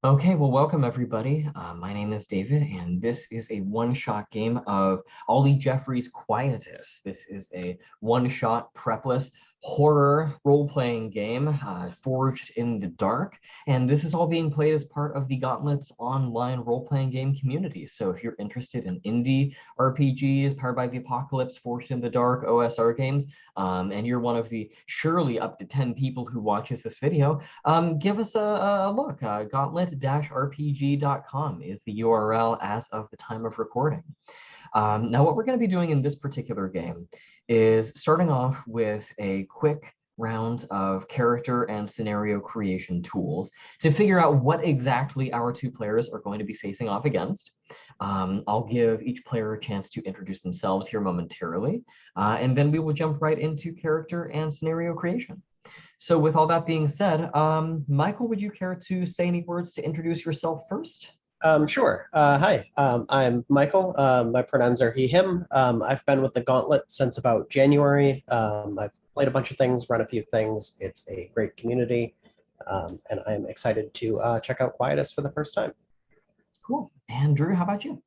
Okay, well, welcome everybody. My name is David, and this is a one-shot game of Ollie Jeffrey's Quietus. This is a one-shot prepless horror role-playing game forged in the dark, and this is all being played as part of the Gauntlet's online role-playing game community. So if you're interested in indie RPGs powered by the apocalypse, forged in the dark OSR games, and you're one of the surely up to 10 people who watches this video, give us a look. Gauntlet-rpg.com is the URL as of the time of recording. Now, what we're going to be doing in this particular game is starting off with a quick round of character and scenario creation tools to figure out what exactly our two players are going to be facing off against. I'll give each player a chance to introduce themselves here momentarily, and then we will jump right into character and scenario creation. So with all that being said, Michael, would you care to say any words to introduce yourself first? Sure. Hi, I'm Michael. My pronouns are he, him. I've been with the Gauntlet since about January. I've played a bunch of things, run a few things. It's a great community, and I'm excited to check out Quietus for the first time. Cool. And Drew, how about you?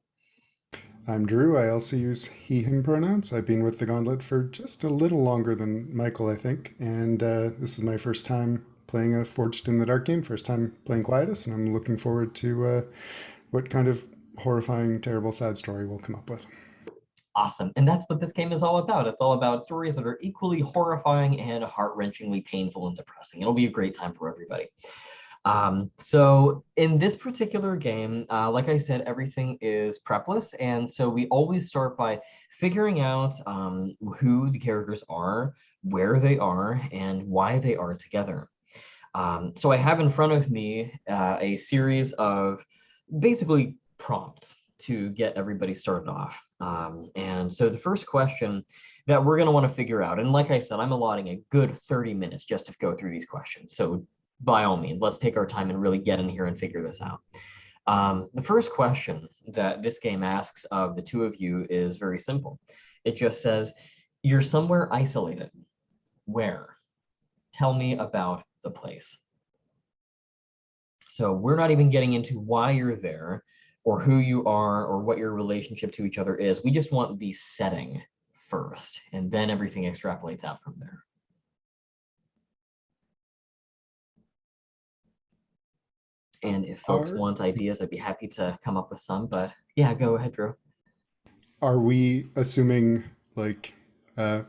I'm Drew. I also use he, him pronouns. I've been with the Gauntlet for just a little longer than Michael, I think. And this is my first time playing a Forged in the Dark game, first time playing Quietus, and I'm looking forward to what kind of horrifying, terrible, sad story we'll come up with. Awesome. And that's what this game is all about. It's all about stories that are equally horrifying and heart-wrenchingly painful and depressing. It'll be a great time for everybody. So in this particular game, like I said, everything is prepless. And so we always start by figuring out who the characters are, where they are, and why they are together. So I have in front of me a series of basically prompts to get everybody started off. And so the first question that we're going to want to figure out, and like I said, I'm allotting a good 30 minutes just to go through these questions. So by all means, let's take our time and really get in here and figure this out. The first question that this game asks of the two of you is very simple. It just says, you're somewhere isolated. Where? Tell me about the place. So we're not even getting into why you're there or who you are or what your relationship to each other is. We just want the setting first, and then everything extrapolates out from there. And if folks want ideas, I'd be happy to come up with some, but yeah, go ahead, Drew. Are we assuming like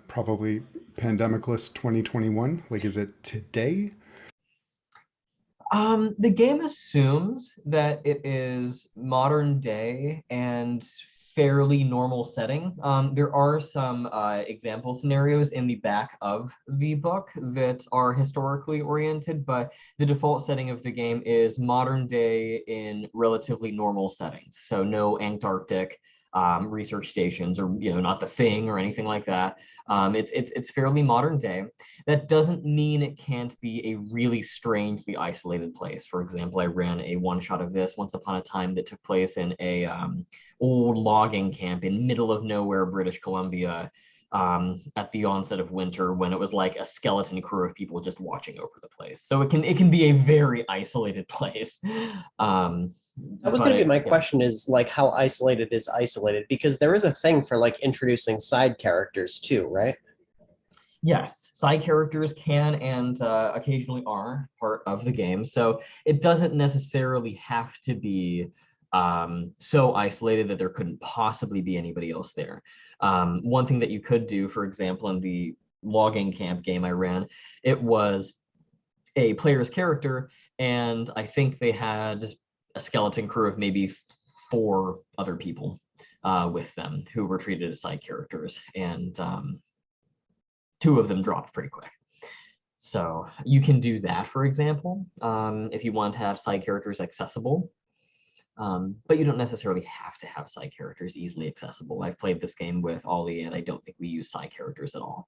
probably pandemicless 2021? Like, is it today? The game assumes that it is modern day and fairly normal setting. There are some example scenarios in the back of the book that are historically oriented, but the default setting of the game is modern day in relatively normal settings. So no Antarctic research stations, or not the Thing or anything like that. It's fairly modern day. That doesn't mean it can't be a really strangely isolated place. For example, I ran a one shot of this once upon a time that took place in a old logging camp in middle of nowhere, British Columbia, at the onset of winter, when it was like a skeleton crew of people just watching over the place. So it can be a very isolated place. That was going to be my question is like how isolated is isolated? Because there is a thing for like introducing side characters too, right? Yes, side characters can and occasionally are part of the game. So it doesn't necessarily have to be so isolated that there couldn't possibly be anybody else there. One thing that you could do, for example, in the logging camp game I ran, it was a player's character, and I think they had a skeleton crew of maybe 4 other people with them who were treated as side characters, and 2 of them dropped pretty quick. So you can do that, for example, if you want to have side characters accessible. But you don't necessarily have to have side characters easily accessible. I've played this game with Ollie, and I don't think we use side characters at all.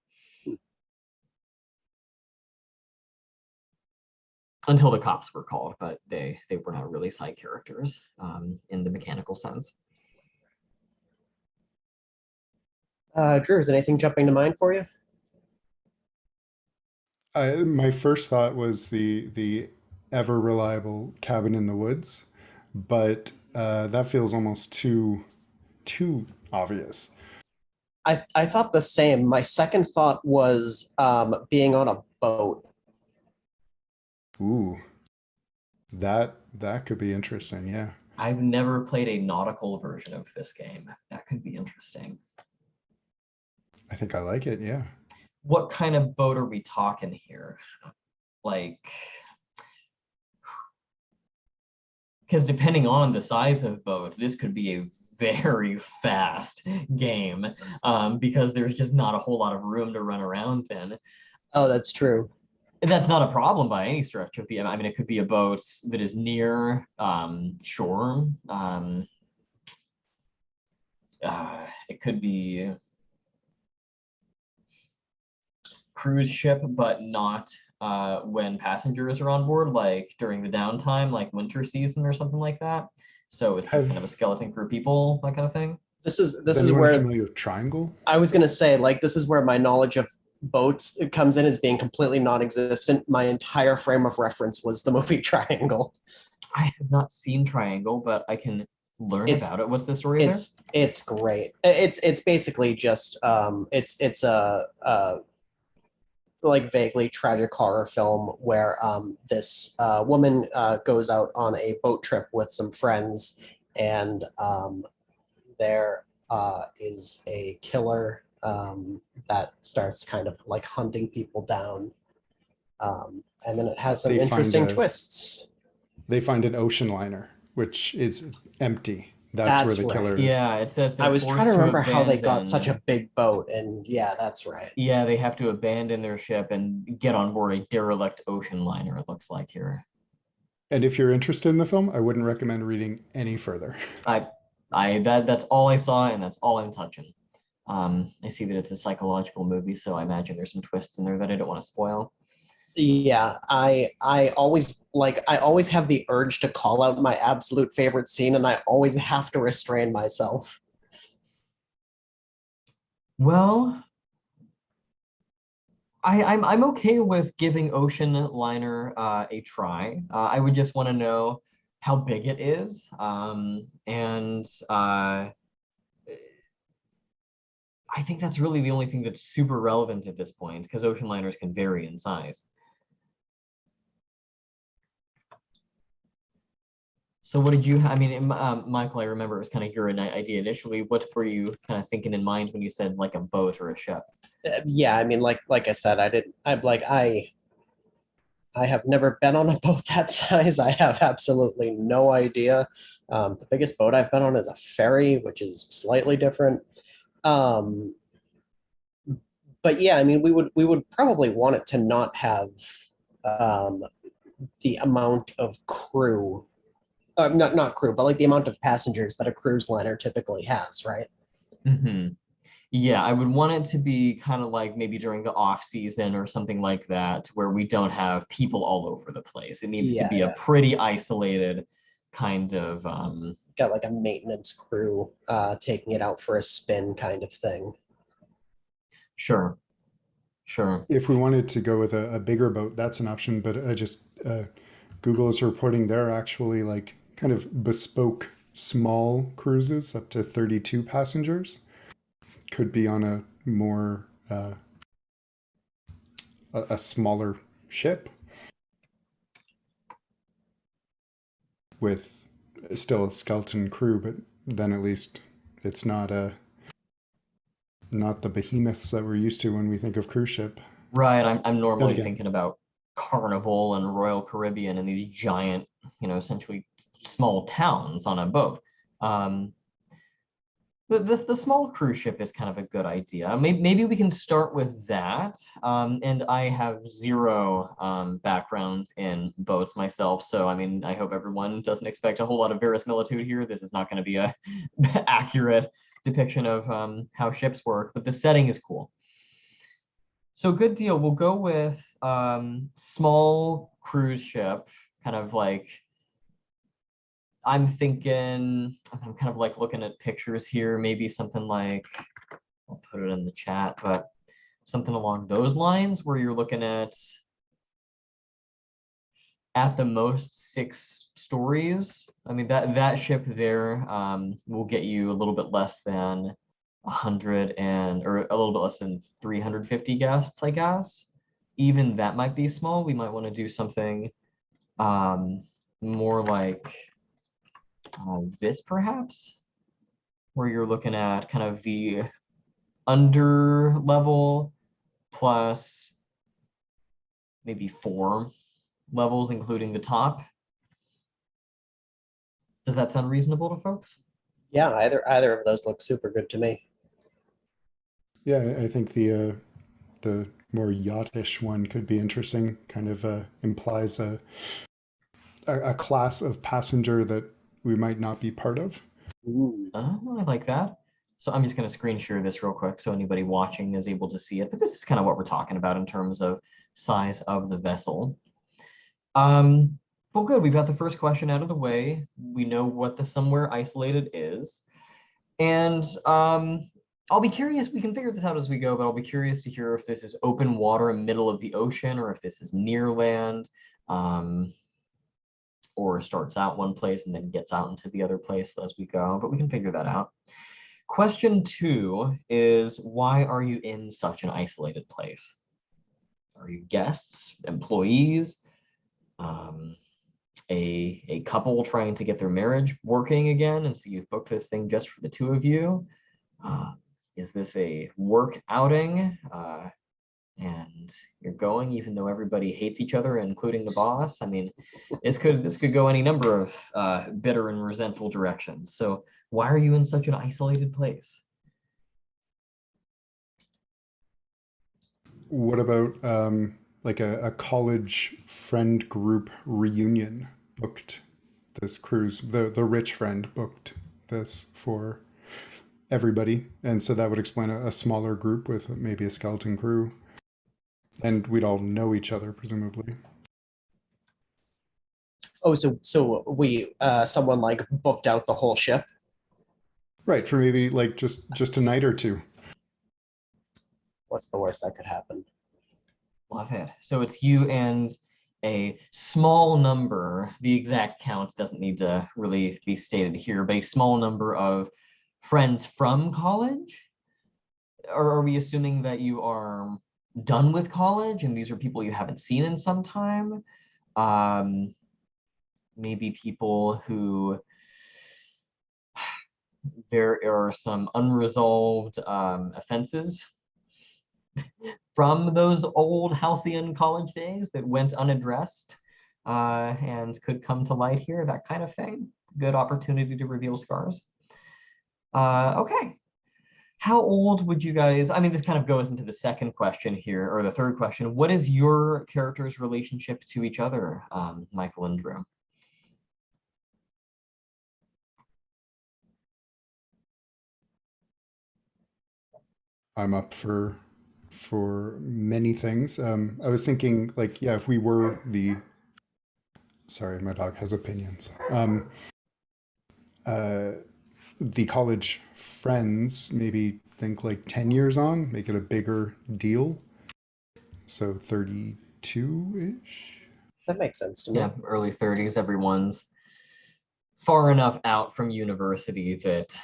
Until the cops were called, but they were not really side characters in the mechanical sense. Drew, is anything jumping to mind for you? My first thought was the ever reliable cabin in the woods, but that feels almost too obvious. I thought the same. My second thought was being on a boat. Ooh, that could be interesting. Yeah, I've never played a nautical version of this game. That could be interesting. I think I like it. Yeah. What kind of boat are we talking here? Like, because depending on the size of boat, this could be a very fast game because there's just not a whole lot of room to run around in. Oh, that's true. And that's not a problem by any stretch of the. I mean, it could be a boat that is near shore. It could be cruise ship, but not when passengers are on board, like during the downtime, like winter season or something like that. So it's just kind of a Have skeleton crew people, that kind of thing. This is is anyone where familiar with Triangle? I was gonna say, like, this is where my knowledge of boats comes in as being completely non-existent. My entire frame of reference was the movie Triangle. I have not seen Triangle, but I can learn It's about it. What's the story there? it's great. It's basically just it's a like vaguely tragic horror film where this woman goes out on a boat trip with some friends, and there is a killer that starts kind of like hunting people down, and then it has some They find interesting a twists. they find an ocean liner which is empty. That's where That's the right. killer is. Yeah, it says I they're was trying forced to to remember how they got abandon. such a big boat, and yeah, that's right. Yeah, they have to abandon their ship and get on board a derelict ocean liner, it looks like here. And if you're interested in the film, I wouldn't recommend reading any further. That's all I saw, and that's all I'm touching. I see that it's a psychological movie, so I imagine there's some twists in there that I don't want to spoil. Yeah, I always have the urge to call out my absolute favorite scene, and I always have to restrain myself. Well, I'm okay with giving Ocean Liner a try. I would just want to know how big it is, and I think that's really the only thing that's super relevant at this point, because ocean liners can vary in size. So what did you, I mean, Michael, I remember it was kind of your idea initially. What were you kind of thinking in mind when you said like a boat or a ship? Yeah, I mean, like I said, I have never been on a boat that size. I have absolutely no idea. The biggest boat I've been on is a ferry, which is slightly different. Um, but yeah, I mean, we would probably want it to not have um, the amount of crew, not crew, but like the amount of passengers that a cruise liner typically has, right? Hmm. Yeah, I would want it to be kind of like maybe during the off season or something like that, where we don't have people all over the place. It needs to Yeah, be a yeah. pretty isolated kind of, Got like a maintenance crew taking it out for a spin kind of thing. sure, sure. If we wanted to go with a bigger boat, that's an option. But I just Google is reporting they're actually like kind of bespoke small cruises up to 32 passengers. Could be on a more a smaller ship with still a skeleton crew, but then at least it's not the behemoths that we're used to when we think of cruise ship. Right, I'm Then normally again, thinking about Carnival and Royal Caribbean and these giant, essentially small towns on a boat. Um, the small cruise ship is kind of a good idea. Maybe we can start with that. And I have zero background in boats myself, so I mean, I hope everyone doesn't expect a whole lot of verisimilitude here. This is not going to be a accurate depiction of how ships work, but the setting is cool. So good deal. We'll go with small cruise ship, kind of like I'm thinking, I'm kind of like looking at pictures here, maybe something like, I'll put it in the chat, but something along those lines where you're looking at at the most 6 stories. I mean, that ship there will get you a little bit less than 100 or a little bit less than 350 guests, I guess. Even that might be small. We might want to do something more like this, perhaps, where you're looking at kind of the under level plus maybe 4 levels, including the top. Does that sound reasonable to folks? Yeah, either of those look super good to me. Yeah, I think the more yachtish one could be interesting. Kind of implies a class of passenger that we might not be part of. Ooh. Oh, I like that. So I'm just going to screen share this real quick so anybody watching is able to see it. But this is kind of what we're talking about in terms of size of the vessel. Well, good. We've got the first question out of the way. We know what the somewhere isolated is. And I'll be curious, we can figure this out as we go, but I'll be curious to hear if this is open water in the middle of the ocean or if this is near land, or starts out one place and then gets out into the other place as we go, but we can figure that out. Question 2 is, why are you in such an isolated place? Are you guests, employees, a couple trying to get their marriage working again, and so you've booked this thing just for the 2 of you? Is this a work outing, and you're going even though everybody hates each other, including the boss? I mean, this could go any number of bitter and resentful directions. So why are you in such an isolated place? What about like a college friend group reunion booked this cruise? The rich friend booked this for everybody, and so that would explain a smaller group with maybe a skeleton crew, and we'd all know each other presumably. Oh, so we someone like booked out the whole ship. Right, for maybe like just a night or 2. What's the worst that could happen? Love it. So it's you and a small number, the exact count doesn't need to really be stated here, but a small number of friends from college? Or are we assuming that you are done with college and these are people you haven't seen in some time? Maybe people who there are some unresolved offenses from those old halcyon college days that went unaddressed and could come to light here, that kind of thing. Good opportunity to reveal scars. Okay. How old would you guys, I mean, this kind of goes into the second question here, or the third question. What is your character's relationship to each other, Michael and Drew? I'm up for many things. I was thinking, like, yeah, if we were sorry, my dog has opinions. The college friends, maybe think like 10 years on, make it a bigger deal. So 32-ish. That makes sense to me. Yeah, early 30s. Everyone's far enough out from university that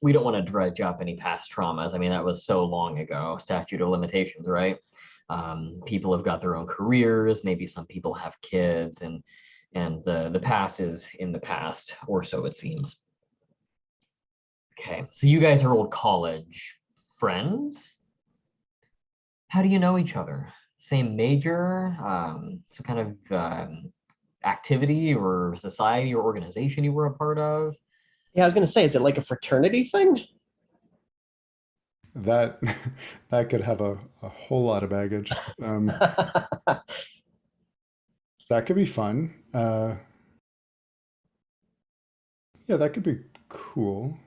we don't want to dredge up any past traumas. I mean, that was so long ago, statute of limitations, right? People have got their own careers. Maybe some people have kids, and the past is in the past, or so it seems. Okay, so you guys are old college friends. How do you know each other? Same major, some kind of activity or society or organization you were a part of? Yeah, I was gonna say, is it like a fraternity thing? That that could have a whole lot of baggage. That could be fun. Yeah, that could be cool.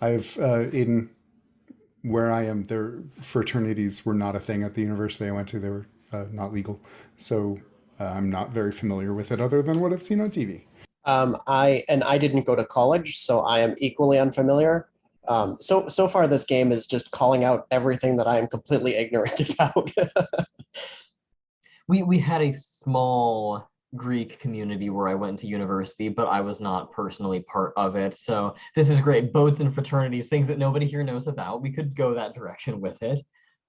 I've in where I am, there fraternities were not a thing at the university I went to. They were not legal, so I'm not very familiar with it other than what I've seen on TV. I didn't go to college, so I am equally unfamiliar. So far, this game is just calling out everything that I am completely ignorant about. We had a small Greek community where I went to university, but I was not personally part of it. So this is great. Boats and fraternities, things that nobody here knows about. We could go that direction with it.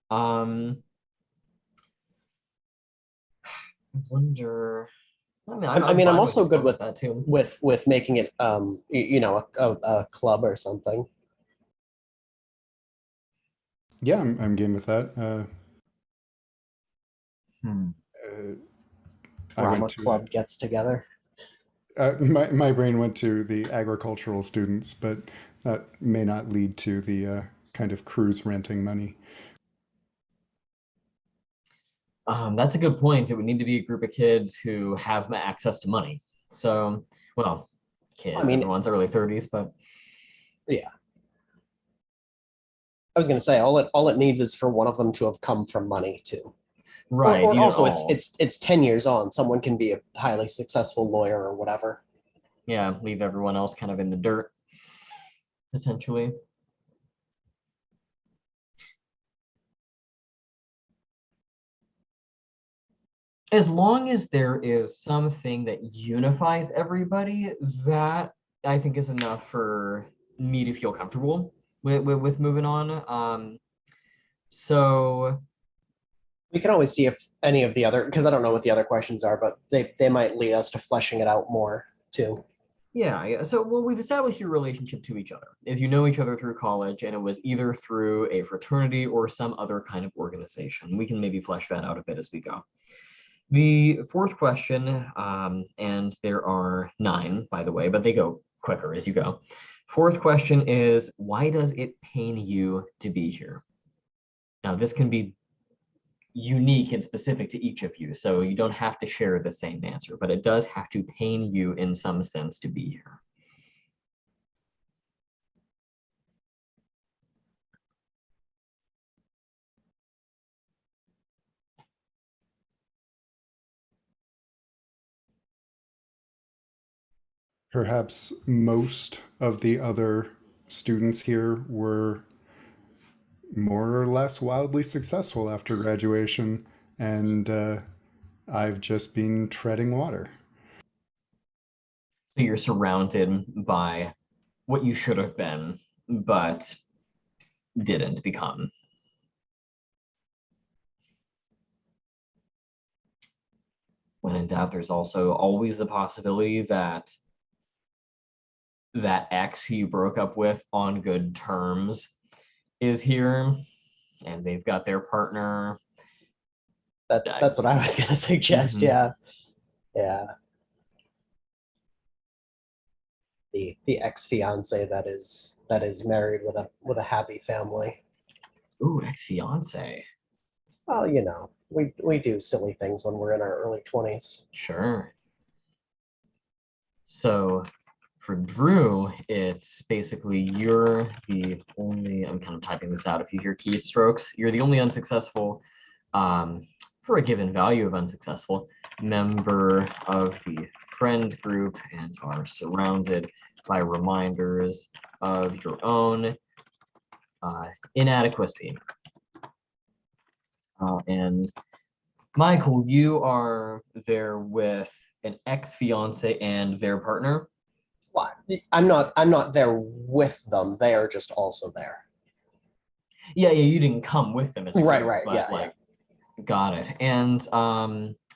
I wonder. I mean, I mean, I'm fine with also just good going with that too. with making it a club or something. Yeah, I'm game with that. Hmm. I Drama went to club gets together. my brain went to the agricultural students, but that may not lead to the kind of cruise renting money. That's a good point. It would need to be a group of kids who have access to money. So, well, I kids, mean, everyone's early 30s, but yeah. I was going to say all it needs is for one of them to have come from money too. right, Or need it also all. it's 10 years on. Someone can be a highly successful lawyer or whatever. Yeah, leave everyone else kind of in the dirt, potentially. As long as there is something that unifies everybody, that I think is enough for me to feel comfortable with moving on. So We can always see if any of the other, because I don't know what the other questions are, but they might lead us to fleshing it out more too. yeah. So well, we've established your relationship to each other, is you know each other through college, and it was either through a fraternity or some other kind of organization. We can maybe flesh that out a bit as we go. The fourth question, and there are 9, by the way, but they go quicker as you go. Fourth question is, why does it pain you to be here? Now, this can be unique and specific to each of you, so you don't have to share the same answer, but it does have to pain you in some sense to be here. Perhaps most of the other students here were more or less wildly successful after graduation, and I've just been treading water. So you're surrounded by what you should have been, but didn't become. When in doubt, there's also always the possibility that that ex who you broke up with on good terms is here, and they've got their partner. That's what I was going to suggest. Mhm. Yeah, yeah. The ex fiance that is married with a happy family. Ooh, ex-fiance. Well, we do silly things when we're in our early 20s. Sure. So for Drew, it's basically you're the only, I'm kind of typing this out if you hear keystrokes, you're the only unsuccessful, for a given value of unsuccessful, member of the friend group and are surrounded by reminders of your own inadequacy. And Michael, you are there with an ex-fiance and their partner. What? I'm not there with them. They are just also there. Yeah, you didn't come with them as a Right, group, right. but Yeah, like, got it. And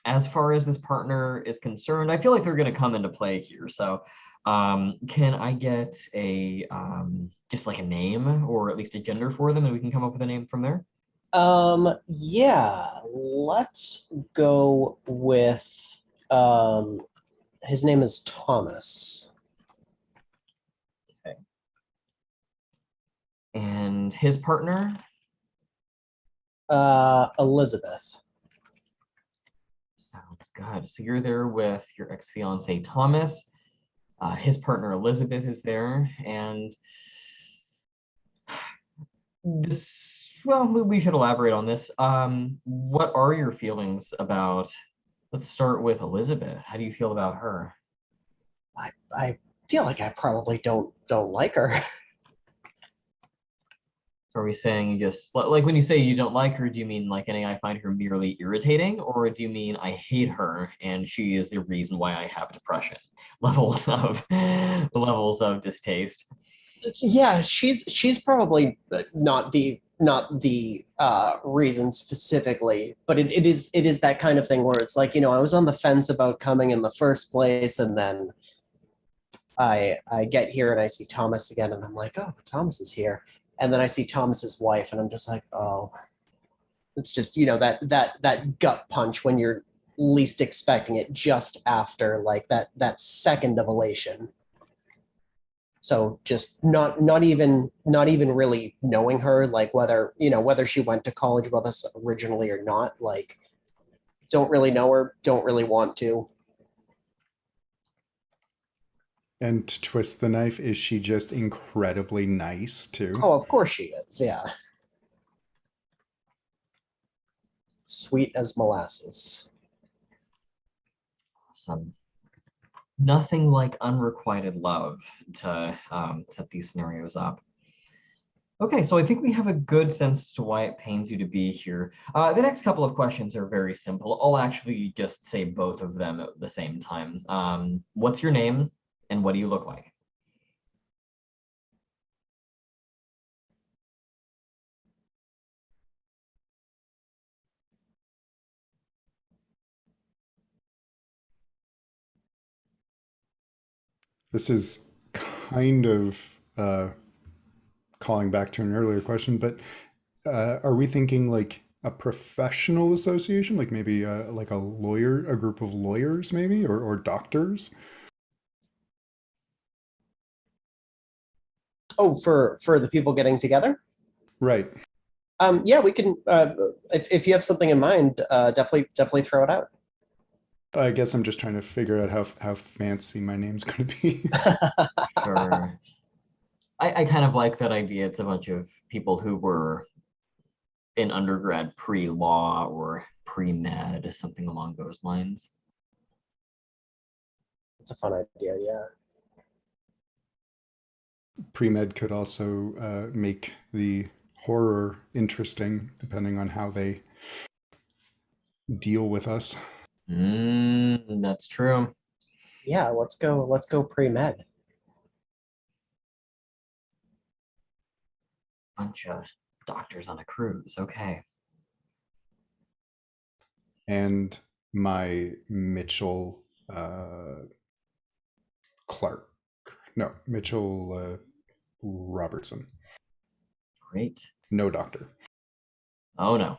as far as this partner is concerned, I feel like they're going to come into play here. So, can I get a just like a name or at least a gender for them, and we can come up with a name from there? Yeah, let's go with his name is Thomas. Okay. And his partner? Elizabeth. Sounds good. So you're there with your ex-fiance Thomas. His partner Elizabeth is there, and this, well, we should elaborate on this. What are your feelings about, let's start with Elizabeth. How do you feel about her? I feel like I probably don't like her. Are we saying just like when you say you don't like her, do you mean like any I find her merely irritating, or do you mean I hate her and she is the reason why I have depression? Levels of distaste. Yeah, she's probably not the reason specifically, but it is that kind of thing where it's like, I was on the fence about coming in the first place, and then I get here and I see Thomas again, and I'm like, oh, Thomas is here, and then I see Thomas's wife, and I'm just like, oh, it's just that gut punch when you're least expecting it, just after like that second of elation. So just not even really knowing her, like whether she went to college with us originally or not, like don't really know her, don't really want to. And to twist the knife, is she just incredibly nice too? Oh, of course she is. Yeah. Sweet as molasses. Some nothing like unrequited love to set these scenarios up. Okay, so I think we have a good sense as to why it pains you to be here. The next couple of questions are very simple. I'll actually just say both of them at the same time. What's your name and what do you look like? This is kind of calling back to an earlier question, but are we thinking like a professional association, like maybe like a lawyer, a group of lawyers, maybe, or doctors? Oh, for the people getting together. Right. Yeah, we can. If you have something in mind, definitely throw it out. I guess I'm just trying to figure out how fancy my name's going to be. Sure. I kind of like that idea. It's a bunch of people who were in undergrad pre-law or pre-med, something along those lines. It's a fun idea. Yeah. Pre-med could also make the horror interesting, depending on how they deal with us. That's true. Yeah. Let's go pre-med. Bunch of doctors on a cruise. Okay. And my Mitchell Clark. No, Mitchell Robertson. Great. No doctor. Oh no.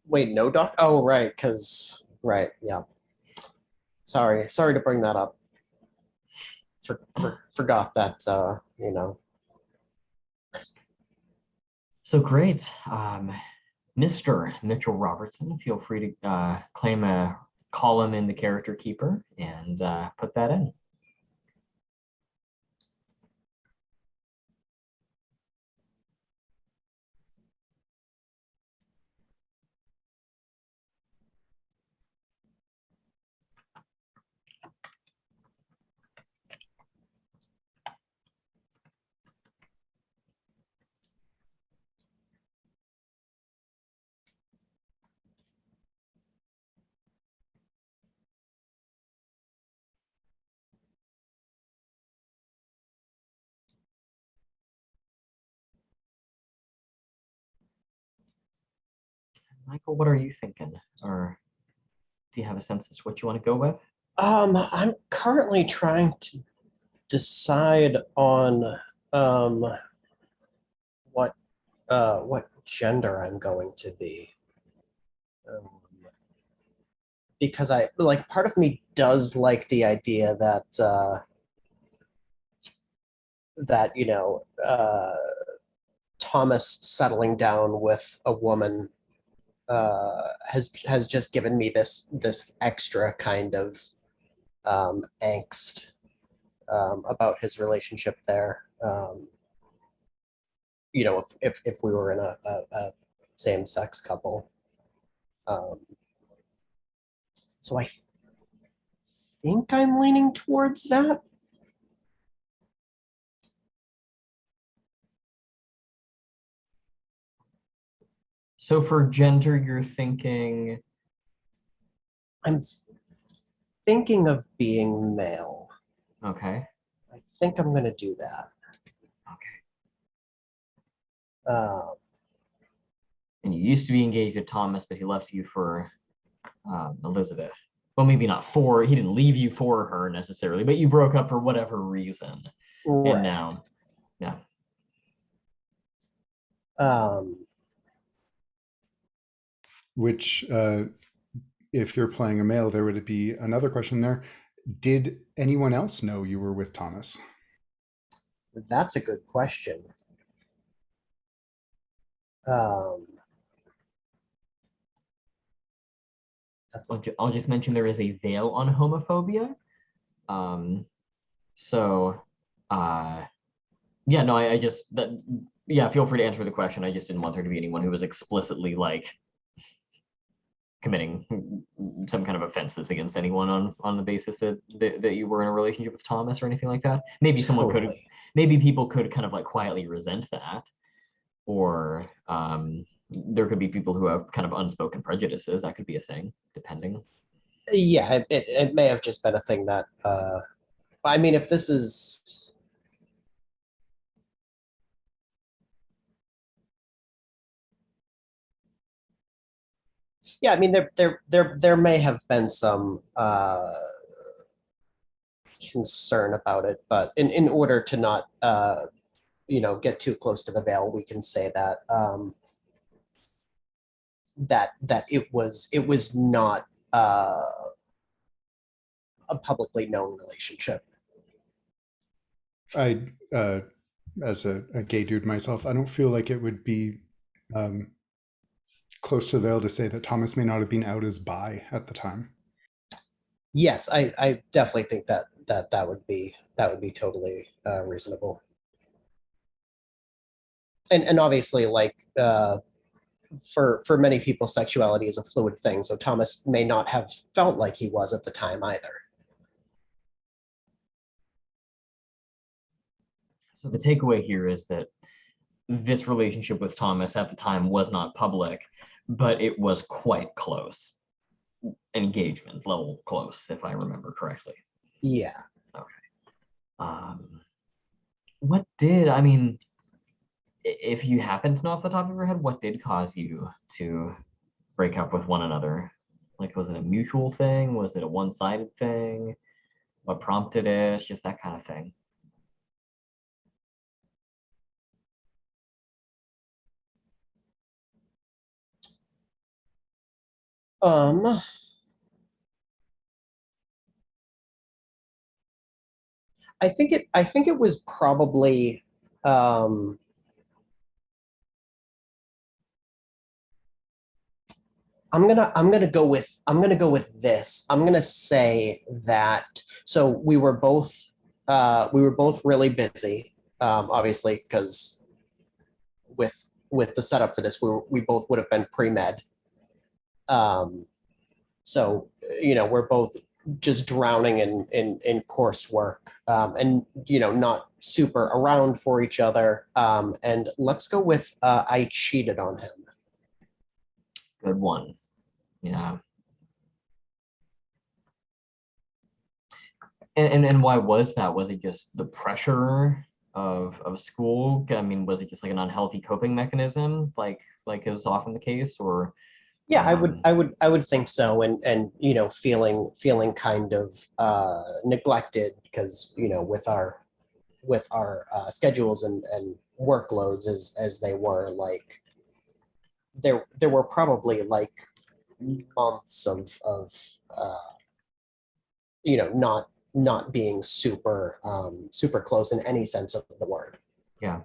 Wait, no doc. Oh, right, because right. Yeah. Sorry to bring that up. Forgot that. So great. Mr. Mitchell Robertson, feel free to claim a column in the character keeper and put that in. Michael, what are you thinking? Or do you have a sense as to what you want to go with? I'm currently trying to decide on um what gender I'm going to be. Um, because I like part of me does like the idea that Thomas settling down with a woman has just given me this extra kind of angst about his relationship there. If we were in a same sex couple. Um, so I think I'm leaning towards that. So for gender, you're thinking, I'm thinking of being male. okay. I think I'm going to do that. Okay. Um, And you used to be engaged with Thomas, but he left you for Elizabeth. Well, maybe not for, he didn't leave you for her necessarily, but you broke up for whatever reason. right. And now, yeah. Which, if you're playing a male, there would be another question there. Did anyone else know you were with Thomas? That's a good question. I'll just mention there is a veil on homophobia. So, yeah, no, I just, yeah, feel free to answer the question. I just didn't want there to be anyone who was explicitly like committing some kind of offenses against anyone on the basis that you were in a relationship with Thomas or anything like that. Maybe someone could, maybe people could kind of like quietly resent that, or there could be people who have kind of unspoken prejudices. That could be a thing, depending. Yeah, it may have just been a thing that, I mean, if this is, yeah, I mean, there may have been some concern about it, but in order to not, get too close to the veil, we can say that that it was not a publicly known relationship. I, as a gay dude myself, I don't feel like it would be close to the veil to say that Thomas may not have been out as bi at the time. Yes, I definitely think that would be totally reasonable. And obviously, like for many people, sexuality is a fluid thing. So Thomas may not have felt like he was at the time either. So the takeaway here is that this relationship with Thomas at the time was not public, but it was quite close. Engagement level close, if I remember correctly. Yeah. Okay. What did, I mean, if you happen to know off the top of your head, what did cause you to break up with one another? Like, was it a mutual thing? Was it a one-sided thing? What prompted it? Just that kind of thing. I think it was probably I'm gonna go with this. I'm gonna say that, so we were both really busy, obviously, because with the setup for this, we both would have been pre-med. So we're both just drowning in coursework, and not super around for each other. And let's go with I cheated on him. Good one. Yeah. And why was that? Was it just the pressure of school? I mean, was it just like an unhealthy coping mechanism, like is often the case, or? Yeah, I would think so, and feeling kind of neglected because with our schedules and workloads as they were, like there were probably like months of not being super close in any sense of the word. Yeah,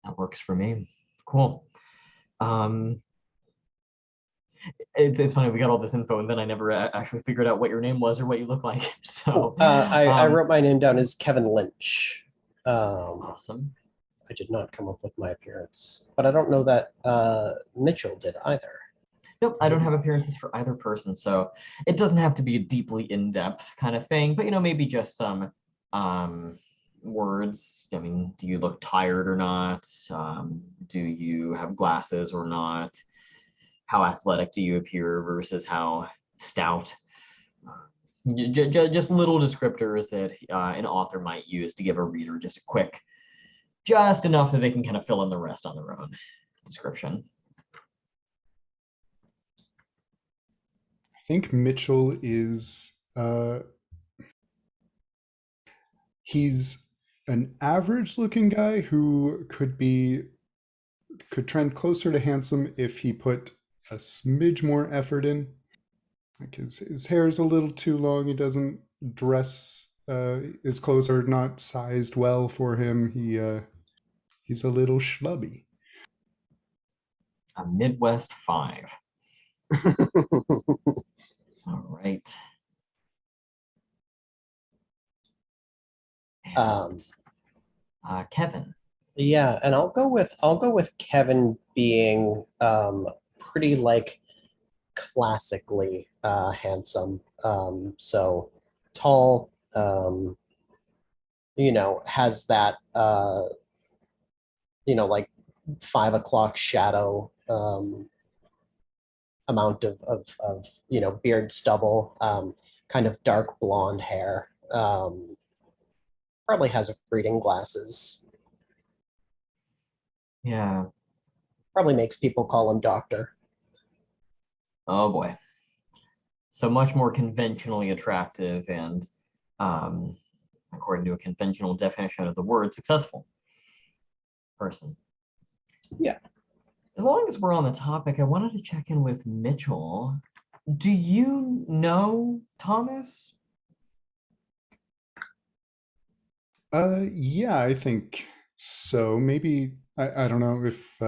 that works for me. Cool. It's funny, we got all this info and then I never actually figured out what your name was or what you look like. So I wrote my name down as Kevin Lynch. Awesome. I did not come up with my appearance, but I don't know that Mitchell did either. Nope, I don't have appearances for either person, so it doesn't have to be a deeply in-depth kind of thing, but maybe just some words. I mean, do you look tired or not? Do you have glasses or not? How athletic do you appear versus how stout? Just little descriptors that an author might use to give a reader just a quick, just enough that they can kind of fill in the rest on their own description. I think Mitchell is he's an average looking guy who could trend closer to handsome if he put a smidge more effort in. Like his hair is a little too long. He doesn't dress. His clothes are not sized well for him. He's a little schlubby. A Midwest 5. All right. And, Kevin. Yeah, and I'll go with Kevin being pretty like classically handsome. So tall, has that like 5 o'clock shadow amount of beard stubble, kind of dark blonde hair. Probably has reading glasses. Yeah. Probably makes people call him doctor. Oh boy. So much more conventionally attractive and, according to a conventional definition of the word, successful person. Yeah. As long as we're on the topic, I wanted to check in with Mitchell. Do you know Thomas? Yeah, I think so. Maybe I don't know if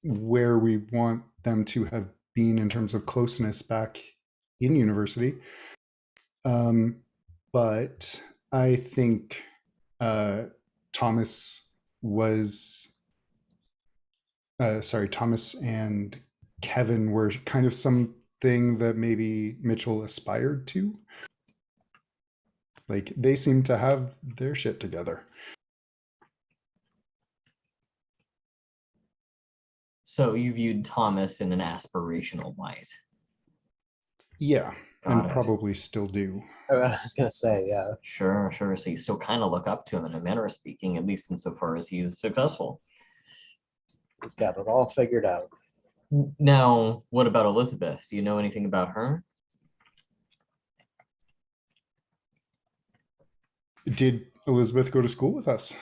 where we want them to have been in terms of closeness back in university. But I think Thomas was Thomas and Kevin were kind of something that maybe Mitchell aspired to. Like they seem to have their shit together. So you viewed Thomas in an aspirational light. Yeah, Got and it. probably still do. I was gonna say, yeah. Sure. So you still kind of look up to him in a manner of speaking, at least insofar as he's successful. He's got it all figured out. Now, what about Elizabeth? Do you know anything about her? Did Elizabeth go to school with us?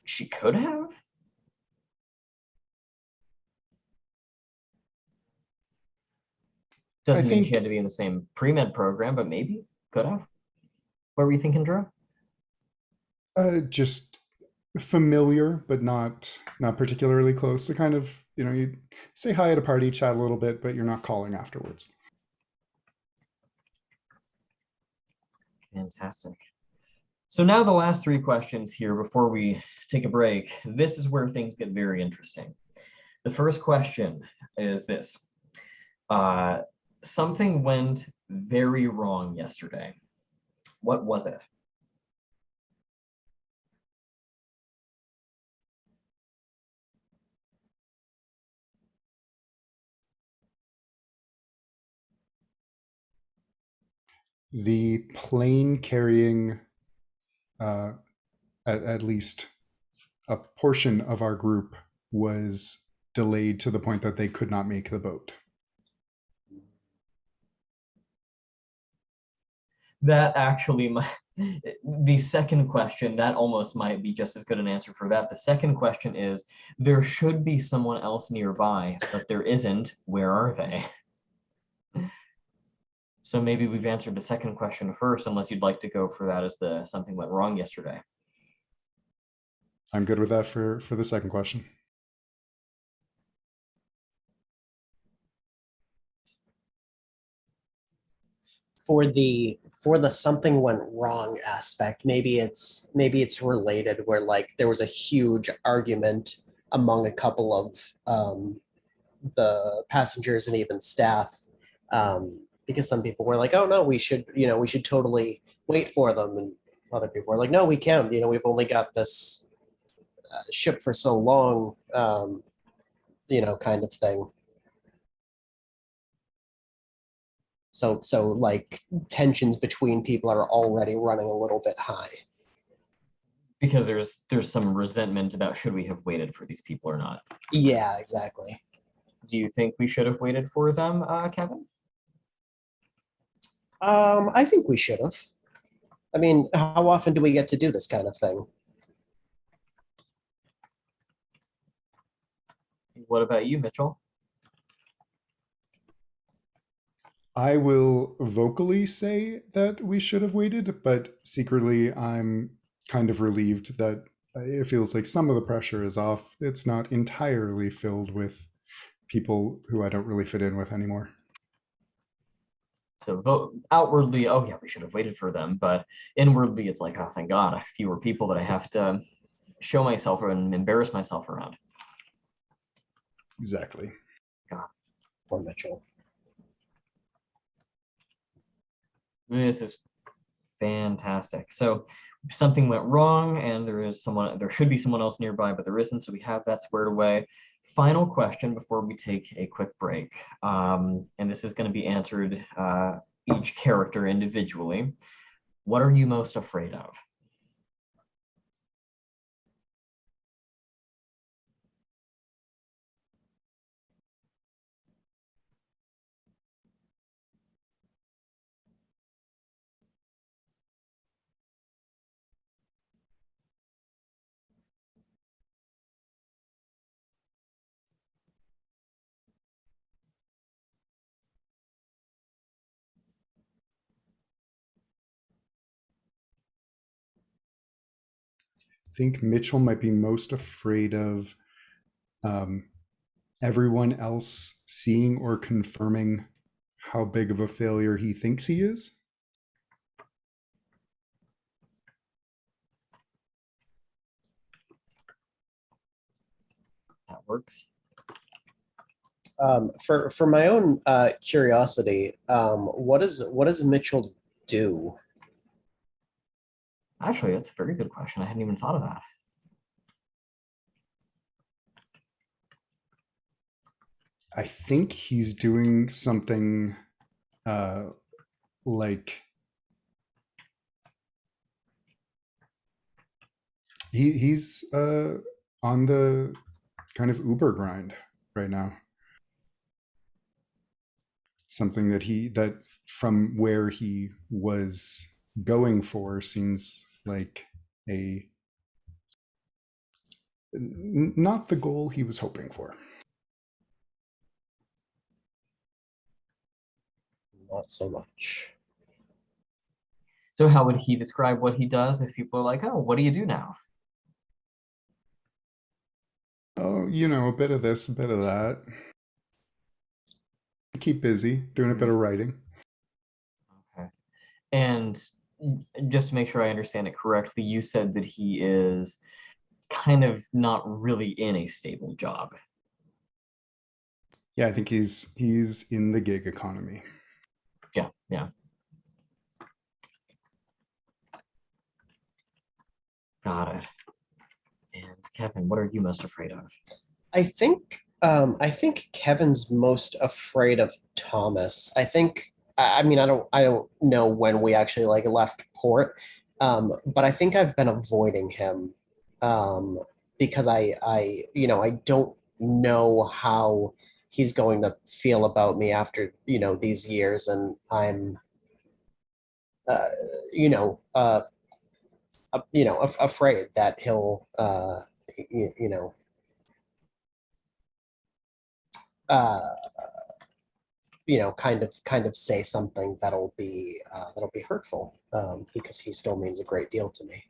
She could have. Doesn't mean she had to be in the same pre-med program, but maybe could have. What were you thinking, Drew? Just familiar, but not particularly close. So kind of, you say hi at a party, chat a little bit, but you're not calling afterwards. Fantastic. So now the last 3 questions here before we take a break. This is where things get very interesting. The first question is this. Something went very wrong yesterday. What was it? The plane carrying at least a portion of our group was delayed to the point that they could not make the boat. That actually the second question, that almost might be just as good an answer for that. The second question is, there should be someone else nearby, but there isn't. Where are they? So maybe we've answered the second question first, unless you'd like to go for that as the something went wrong yesterday. I'm good with that for the second question. For the something went wrong aspect, maybe it's related where like there was a huge argument among a couple of the passengers and even staff, because some people were like, oh no, we should totally wait for them, and other people were like, no, we can't. We've only got this ship for so long, kind of thing. So like tensions between people are already running a little bit high. Because there's some resentment about should we have waited for these people or not. Yeah, exactly. Do you think we should have waited for them, Kevin? I think we should have. I mean, how often do we get to do this kind of thing? What about you, Mitchell? I will vocally say that we should have waited, but secretly I'm kind of relieved that it feels like some of the pressure is off. It's not entirely filled with people who I don't really fit in with anymore. So outwardly, oh yeah, we should have waited for them, but inwardly, it's like, oh, thank God, fewer people that I have to show myself and embarrass myself around. Exactly. God, Poor Mitchell. this is fantastic. So something went wrong, and there should be someone else nearby, but there isn't. So we have that squared away. Final question before we take a quick break, and this is going to be answered each character individually. What are you most afraid of? I think Mitchell might be most afraid of everyone else seeing or confirming how big of a failure he thinks he is. That works. For my own curiosity, what does Mitchell do? Actually, that's a very good question. I hadn't even thought of that. I think he's doing something like he's on the kind of Uber grind right now. Something that from where he was going for seems like a not the goal he was hoping for. Not so much. So how would he describe what he does if people are like, oh, what do you do now? Oh, a bit of this, a bit of that. Keep busy, doing a bit of writing. Okay. And just to make sure I understand it correctly, you said that he is kind of not really in a stable job. Yeah, I think he's in the gig economy. Yeah, yeah. Got it. And Kevin, what are you most afraid of? I think Kevin's most afraid of Thomas. I mean I don't know when we actually like left port, but I think I've been avoiding him because I don't know how he's going to feel about me after these years, and I'm uh, you know uh, afraid that he'll you, you know uh, kind of say something that'll be hurtful, because he still means a great deal to me.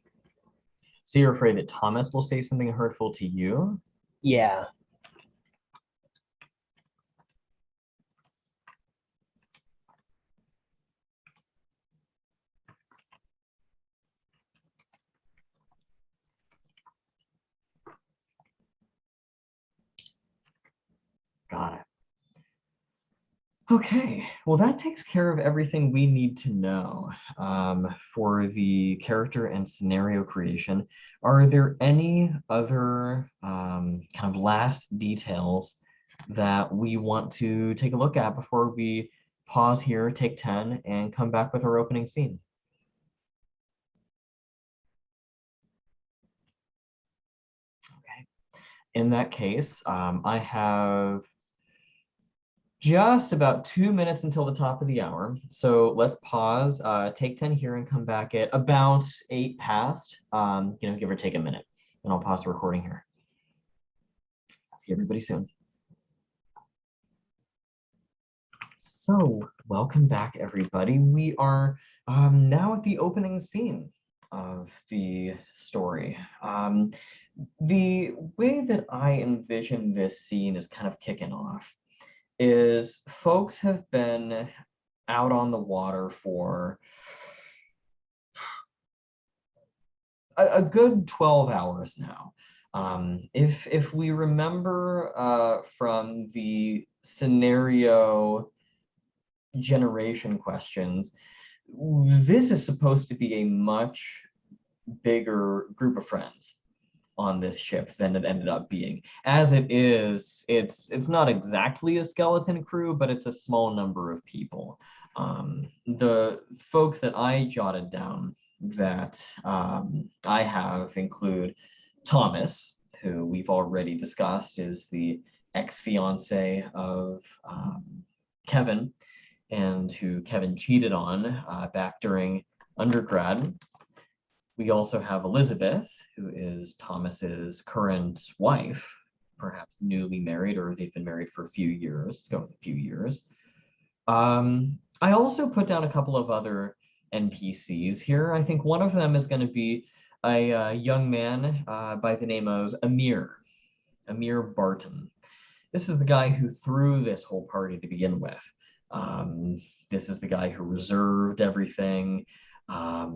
So you're afraid that Thomas will say something hurtful to you? Yeah. Got it. Okay, well, that takes care of everything we need to know for the character and scenario creation. Are there any other kind of last details that we want to take a look at before we pause here, take 10, and come back with our opening scene? Okay, in that case, I have just about 2 minutes until the top of the hour. So let's pause, take 10 here and come back at about 8 past, give or take a minute. And I'll pause the recording here. See everybody soon. So welcome back, everybody. We are now at the opening scene of the story. The way that I envision this scene is kind of kicking off is folks have been out on the water for a good 12 hours now. If we remember from the scenario generation questions, this is supposed to be a much bigger group of friends on this ship than it ended up being. As it is, it's not exactly a skeleton crew, but it's a small number of people. The folks that I jotted down that I have include Thomas, who we've already discussed is the ex-fiance of Kevin, and who Kevin cheated on back during undergrad. We also have Elizabeth, who is Thomas's current wife, perhaps newly married, or they've been married for a few years. Let's go with a few years. I also put down a couple of other NPCs here. I think one of them is going to be a young man by the name of Amir Barton. This is the guy who threw this whole party to begin with. This is the guy who reserved everything,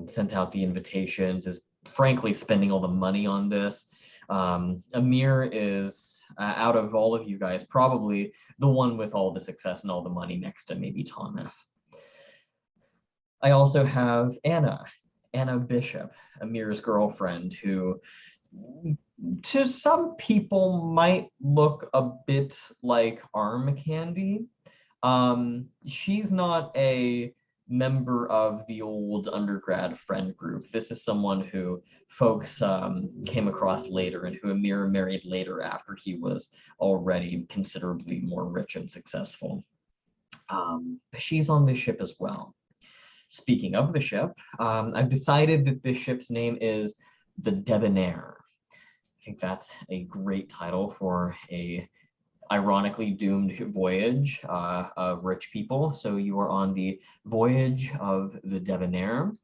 sent out the invitations, is frankly spending all the money on this. Amir is, out of all of you guys, probably the one with all the success and all the money next to maybe Thomas. I also have Anna Bishop, Amir's girlfriend, who to some people might look a bit like arm candy. She's not a member of the old undergrad friend group. This is someone who folks came across later and who Amir married later after he was already considerably more rich and successful. She's on this ship as well. Speaking of the ship, I've decided that this ship's name is the Debonair. I think that's a great title for a ironically doomed voyage of rich people. So you are on the voyage of the Debonair.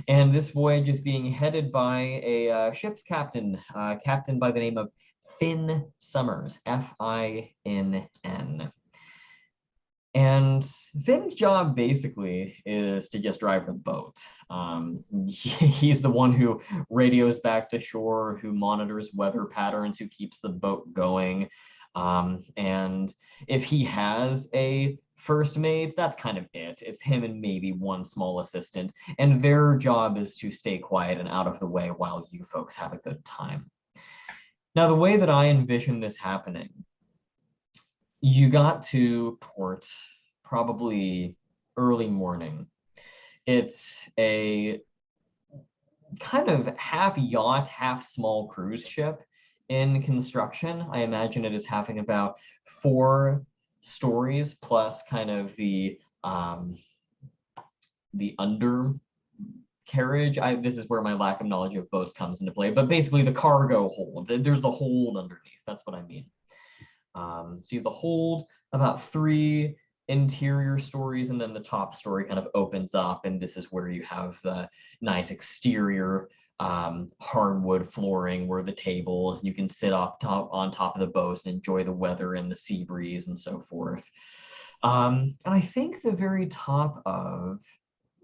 And this voyage is being headed by a ship's captain, captain by the name of Finn Summers, Finn. And Finn's job basically is to just drive the boat. He's the one who radios back to shore, who monitors weather patterns, who keeps the boat going. And if he has a first mate, that's kind of it. It's him and maybe one small assistant. And their job is to stay quiet and out of the way while you folks have a good time. Now, the way that I envision this happening, you got to port probably early morning. It's a kind of half yacht, half small cruise ship in construction. I imagine it is having about 4 stories plus kind of the undercarriage. This is where my lack of knowledge of boats comes into play, but basically the cargo hold. There's the hold underneath. That's what I mean. So you have the hold, about 3 interior stories, and then the top story kind of opens up, and this is where you have the nice exterior hardwood flooring where the tables, and you can sit on top of the boat and enjoy the weather and the sea breeze and so forth. And I think the very top of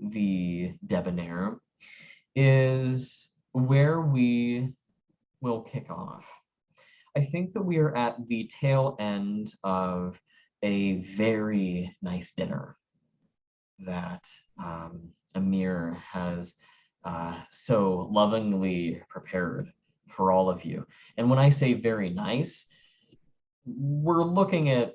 the Debonair is where we will kick off. I think that we are at the tail end of a very nice dinner that Amir has so lovingly prepared for all of you. And when I say very nice, we're looking at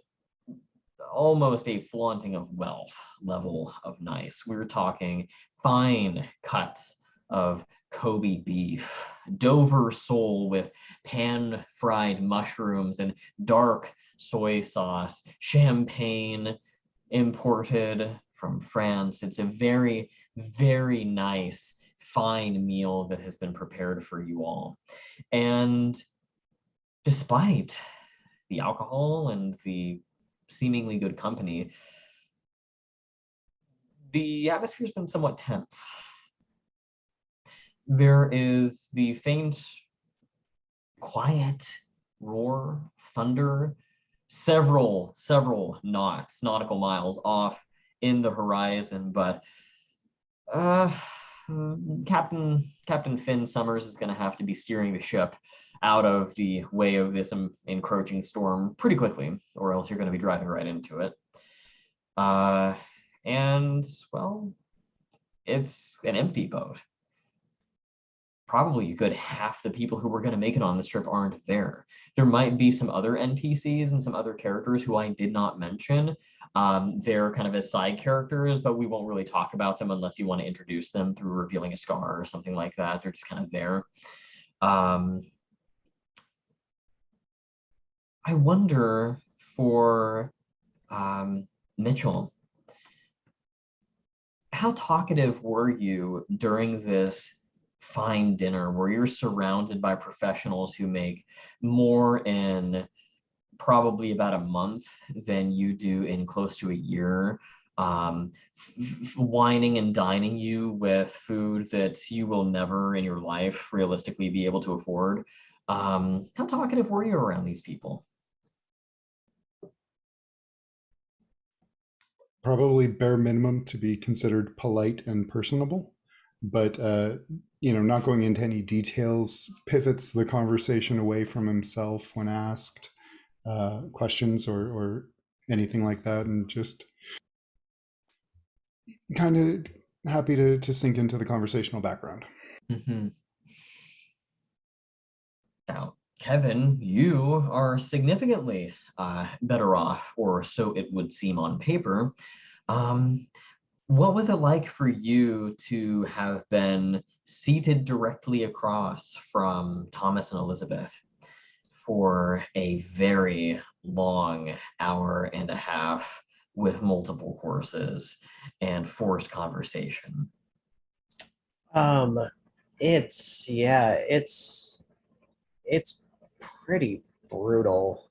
almost a flaunting of wealth level of nice. We're talking fine cuts of Kobe beef, Dover sole with pan-fried mushrooms and dark soy sauce, champagne imported from France. It's a very, very nice, fine meal that has been prepared for you all. And despite the alcohol and the seemingly good company, the atmosphere's been somewhat tense. There is the faint, quiet roar, thunder, several nautical miles off in the horizon, but Captain Finn Summers is going to have to be steering the ship out of the way of this encroaching storm pretty quickly, or else you're going to be driving right into it. And, well, it's an empty boat. Probably a good half the people who were going to make it on this trip aren't there. There might be some other NPCs and some other characters who I did not mention. They're kind of as side characters, but we won't really talk about them unless you want to introduce them through revealing a scar or something like that. They're just kind of there. I wonder for Mitchell, how talkative were you during this fine dinner where you're surrounded by professionals who make more in probably about a month than you do in close to a year, wining and dining you with food that you will never in your life realistically be able to afford? How talkative were you around these people? Probably bare minimum to be considered polite and personable, but not going into any details, pivots the conversation away from himself when asked questions or anything like that, and just kind of happy to sink into the conversational background. Mm-hmm. Now, Kevin, you are significantly better off, or so it would seem on paper. What was it like for you to have been seated directly across from Thomas and Elizabeth for a very long hour and a half with multiple courses and forced conversation? It's pretty brutal.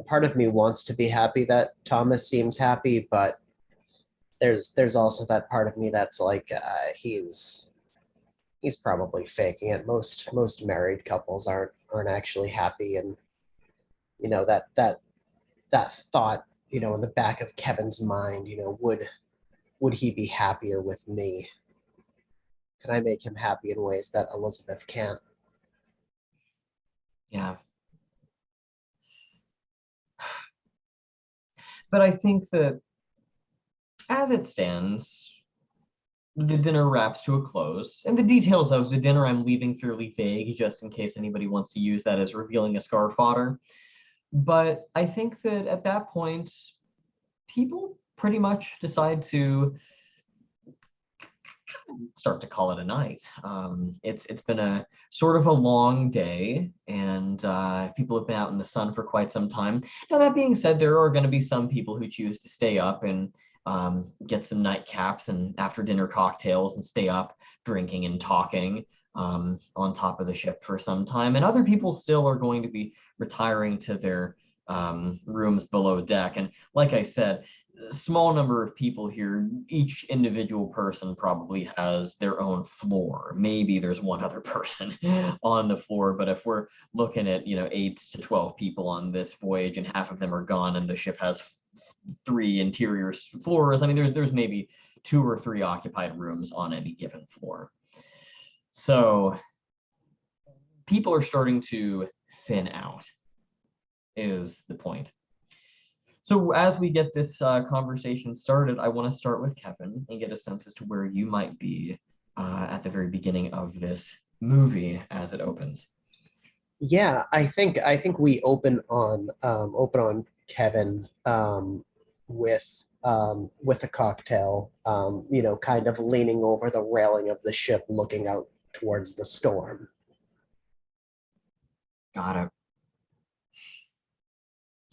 Part of me wants to be happy that Thomas seems happy, but there's also that part of me that's like he's probably faking it. Most married couples aren't actually happy, and that thought, in the back of Kevin's mind, would he be happier with me? Can I make him happy in ways that Elizabeth can't? Yeah. But I think that as it stands, the dinner wraps to a close, and the details of the dinner I'm leaving fairly vague just in case anybody wants to use that as revealing a scar fodder. But I think that at that point, people pretty much decide to start to call it a night. It's been a sort of a long day, and people have been out in the sun for quite some time. Now, that being said, there are going to be some people who choose to stay up and get some nightcaps and after dinner cocktails and stay up drinking and talking on top of the ship for some time. And other people still are going to be retiring to their rooms below deck. And like I said, a small number of people here, each individual person probably has their own floor. Maybe there's one other person on the floor, but if we're looking at 8 to 12 people on this voyage and half of them are gone and the ship has 3 interior floors, I mean there's maybe 2 or 3 occupied rooms on any given floor. So people are starting to thin out. is the point. So as we get this conversation started, I want to start with Kevin and get a sense as to where you might be at the very beginning of this movie as it opens. Yeah, I think we open on Kevin with a cocktail, kind of leaning over the railing of the ship, looking out towards the storm. Got it.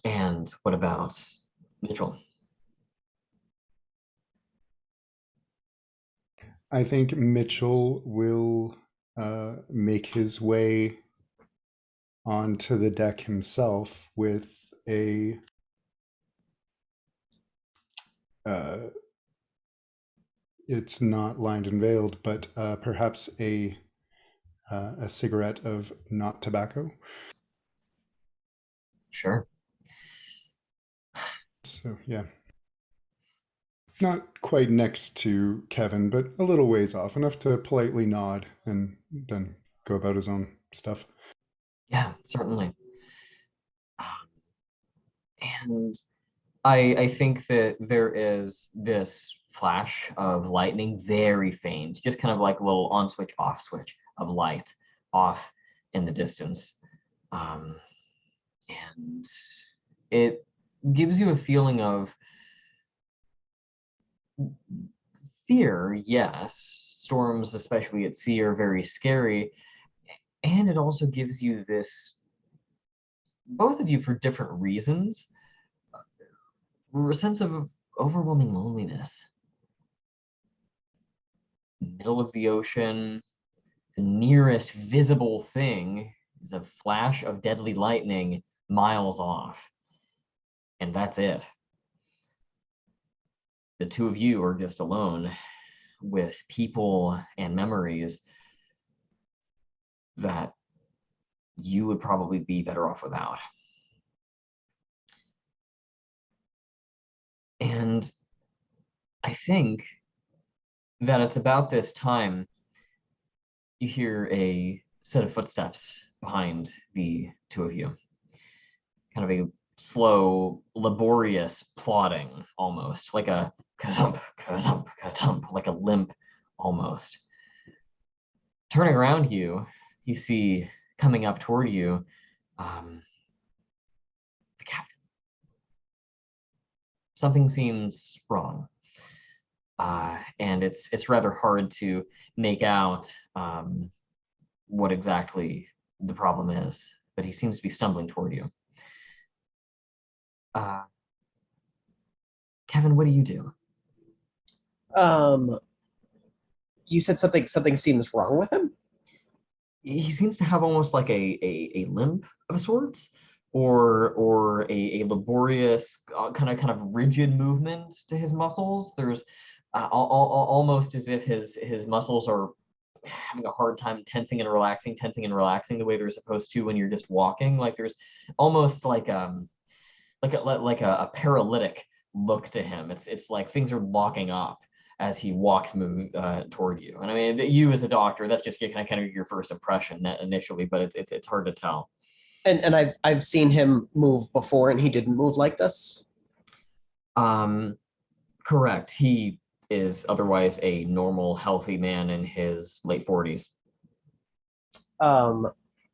And what about Mitchell? I think Mitchell will make his way onto the deck himself with a it's not lined and veiled, but perhaps a cigarette of not tobacco. Sure. So yeah, not quite next to Kevin, but a little ways off, enough to politely nod and then go about his own stuff. Yeah, certainly. Um, and I think that there is this flash of lightning, very faint, just kind of like a little on switch, off switch of light off in the distance. Um, and it gives you a feeling of fear, yes. Storms, especially at sea, are very scary. And it also gives you this, both of you for different reasons, a sense of overwhelming loneliness. Middle of the ocean, the nearest visible thing is a flash of deadly lightning miles off. And that's it. The two of you are just alone with people and memories that you would probably be better off without. And I think that it's about this time you hear a set of footsteps behind the two of you. Kind of a slow, laborious plodding, almost like a ka-thump, ka-thump, ka-thump, like a limp almost. Turning around you see coming up toward you the captain. Something seems wrong. And it's rather hard to make out what exactly the problem is, but he seems to be stumbling toward you. Kevin, what do you do? You said something seems wrong with him? He seems to have almost like a limp of sorts, or a laborious kind of rigid movement to his muscles. There's almost as if his muscles are having a hard time tensing and relaxing the way they're supposed to when you're just walking. Like there's almost like a paralytic look to him. It's like things are locking up as he walks toward you. And I mean, you as a doctor, that's just kind of your first impression initially, but it's hard to tell. And I've seen him move before, and he didn't move like this. Correct. He is otherwise a normal, healthy man in his late 40s.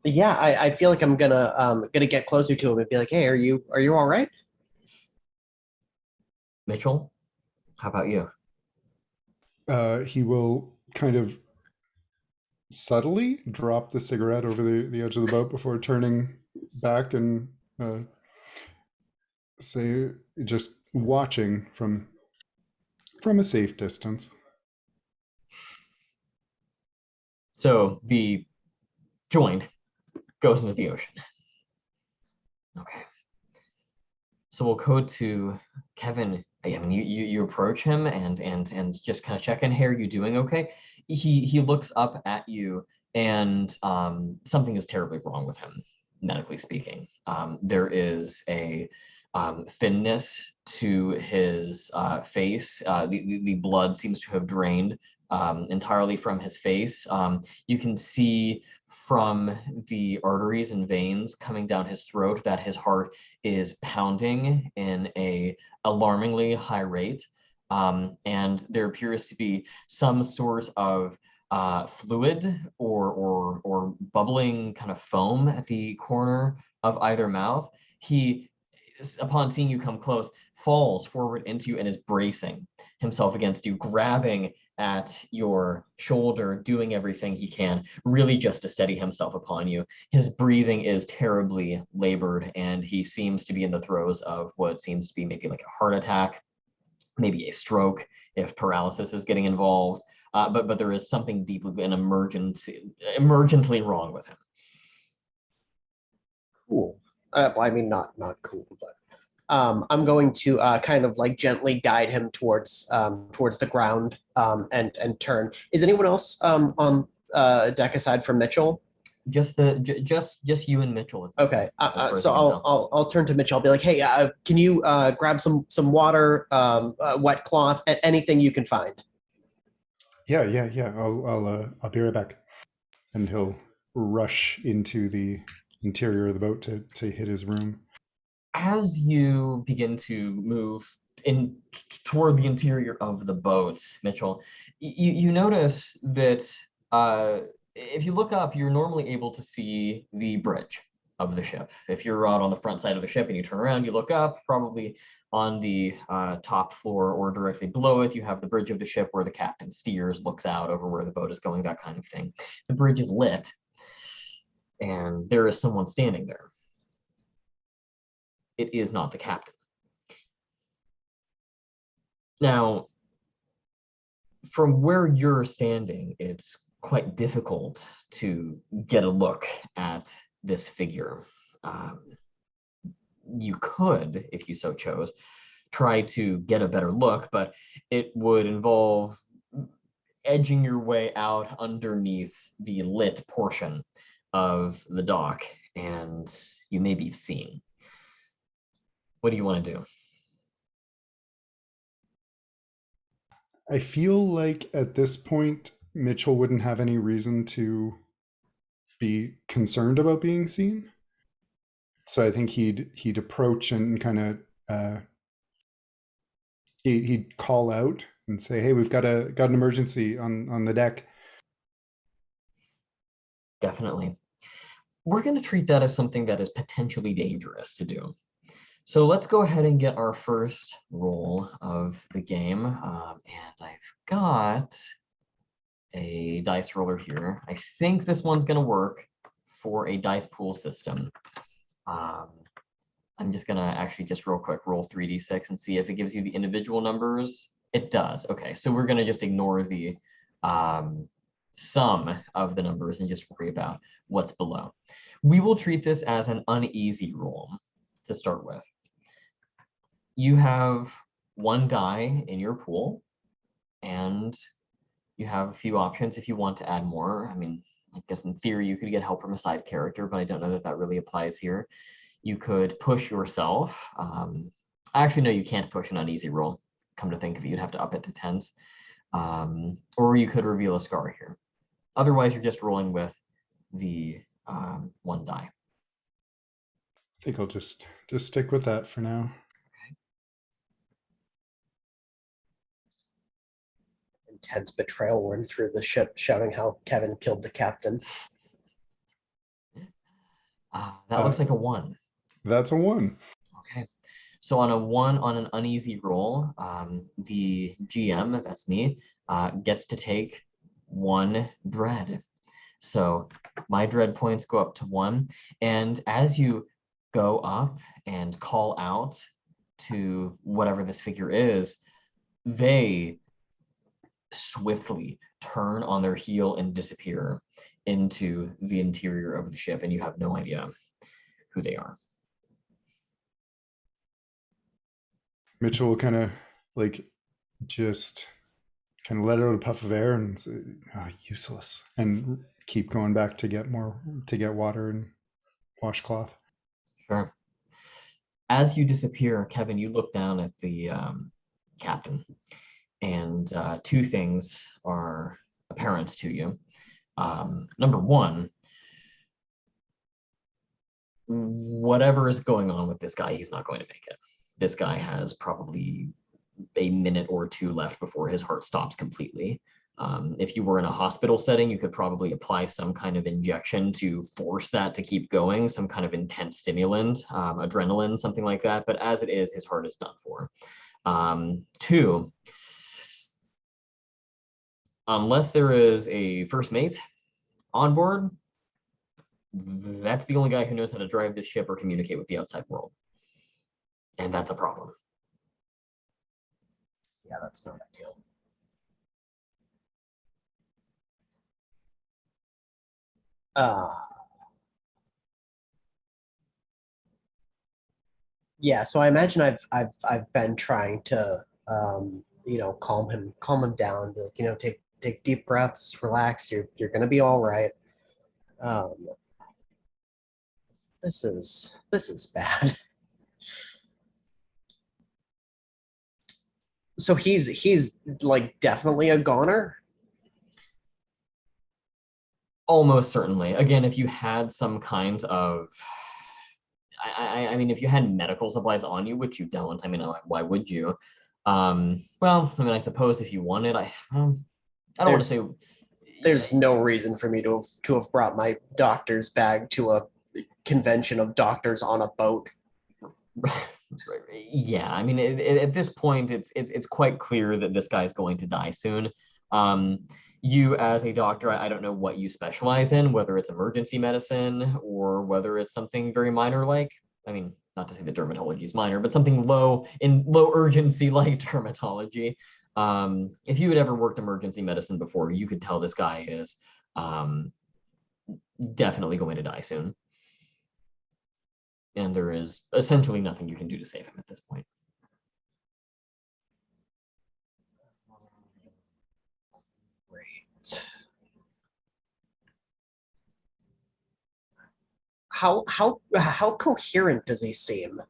Yeah, I feel like I'm gonna get closer to him and be like, hey, are you all right? Mitchell, how about you? He will kind of subtly drop the cigarette over the edge of the boat before turning back and say, just watching from a safe distance. So the joint goes into the ocean. Okay. So we'll go to Kevin. I mean, you approach him and just kind of check in. Hey, are you doing okay? He looks up at you, and something is terribly wrong with him, medically speaking. There is a thinness to his face. The blood seems to have drained entirely from his face. You can see from the arteries and veins coming down his throat that his heart is pounding in a alarmingly high rate. And there appears to be some sort of fluid or bubbling kind of foam at the corner of either mouth. He, upon seeing you come close, falls forward into you and is bracing himself against you, grabbing at your shoulder, doing everything he can, really just to steady himself upon you. His breathing is terribly labored, and he seems to be in the throes of what seems to be maybe like a heart attack, maybe a stroke if paralysis is getting involved. But there is something deeply and emergently wrong with him. Cool. I mean, not cool, but I'm going to kind of like gently guide him towards the ground and turn. Is anyone else on deck aside from Mitchell? Just you and Mitchell. Okay, so I'll turn to Mitchell. I'll be like, hey, can you grab some water, wet cloth, anything you can find? Yeah. I'll be right back. And he'll rush into the interior of the boat to hit his room. As you begin to move in toward the interior of the boat, Mitchell, you notice that if you look up, you're normally able to see the bridge of the ship. If you're out on the front side of the ship and you turn around, you look up, probably on the top floor or directly below it, you have the bridge of the ship where the captain steers, looks out over where the boat is going, that kind of thing. The bridge is lit, and there is someone standing there. It is not the captain. Now, from where you're standing, it's quite difficult to get a look at this figure. You could, if you so chose, try to get a better look, but it would involve edging your way out underneath the lit portion of the dock, and you may be seen. What do you want to do? I feel like at this point, Mitchell wouldn't have any reason to be concerned about being seen. So I think he'd approach and kind of he'd call out and say, "Hey, we've got an emergency on the deck." Definitely. We're going to treat that as something that is potentially dangerous to do. So let's go ahead and get our first roll of the game. And I've got a dice roller here. I think this one's going to work for a dice pool system. I'm just going to actually just real quick roll 3d6 and see if it gives you the individual numbers. It does. Okay, so we're going to just ignore the sum of the numbers and just worry about what's below. We will treat this as an uneasy roll to start with. You have one die in your pool, and you have a few options if you want to add more. I mean, I guess in theory you could get help from a side character, but I don't know that that really applies here. You could push yourself. Actually, no, you can't push an uneasy roll. Come to think of it, you'd have to up it to 10s. Or you could reveal a scar here. Otherwise, you're just rolling with the one die. I think I'll just stick with that for now. Intense betrayal run through the ship, shouting how Kevin killed the captain. That looks like a 1. That's a 1. Okay. So on a 1 on an uneasy roll, the GM, that's me, gets to take 1 dread. So my dread points go up to 1. And as you go up and call out to whatever this figure is, they swiftly turn on their heel and disappear into the interior of the ship, and you have no idea who they are. Mitchell will kind of like just kind of let out a puff of air and say, useless, and keep going back to get water and washcloth. Sure. As you disappear, Kevin, you look down at the captain, And two things are apparent to you. Number one, whatever is going on with this guy, he's not going to make it. This guy has probably a minute or two left before his heart stops completely. If you were in a hospital setting, you could probably apply some kind of injection to force that to keep going, some kind of intense stimulant, adrenaline, something like that. But as it is, his heart is done for. Two, unless there is a first mate on board, that's the only guy who knows how to drive this ship or communicate with the outside world. And that's a problem. Yeah, that's not ideal. Yeah, so I imagine I've been trying to calm him down, like, take deep breaths, relax, you're gonna be all right. Um, this is bad. So he's like definitely a goner. Almost certainly. Again, if you had some kind of, I mean, if you had medical supplies on you, which you don't, I mean, why would you? Well, I mean, I suppose if you wanted, I don't want to say. There's no reason for me to have brought my doctor's bag to a convention of doctors on a boat. Yeah, I mean, at this point, it's quite clear that this guy's going to die soon. You as a doctor, I don't know what you specialize in, whether it's emergency medicine or whether it's something very minor like, I mean, not to say that dermatology is minor, but something low urgency like dermatology. If you had ever worked emergency medicine before, you could tell this guy is definitely going to die soon. And there is essentially nothing you can do to save him at this point. Great. How coherent does he seem?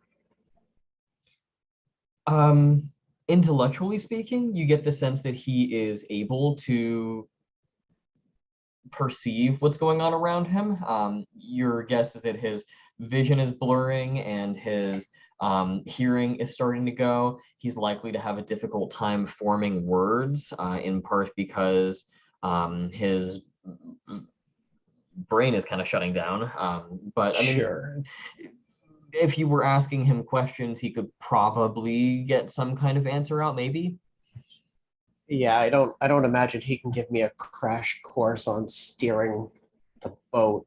Intellectually speaking, you get the sense that he is able to perceive what's going on around him. Your guess is that his vision is blurring and his hearing is starting to go. He's likely to have a difficult time forming words, in part because his brain is kind of shutting down. But I mean, sure. If you were asking him questions, he could probably get some kind of answer out, maybe. Yeah, I don't imagine he can give me a crash course on steering the boat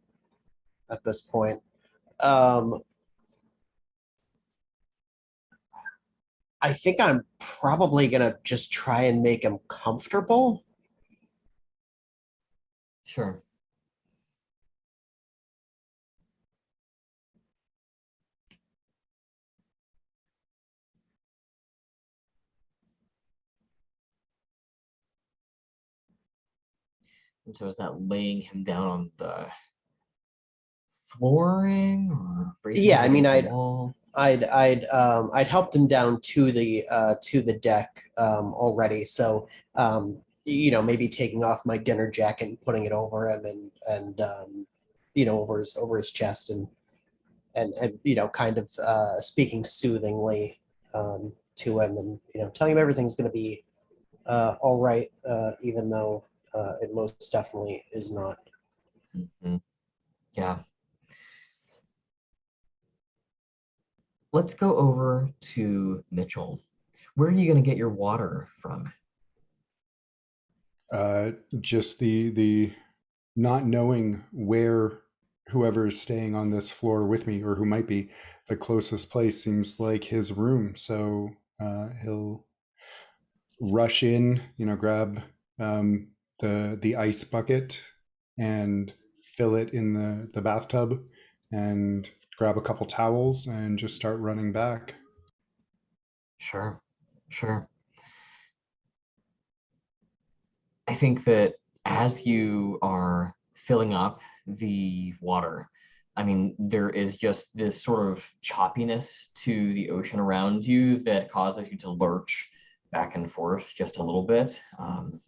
at this point. I think I'm probably gonna just try and make him comfortable. Sure. And so is that laying him down on the flooring or bracing Yeah, him I mean, against the wall? I'd helped him down to the deck already. So maybe taking off my dinner jacket and putting it over him and over his chest and kind of speaking soothingly to him and telling him everything's going to be all right, even though it most definitely is not. Mm-hmm. Yeah. Let's go over to Mitchell. Where are you going to get your water from? Just the not knowing where whoever is staying on this floor with me or who might be, the closest place seems like his room. So he'll rush in, grab the ice bucket and fill it in the bathtub and grab a couple towels and just start running back. Sure, sure. I think that as you are filling up the water, I mean, there is just this sort of choppiness to the ocean around you that causes you to lurch back and forth just a little bit.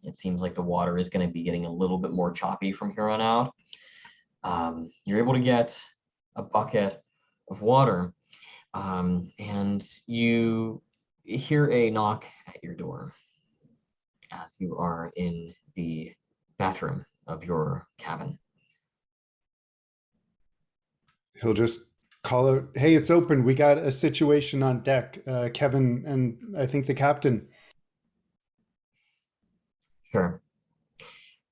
It seems like the water is going to be getting a little bit more choppy from here on out. You're able to get a bucket of water, and you hear a knock at your door as you are in the bathroom of your cabin. He'll just call out, "Hey, it's open. We got a situation on deck. Kevin and I think the captain." Sure.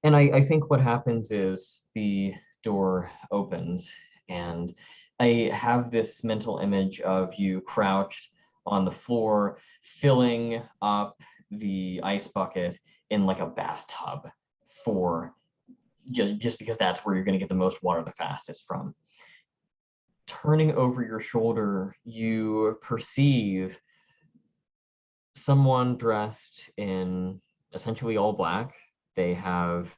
And I think what happens is the door opens, and I have this mental image of you crouched on the floor, filling up the ice bucket in like a bathtub for just because that's where you're going to get the most water the fastest from. Turning over your shoulder, you perceive someone dressed in essentially all black. They have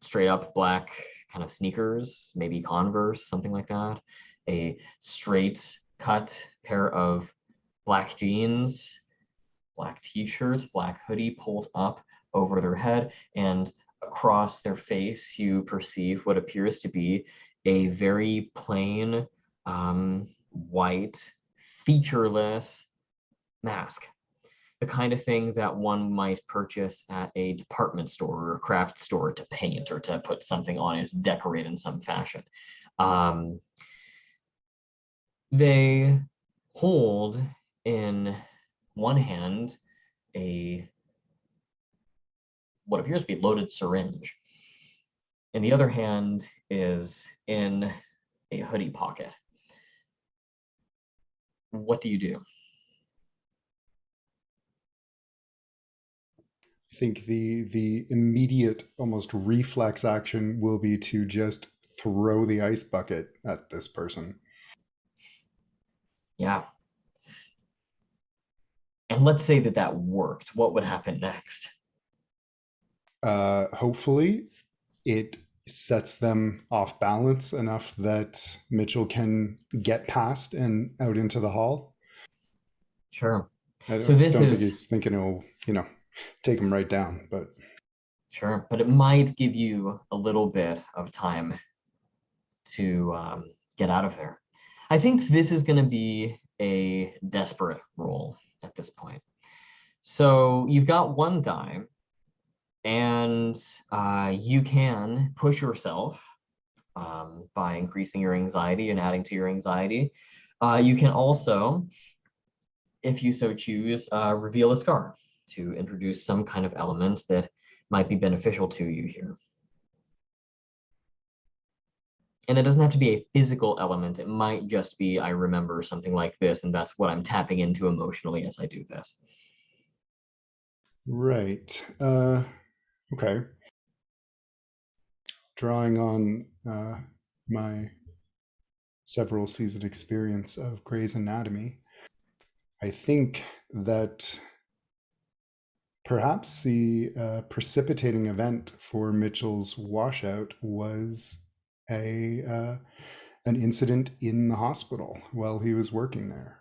straight up black kind of sneakers, maybe Converse, something like that. A straight cut pair of black jeans, black t-shirts, black hoodie pulled up over their head, and across their face you perceive what appears to be a very plain white featureless mask, the kind of thing that one might purchase at a department store or a craft store to paint or to put something on it, to decorate in some fashion. They hold in one hand what appears to be loaded syringe. And the other hand is in a hoodie pocket. What do you do? I think the immediate, almost reflex action will be to just throw the ice bucket at this person. Yeah. And let's say that worked. What would happen next? Hopefully, it sets them off balance enough that Mitchell can get past and out into the hall. Sure. I So this don't is think he's thinking it'll, take him right down, but sure, but it might give you a little bit of time to get out of there. I think this is going to be a desperate roll at this point. So you've got one die, and you can push yourself by increasing your anxiety and adding to your anxiety. You can also, if you so choose, reveal a scar to introduce some kind of element that might be beneficial to you here. And it doesn't have to be a physical element. It might just be, I remember something like this, and that's what I'm tapping into emotionally as I do this. right. Okay. Drawing on my several season experience of Grey's Anatomy, I think that perhaps the precipitating event for Mitchell's washout was an incident in the hospital while he was working there.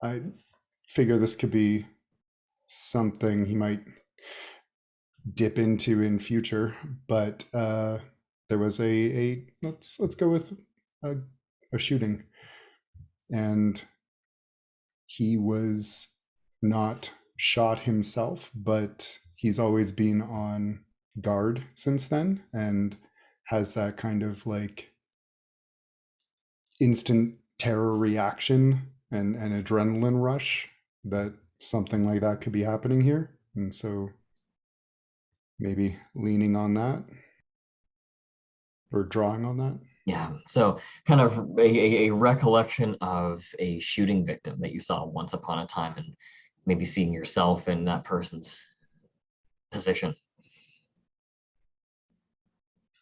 I figure this could be something he might dip into in future, but there was a let's go with a shooting, and he was not shot himself, but he's always been on guard since then and has that kind of like instant terror reaction and adrenaline rush that something like that could be happening here. And so maybe leaning on that or drawing on that. Yeah, so kind of a recollection of a shooting victim that you saw once upon a time, and maybe seeing yourself in that person's position.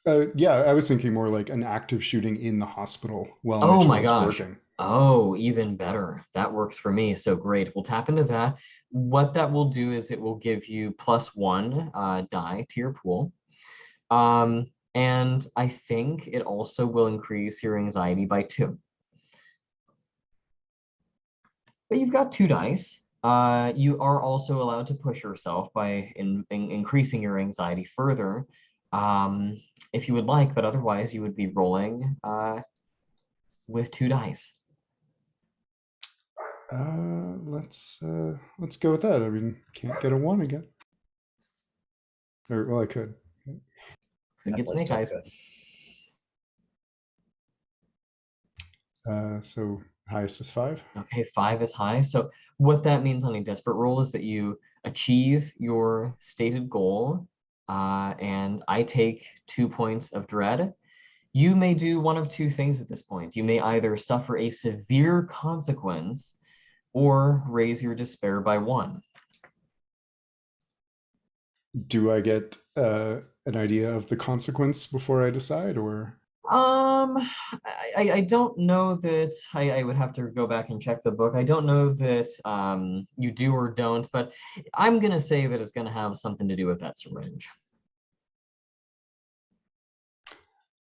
Yeah, I was thinking more like an active shooting in the hospital while Oh Mitchell my was gosh. working. Oh, even better. That works for me. So great. We'll tap into that. What that will do is it will give you +1 die to your pool. And I think it also will increase your anxiety by 2. but you've got 2 dice. You are also allowed to push yourself by increasing your anxiety further, if you would like, but otherwise you would be rolling with 2 dice. Let's go with that. I mean, can't get a 1 again. Or well, I could. Could get snake eyes. So highest is 5. Okay, 5 is high. So what that means on a desperate roll is that you achieve your stated goal, and I take 2 points of dread. You may do one of 2 things at this point. You may either suffer a severe consequence or raise your despair by 1. Do I get an idea of the consequence before I decide, or? I don't know that I would have to go back and check the book. I don't know that you do or don't, but I'm gonna say that it's gonna have something to do with that syringe.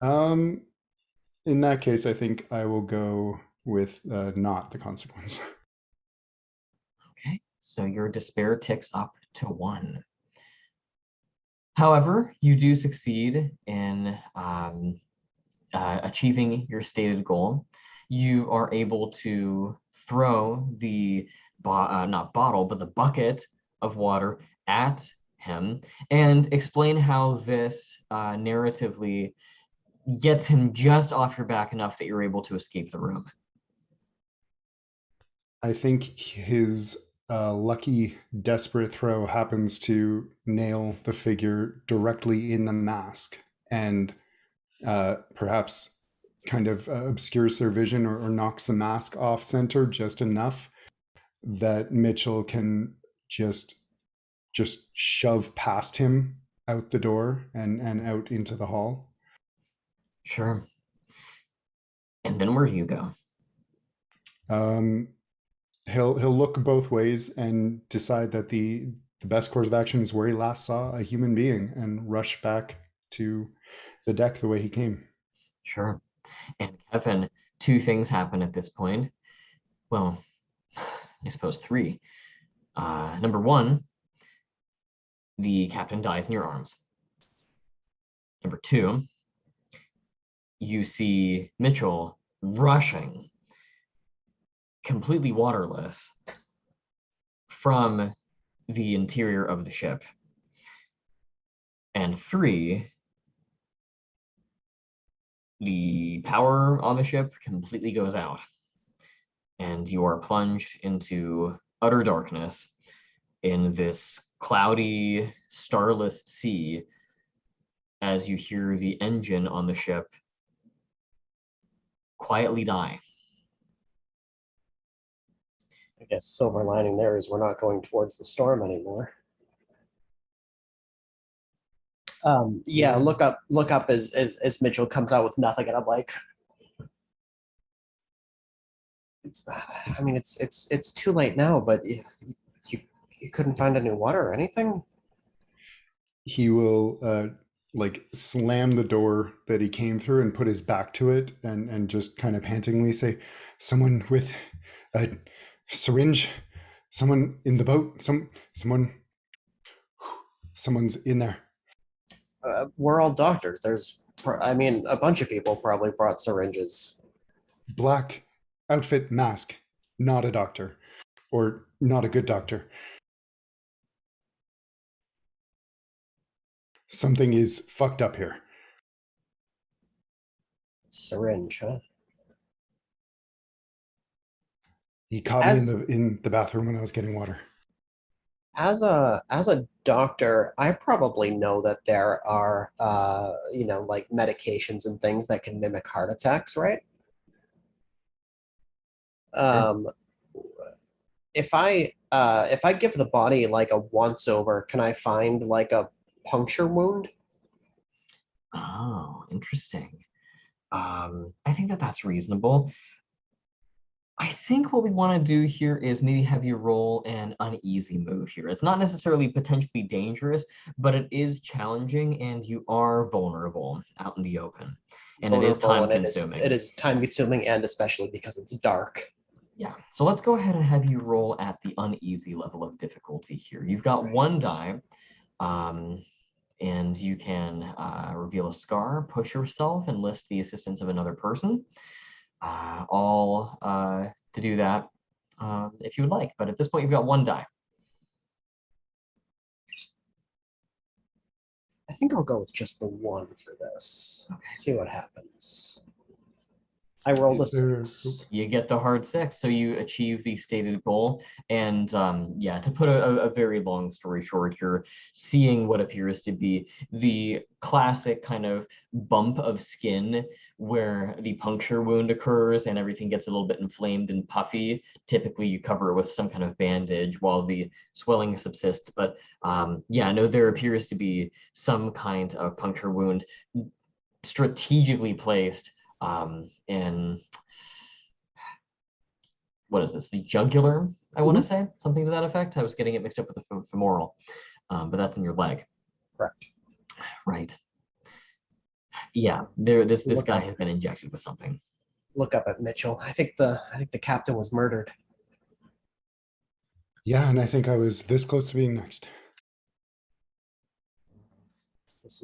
In that case, I think I will go with not the consequence. Okay, so your despair ticks up to 1. However, you do succeed in achieving your stated goal. You are able to throw the not bottle, but the bucket of water at him and explain how this narratively gets him just off your back enough that you're able to escape the room. I think his lucky desperate throw happens to nail the figure directly in the mask and perhaps kind of obscures their vision or knocks the mask off center just enough that Mitchell can just shove past him out the door and out into the hall. Sure. And then where do you go? He'll look both ways and decide that the best course of action is where he last saw a human being and rush back to the deck the way he came. Sure. And Kevin, 2 things happen at this point. Well, I suppose 3. Number 1, the captain dies in your arms. Number 2, you see Mitchell rushing, completely waterless, from the interior of the ship. And 3, the power on the ship completely goes out, and you are plunged into utter darkness in this cloudy, starless sea as you hear the engine on the ship quietly die. I guess silver lining there is we're not going towards the storm anymore. Yeah, look up as Mitchell comes out with nothing, and I'm like, it's too late now, but you couldn't find any water or anything? He will like slam the door that he came through and put his back to it and just kind of pantingly say, "Someone with a syringe, someone in the boat, someone's in there." We're all doctors. A bunch of people probably brought syringes. Black outfit, mask, not a doctor, or not a good doctor. Something is fucked up here. Syringe, huh? He caught me in the bathroom when I was getting water. As a doctor, I probably know that there are like medications and things that can mimic heart attacks, right? If I give the body like a once over, can I find like a puncture wound? Oh, interesting. I think that's reasonable. I think what we want to do here is maybe have you roll an uneasy move here. It's not necessarily potentially dangerous, but it is challenging and you are vulnerable out in the open. And it is time consuming. It is time consuming, and especially because it's dark. Yeah, so let's go ahead and have you roll at the uneasy level of difficulty here. You've got one die, and you can reveal a scar, push yourself, enlist the assistance of another person, all to do that if you would like. But at this point, you've got one die. I think I'll go with just the one for this. Okay. See what happens. I rolled a Is there- 6. You get the hard 6, so you achieve the stated goal. And yeah, to put a very long story short, you're seeing what appears to be the classic kind of bump of skin where the puncture wound occurs and everything gets a little bit inflamed and puffy. Typically, you cover it with some kind of bandage while the swelling subsists. But yeah, no, there appears to be some kind of puncture wound strategically placed in, what is this, the jugular, I want to say, something to that effect. I was getting it mixed up with the femoral, but that's in your leg. Correct. Right. Yeah, this Look guy up. has been injected with something. Look up at Mitchell. I think the captain was murdered. Yeah, and I think I was this close to being next. This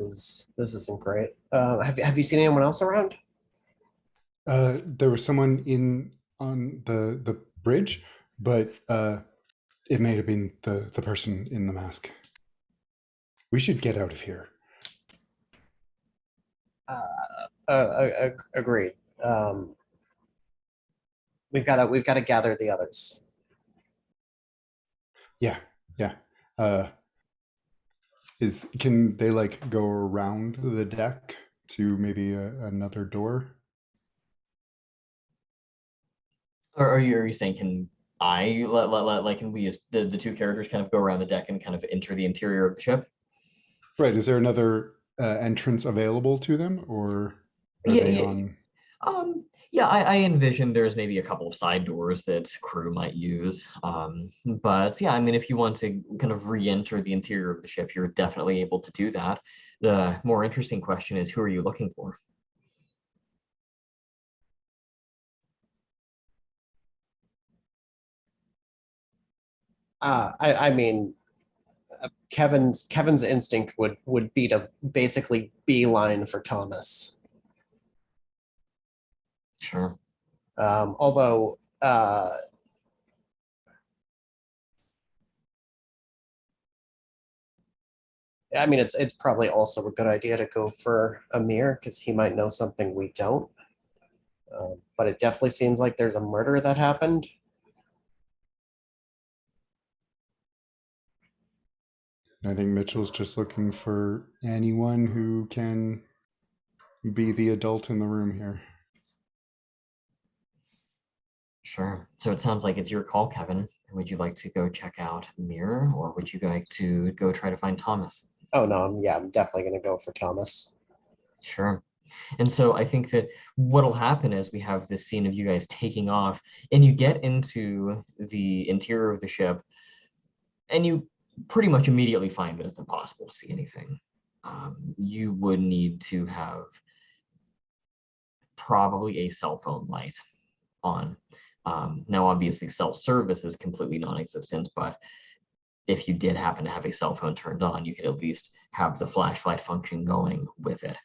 isn't great. Have you seen anyone else around? There was someone on the bridge, but it may have been the person in the mask. We should get out of here. Agreed. We've got to gather the others. Yeah. Can they like go around the deck to maybe another door? Or are you saying, can I like, can we, as the two characters, kind of go around the deck and kind of enter the interior of the ship? Right. Is there another entrance available to them, or are Yeah, they yeah. on? Yeah, I envision there's maybe a couple of side doors that crew might use. But yeah, I mean, if you want to kind of re-enter the interior of the ship, you're definitely able to do that. The more interesting question is, who are you looking for? I mean, Kevin's instinct would be to basically beeline for Thomas. Sure. Although I mean, it's probably also a good idea to go for Amir because he might know something we don't. But it definitely seems like there's a murder that happened. I think Mitchell's just looking for anyone who can be the adult in the room here. Sure. So it sounds like it's your call, Kevin. Would you like to go check out Mirror, or would you like to go try to find Thomas? Oh no, I'm definitely going to go for Thomas. Sure. And so I think that what'll happen is we have this scene of you guys taking off, and you get into the interior of the ship, and you pretty much immediately find that it's impossible to see anything. You would need to have probably a cell phone light on. Now, obviously, cell service is completely non-existent, but if you did happen to have a cell phone turned on, you could at least have the flashlight function going with it.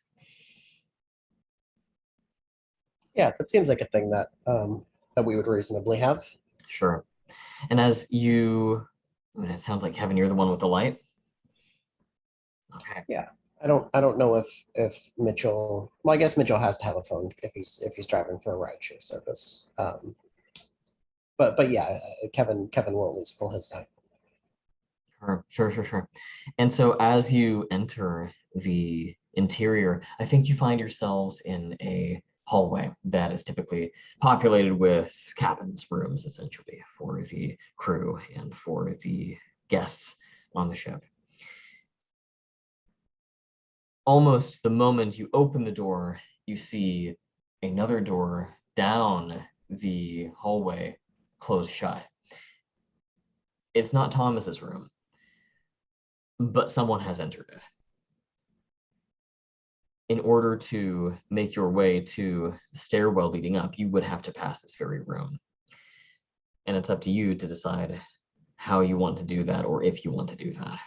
Yeah, that seems like a thing that that we would reasonably have. Sure. And as you, I mean, it sounds like, Kevin, you're the one with the light. Okay. Yeah, I don't know if Mitchell. Well, I guess Mitchell has to have a phone if he's driving for a rideshare service. But yeah, Kevin will at least pull his out. Sure. And so as you enter the interior, I think you find yourselves in a hallway that is typically populated with cabins, rooms, essentially, for the crew and for the guests on the ship. Almost the moment you open the door, you see another door down the hallway close shut. It's not Thomas's room, but someone has entered it. In order to make your way to the stairwell leading up, you would have to pass this very room. and it's up to you to decide how you want to do that or if you want to do that.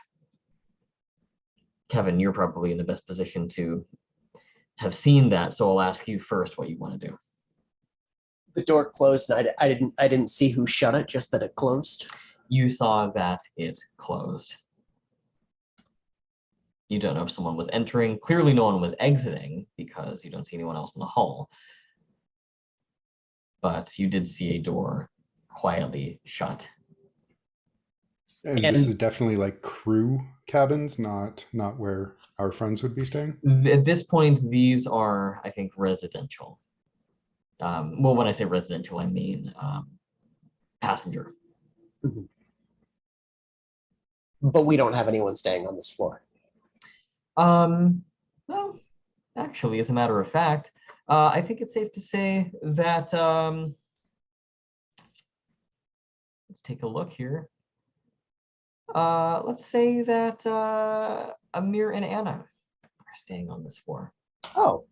Kevin, you're probably in the best position to have seen that, so I'll ask you first what you want to do. The door closed, and I didn't see who shut it, just that it closed. You saw that it closed. You don't know if someone was entering. Clearly no one was exiting because you don't see anyone else in the hall. But you did see a door quietly shut. And this is definitely like crew cabins, not where our friends would be staying? At this point, these are, I think, residential. Well, when I say residential, I mean passenger. Mhm. But we don't have anyone staying on this floor. Well, actually, as a matter of fact, I think it's safe to say that, let's take a look here. Let's say that Amir and Anna are staying on this floor. Oh.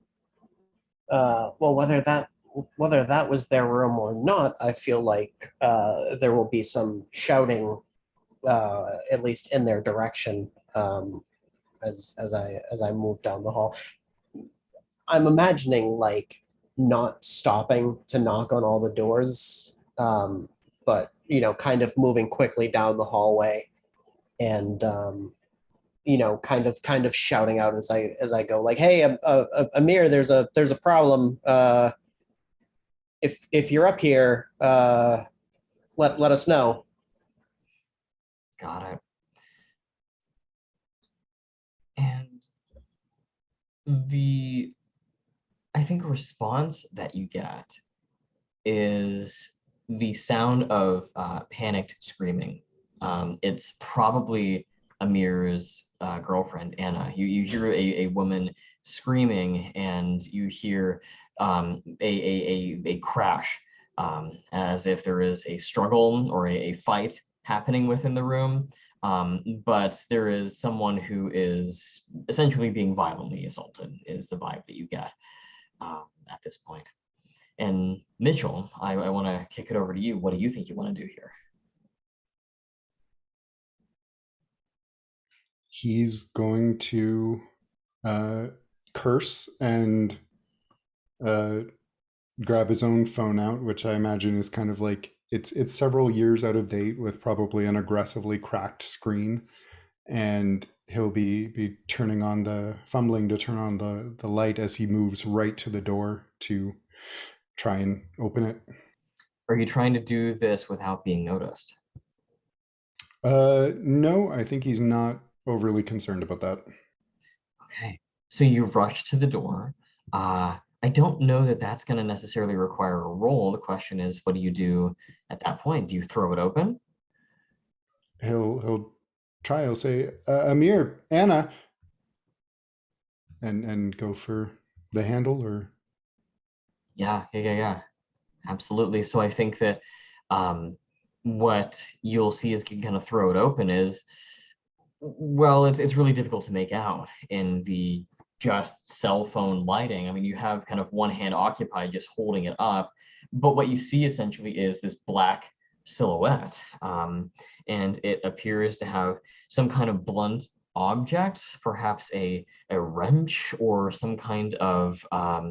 Well, whether that was their room or not, I feel like there will be some shouting, at least in their direction, as I move down the hall. I'm imagining like not stopping to knock on all the doors, but kind of moving quickly down the hallway, and kind of shouting out as I go, like, "Hey, Amir, there's a problem. If you're up here, let us know." Got it. And I think response that you get is the sound of panicked screaming. It's probably Amir's girlfriend, Anna. You hear a woman screaming, and you hear a crash, as if there is a struggle or a fight happening within the room. But there is someone who is essentially being violently assaulted, is the vibe that you get at this point. And Mitchell, I want to kick it over to you. What do you think you want to do here? He's going to curse and grab his own phone out, which I imagine is kind of like it's several years out of date with probably an aggressively cracked screen, and he'll be fumbling to turn on the light as he moves right to the door to try and open it. Are you trying to do this without being noticed? No, I think he's not overly concerned about that. Okay, so you rush to the door. I don't know that that's going to necessarily require a roll. The question is, what do you do at that point? Do you throw it open? He'll try. He'll say, "Amir, Anna," and go for the handle, or Yeah. Absolutely. So I think that what you'll see as you kind of throw it open is, well, it's really difficult to make out in the just cell phone lighting. I mean, you have kind of one hand occupied just holding it up, but what you see essentially is this black silhouette, and it appears to have some kind of blunt object, perhaps a wrench or some kind of uh,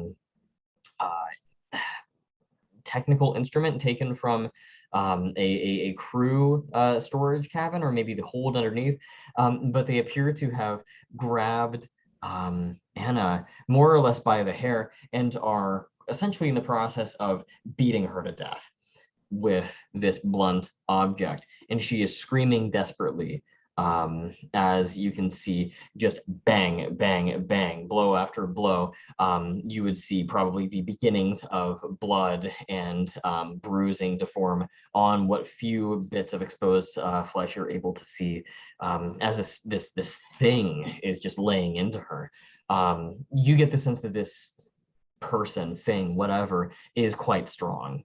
technical instrument taken from a crew storage cabin, or maybe the hold underneath. But they appear to have grabbed Anna more or less by the hair and are essentially in the process of beating her to death with this blunt object. And she is screaming desperately, as you can see, just bang, bang, bang, blow after blow. You would see probably the beginnings of blood and bruising to form on what few bits of exposed flesh you're able to see, as this thing is just laying into her. You get the sense that this person, thing, whatever, is quite strong.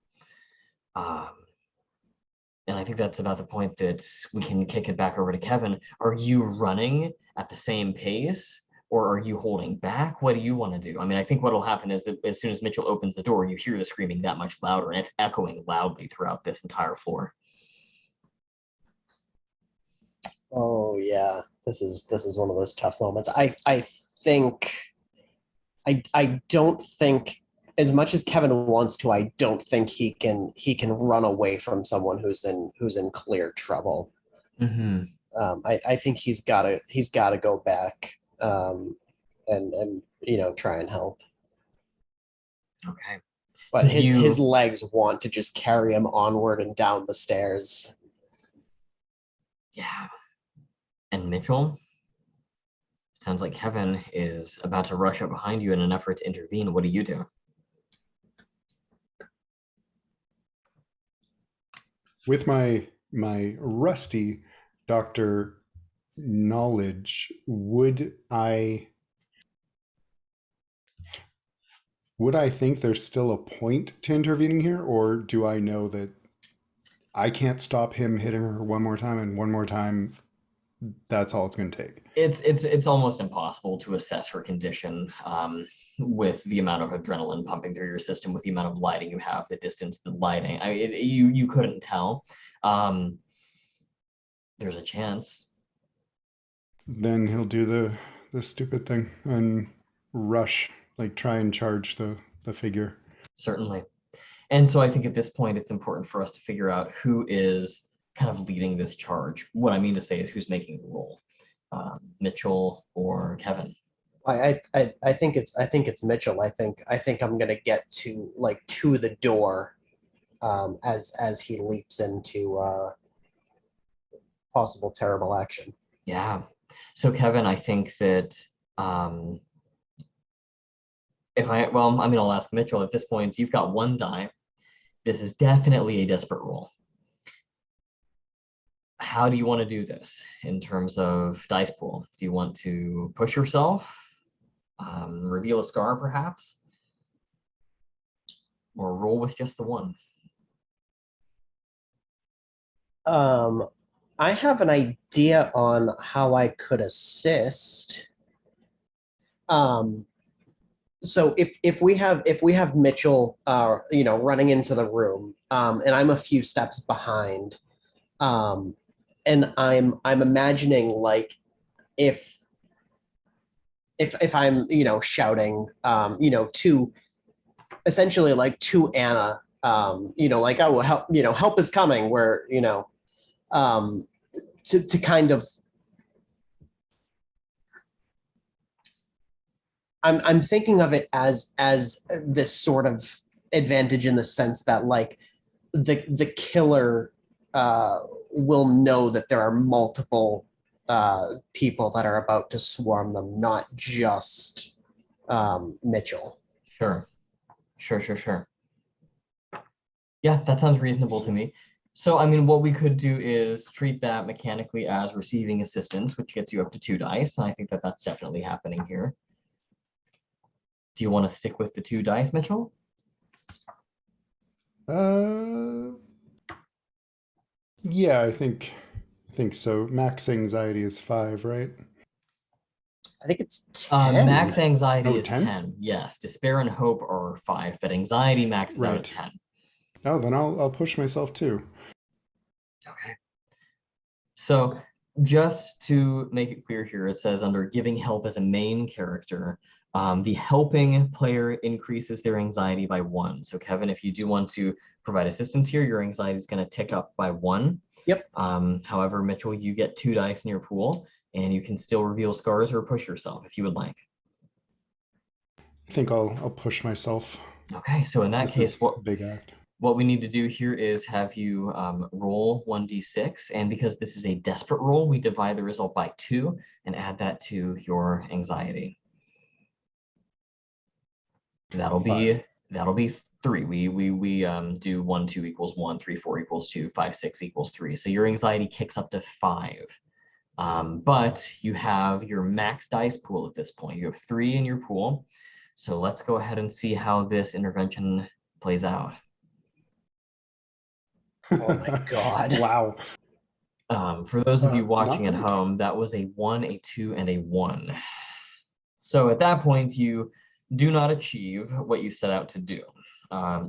And I think that's about the point that we can kick it back over to Kevin. Are you running at the same pace, Or are you holding back? What do you want to do? I mean, I think what will happen is that as soon as Mitchell opens the door, you hear the screaming that much louder, and it's echoing loudly throughout this entire floor. Oh yeah, this is one of those tough moments. I think I don't think, as much as Kevin wants to, I don't think he can run away from someone who's in clear trouble. Mm-hmm. I think he's gotta go back, and try and help. Okay. But So his legs want to just carry him onward and down the stairs. Yeah. And Mitchell, sounds like Kevin is about to rush up behind you in an effort to intervene. What do you do? With my rusty doctor knowledge, would I think there's still a point to intervening here, or do I know that I can't stop him hitting her one more time, and one more time, that's all it's going to take? It's almost impossible to assess her condition with the amount of adrenaline pumping through your system, with the amount of lighting you have, the distance, the lighting. You couldn't tell. There's a chance. Then he'll do the stupid thing and rush, like try and charge the figure. Certainly. And so I think at this point, it's important for us to figure out who is kind of leading this charge. What I mean to say is who's making the roll, Mitchell or Kevin. I think it's Mitchell. I think I'm gonna get to the door, as he leaps into possible terrible action. Yeah. So Kevin, I think that I'll ask Mitchell at this point. You've got one die. This is definitely a desperate roll. How do you want to do this in terms of dice pool? Do you want to push yourself, reveal a scar perhaps, or roll with just the one? I have an idea on how I could assist. So if we have Mitchell, running into the room, and I'm a few steps behind, and I'm imagining like if I'm shouting, to essentially like to Anna, like, oh, help, help is coming, where to kind of, I'm thinking of it as this sort of advantage in the sense that like the killer will know that there are multiple people that are about to swarm them, not just Mitchell. Sure. Yeah, that sounds reasonable to me. So, I mean, what we could do is treat that mechanically as receiving assistance, which gets you up to 2 dice. And I think that that's definitely happening here. Do you want to stick with the 2 dice, Mitchell? Yeah, I think so. Max anxiety is 5, right? I think it's 10. Max anxiety is 10? 10. Yes, despair and hope are 5, but anxiety maxes out at 10. Oh, then I'll push myself too. Okay. So just to make it clear here, it says under giving help as a main character, the helping player increases their anxiety by 1. So Kevin, if you do want to provide assistance here, your anxiety is going to tick up by 1. Yep. However, Mitchell, you get 2 dice in your pool, and you can still reveal scars or push yourself if you would like. I think I'll push myself. Okay, so in that case, big act. What we need to do here is have you roll 1d6, and because this is a desperate roll, we divide the result by 2 and add that to your anxiety. That'll be 3. We do 1, 2 equals 1, 3, 4 equals 2, 5, 6 equals 3. So your anxiety kicks up to 5. But you have your max dice pool at this point. You have 3 in your pool. So let's go ahead and see how this intervention plays out. Oh my God. Wow. For those of you watching at home, that was a 1, a 2, and a 1. So at that point, you do not achieve what you set out to do.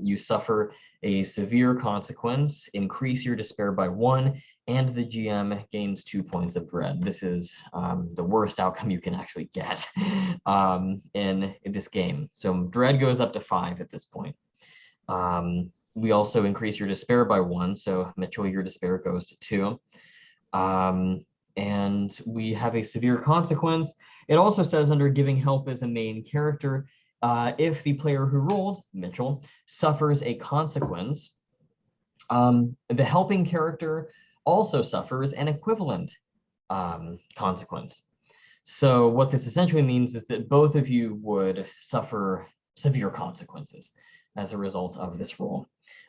You suffer a severe consequence, increase your despair by 1, and the GM gains 2 points of dread. This is the worst outcome you can actually get in this game. So dread goes up to 5 at this point. We also increase your despair by 1, so Mitchell, your despair goes to 2. And we have a severe consequence. It also says under giving help as a main character, if the player who rolled, Mitchell, suffers a consequence, the helping character also suffers an equivalent consequence. So what this essentially means is that both of you would suffer severe consequences as a result of this roll.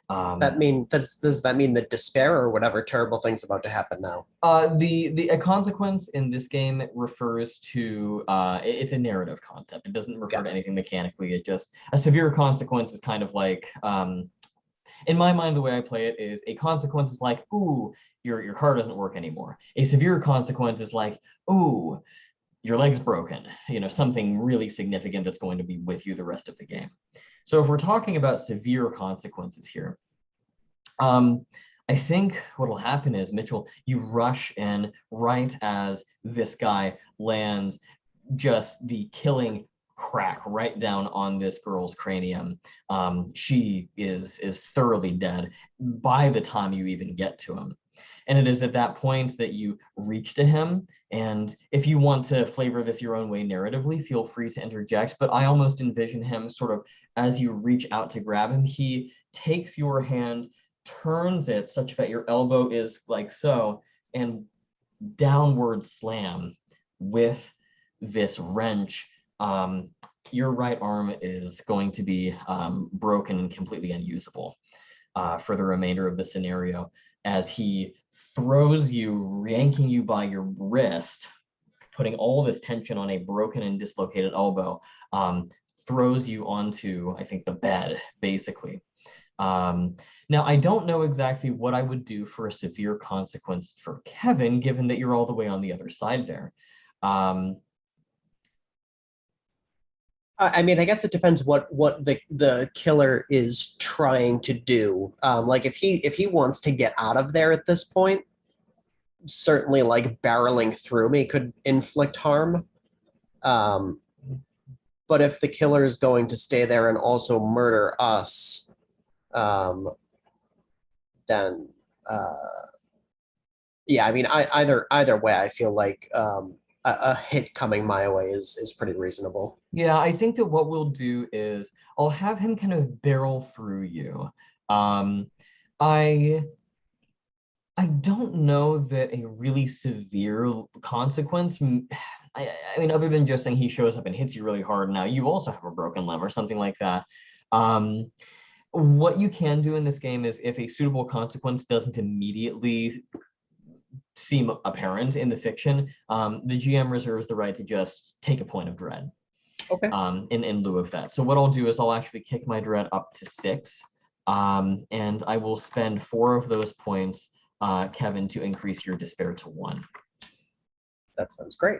Does that mean the despair or whatever terrible thing's about to happen now? A consequence in this game refers to it's a narrative concept. It doesn't refer to anything mechanically. It just a severe consequence is kind of like in my mind the way I play it is a consequence is like, ooh, your car doesn't work anymore. A severe consequence is like, ooh, your leg's broken, you know, something really significant that's going to be with you the rest of the game. So if we're talking about severe consequences here, I think what will happen is, Mitchell, you rush in right as this guy lands just the killing crack right down on this girl's cranium. She is thoroughly dead by the time you even get to him. And it is at that point that you reach to him. And if you want to flavor this your own way narratively, feel free to interject. But I almost envision him sort of as you reach out to grab him, he takes your hand, turns it such that your elbow is like so, and downward slam with this wrench. Your right arm is going to be broken and completely unusable for the remainder of the scenario, as he throws you, yanking you by your wrist, putting all this tension on a broken and dislocated elbow, throws you onto, I think, the bed, basically. Now, I don't know exactly what I would do for a severe consequence for Kevin, given that you're all the way on the other side there. I mean, I guess it depends what the killer is trying to do. Like if he wants to get out of there at this point, certainly like barreling through me could inflict harm. But if the killer is going to stay there and also murder us, then yeah, I mean, either way, I feel like a hit coming my way is pretty reasonable. Yeah, I think that what we'll do is I'll have him kind of barrel through you. I don't know that a really severe consequence, I mean, other than just saying he shows up and hits you really hard, now you also have a broken limb or something like that. What you can do in this game is if a suitable consequence doesn't immediately seem apparent in the fiction, the GM reserves the right to just take a point of dread. Okay. In lieu of that. So what I'll do is I'll actually kick my dread up to 6, and I will spend 4 of those points, Kevin, to increase your despair to 1. That sounds great.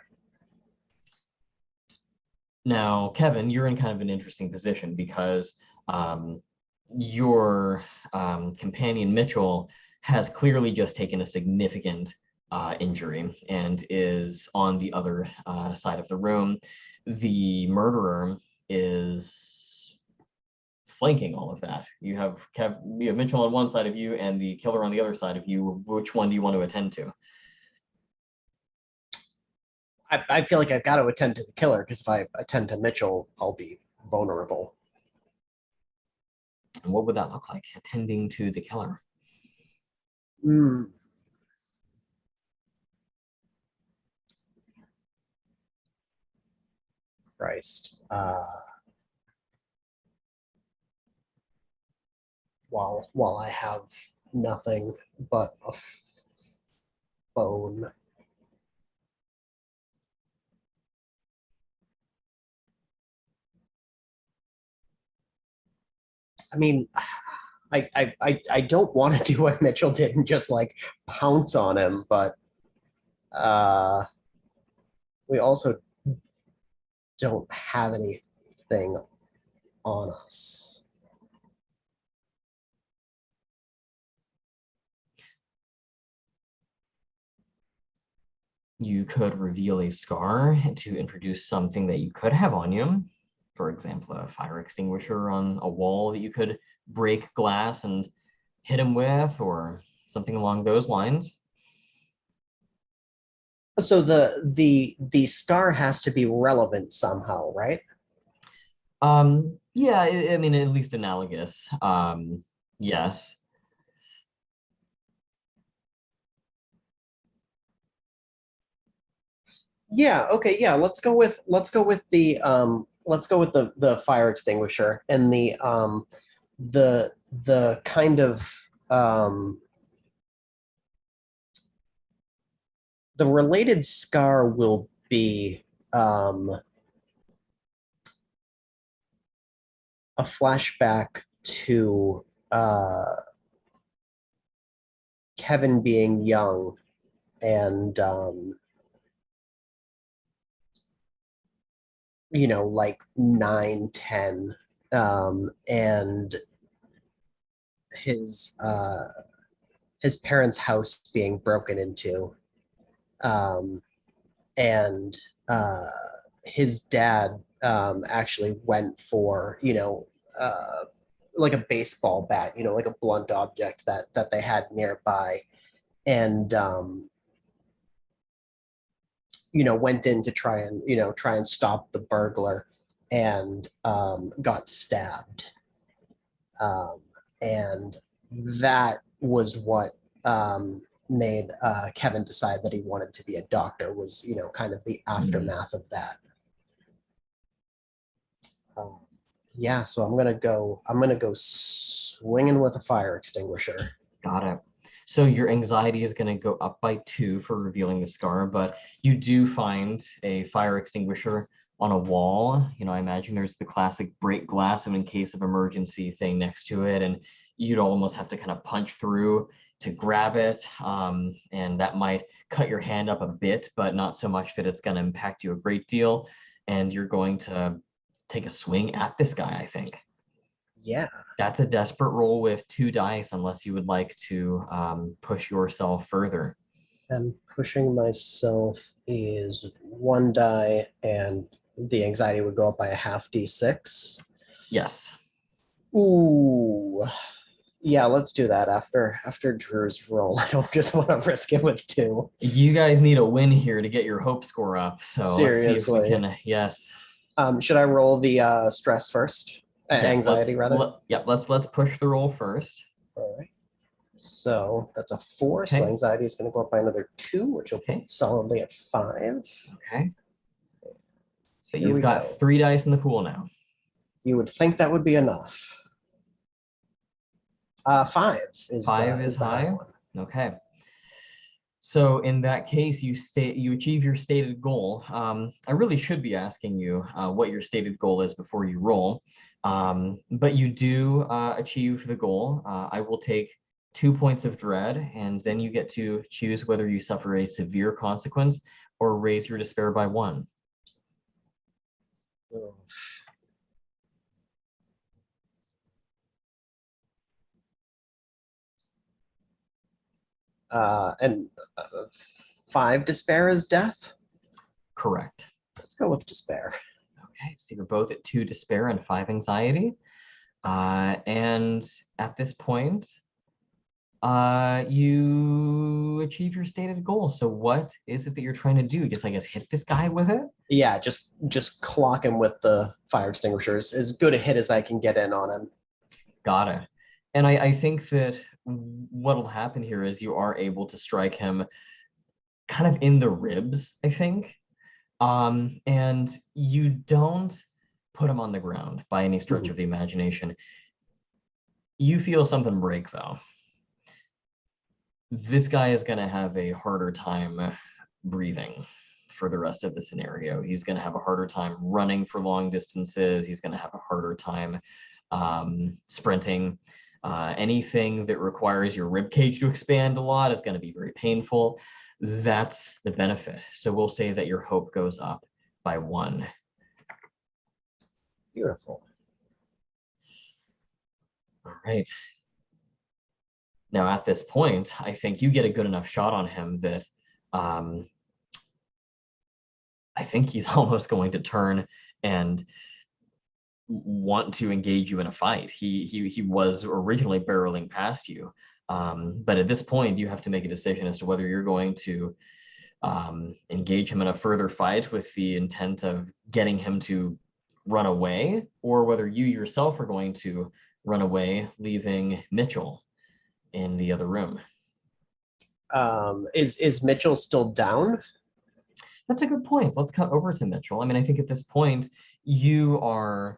Now, Kevin, you're in kind of an interesting position because your companion Mitchell has clearly just taken a significant injury and is on the other side of the room. The murderer is flanking all of that. You have Mitchell on one side of you and the killer on the other side of you. Which one do you want to attend to? I feel like I've got to attend to the killer, because if I attend to Mitchell, I'll be vulnerable. And what would that look like, attending to the killer? Christ. While I have nothing but a phone. I mean, I don't want to do what Mitchell did and just like pounce on him, but we also don't have anything on us. You could reveal a scar to introduce something that you could have on you. For example, a fire extinguisher on a wall that you could break glass and hit him with, or something along those lines. So the scar has to be relevant somehow, right? Yeah, I mean, at least analogous. Yes. Yeah, okay, yeah. Let's go with the fire extinguisher and the kind of the related scar will be a flashback to Kevin being young and like 9, 10, and his parents' house being broken into, and uh, his dad actually went for like a baseball bat, like a blunt object that they had nearby, and went in to try and stop the burglar, and got stabbed, um, and that was what made Kevin decide that he wanted to be a doctor, was kind of the aftermath of that. Um, yeah, so I'm gonna go swinging with a fire extinguisher. Got it. So your anxiety is going to go up by 2 for revealing the scar, but you do find a fire extinguisher on a wall. I imagine there's the classic break glass and in case of emergency thing next to it, and you'd almost have to kind of punch through to grab it. And that might cut your hand up a bit, but not so much that it's going to impact you a great deal. And you're going to take a swing at this guy, I think. Yeah. That's a desperate roll with 2 dice, unless you would like to push yourself further. And pushing myself is 1 die, and the anxiety would go up by a half d6. Yes. Ooh. Yeah, let's do that after Drew's roll. I don't just want to risk it with 2. You guys need a win here to get your hope score up. So Seriously. let's see if we can. Yes. Should I roll the stress first? Yes, Anxiety, rather? Yeah, let's push the roll first. All right. So that's a 4. So Okay. anxiety is going to go up by another 2, which will Okay. put solidly at 5. Okay. So Here you've we got go. 3 dice in the pool now. You would think that would be enough. 5 is 5 the, is the high high. one. Okay. So in that case, you achieve your stated goal. I really should be asking you what your stated goal is before you roll, but you do achieve the goal. I will take 2 points of dread, and then you get to choose whether you suffer a severe consequence or raise your despair by 1. Oof. And 5 despair is death? Correct. Let's go with despair. Okay, so you're both at 2 despair and 5 anxiety. And at this point, you achieve your stated goal. So what is it that you're trying to do? Just, I guess, hit this guy with it? Yeah, just clock him with the fire extinguishers. As good a hit as I can get in on him. Got it. And I think that what'll happen here is you are able to strike him kind of in the ribs, I think. And you don't put him on the ground by any stretch of the imagination. You feel something break, though. This guy is going to have a harder time breathing for the rest of the scenario. He's going to have a harder time running for long distances. He's going to have a harder time sprinting. Anything that requires your rib cage to expand a lot is going to be very painful. That's the benefit. So we'll say that your hope goes up by 1. Beautiful. All right. Now, at this point, I think you get a good enough shot on him that um, I think he's almost going to turn and want to engage you in a fight. He was originally barreling past you, but at this point, you have to make a decision as to whether you're going to engage him in a further fight with the intent of getting him to run away, or whether you yourself are going to run away, leaving Mitchell in the other room. Is Mitchell still down? That's a good point. Let's cut over to Mitchell. I mean, I think at this point, you are,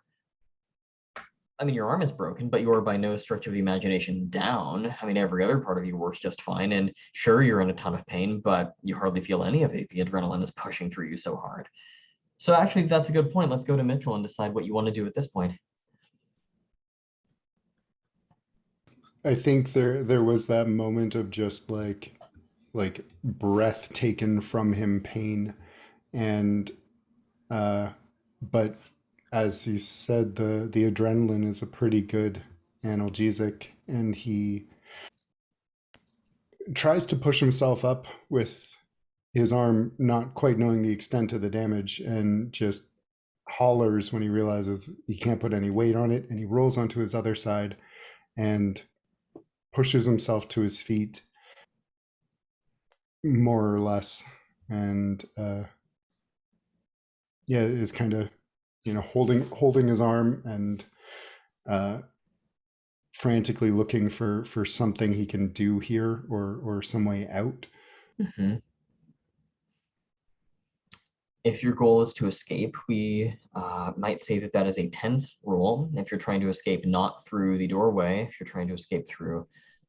I mean, your arm is broken, but you are by no stretch of the imagination down. I mean, every other part of you works just fine. And sure, you're in a ton of pain, but you hardly feel any of it. The adrenaline is pushing through you so hard. So actually, that's a good point. Let's go to Mitchell and decide what you want to do at this point. I think there was that moment of just like breath taken from him, pain, and but as you said, the adrenaline is a pretty good analgesic, and he tries to push himself up with his arm, not quite knowing the extent of the damage, and just hollers when he realizes he can't put any weight on it, and he rolls onto his other side and pushes himself to his feet, more or less, and yeah, is kind of, you know, holding his arm and frantically looking for something he can do here, or some way out. Mm-hmm. If your goal is to escape, we might say that that is a tense roll. If you're trying to escape not through the doorway, if you're trying to escape through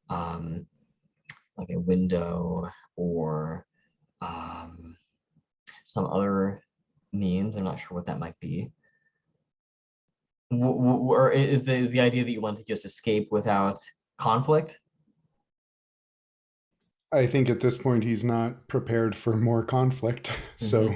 like a window or some other means, I'm not sure what that might be. Or is the idea that you want to just escape without conflict? I think at this point he's not prepared for more conflict. So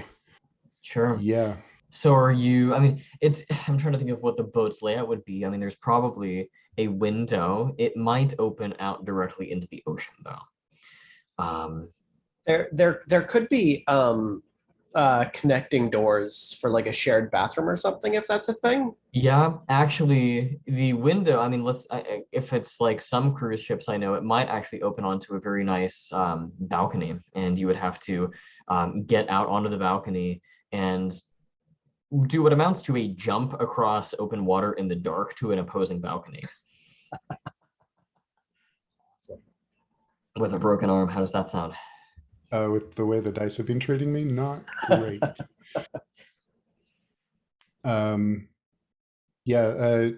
Sure. yeah. So are you, I mean, I'm trying to think of what the boat's layout would be. I mean, there's probably a window. It might open out directly into the ocean, though. There could be connecting doors for like a shared bathroom or something, if that's a thing. Yeah, actually, the window, I mean, if it's like some cruise ships I know, it might actually open onto a very nice balcony, and you would have to get out onto the balcony and do what amounts to a jump across open water in the dark to an opposing balcony. With a broken arm, how does that sound? With the way the dice have been treating me, not great. Yeah.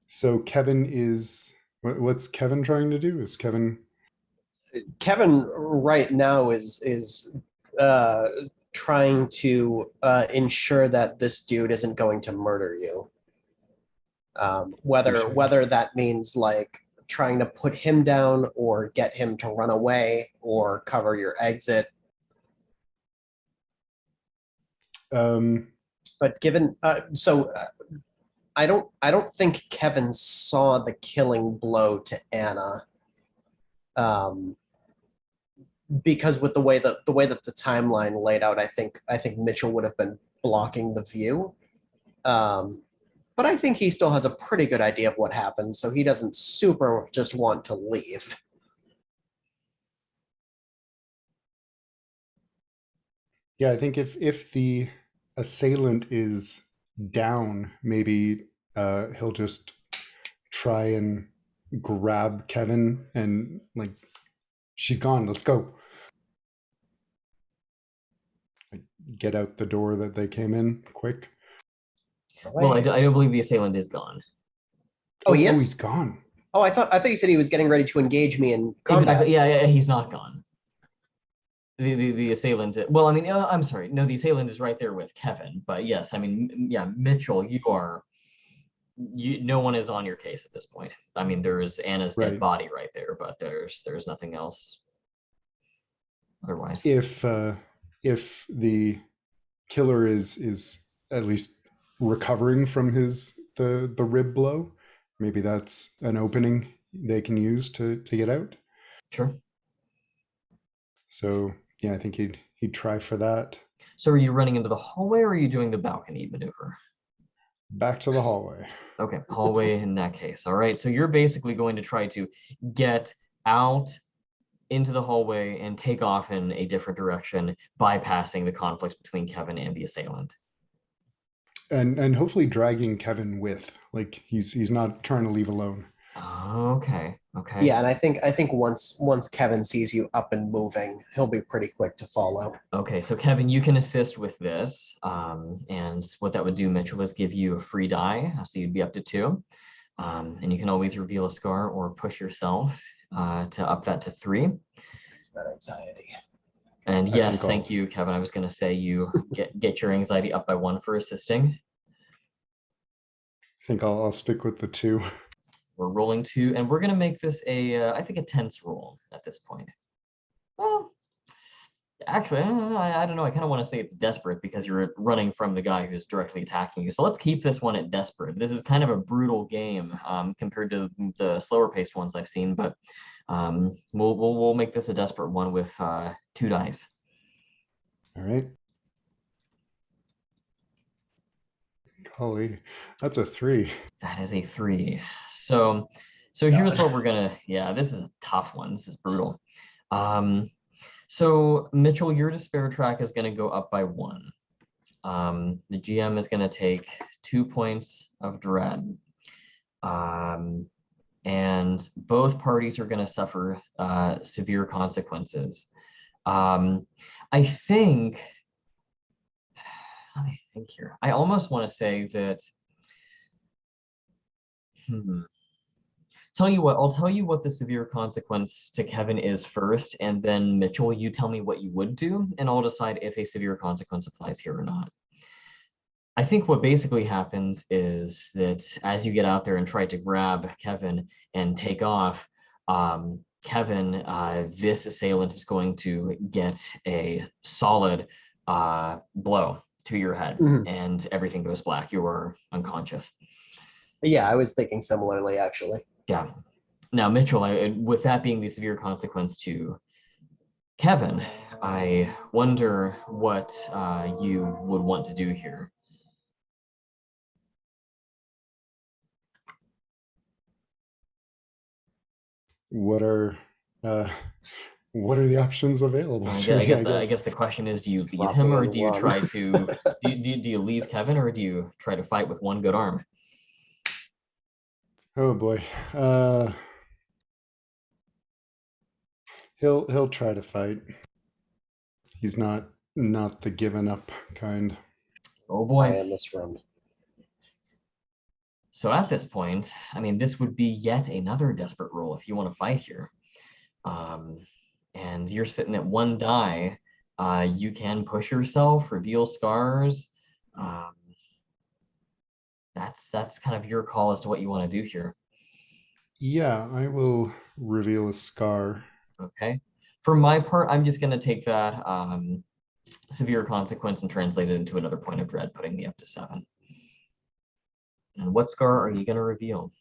So Kevin is, what's Kevin trying to do? Is Kevin right now is trying to ensure that this dude isn't going to murder you. Whether that means like trying to put him down or get him to run away or cover your exit. But given I don't think Kevin saw the killing blow to Anna. Because with the way that the timeline laid out, I think Mitchell would have been blocking the view. But I think he still has a pretty good idea of what happened, so he doesn't super just want to leave. Yeah, I think if the assailant is down, maybe he'll just try and grab Kevin and like, she's gone, let's go. Like, get out the door that they came in quick. Well, I don't believe the assailant is gone. Oh, he is? Oh, he's gone. Oh, I thought you said he was getting ready to engage me in combat. Exactly. Yeah, he's not gone. The assailant. Well, I mean, I'm sorry. No, the assailant is right there with Kevin. But yes, I mean, yeah, Mitchell, no one is on your case at this point. I mean, there's Anna's dead body right there, but there's nothing else otherwise. If the killer is at least recovering from the rib blow. Maybe that's an opening they can use to get out. Sure. So yeah, I think he'd try for that. So are you running into the hallway or are you doing the balcony maneuver? Back to the hallway. Okay, hallway in that case. All right, so you're basically going to try to get out into the hallway and take off in a different direction, bypassing the conflicts between Kevin and the assailant. And hopefully dragging Kevin with. Like he's not trying to leave alone. Okay, okay. Yeah, and I think once Kevin sees you up and moving, he'll be pretty quick to follow. Okay, so Kevin, you can assist with this. And what that would do, Mitchell, is give you a free die. So you'd be up to 2. And you can always reveal a scar or push yourself to up that to 3. It's that anxiety. And I yes, think thank you, Kevin. I was going to say you get your anxiety up by 1 for assisting. I think I'll stick with the 2. We're rolling 2, and we're going to make this I think a tense roll at this point. Well, actually, I don't know. I kind of want to say it's desperate because you're running from the guy who's directly attacking you. So let's keep this one at desperate. This is kind of a brutal game compared to the slower paced ones I've seen, but we'll make this a desperate one with 2 dice. All right. Golly, that's a 3. That is a 3. So here's what we're gonna. Yeah, this is a tough one. This is brutal. So Mitchell, your despair track is gonna go up by 1. The GM is gonna take 2 points of dread. And both parties are gonna suffer severe consequences. I think. Let me think here. I almost want to say that. Tell you what, I'll tell you what the severe consequence to Kevin is first, and then Mitchell, you tell me what you would do, and I'll decide if a severe consequence applies here or not. I think what basically happens is that as you get out there and try to grab Kevin and take off, Kevin, this assailant is going to get a solid blow to your head, and everything goes black. You are unconscious. Yeah, I was thinking similarly, actually. Yeah. Now, Mitchell, with that being the severe consequence to Kevin, I wonder what you would want to do here. What are the options available? I guess the question is: do you leave him, or do you try to do you leave Kevin, or do you try to fight with one good arm? Oh boy, he'll try to fight. He's not the giving up kind. Oh boy, I am this room. So at this point, I mean, this would be yet another desperate roll if you want to fight here. And you're sitting at 1 die. You can push yourself, reveal scars. That's kind of your call as to what you want to do here. Yeah, I will reveal a scar. Okay. For my part, I'm just going to take that severe consequence and translate it into another point of dread, putting me up to 7. And what scar are you going to reveal?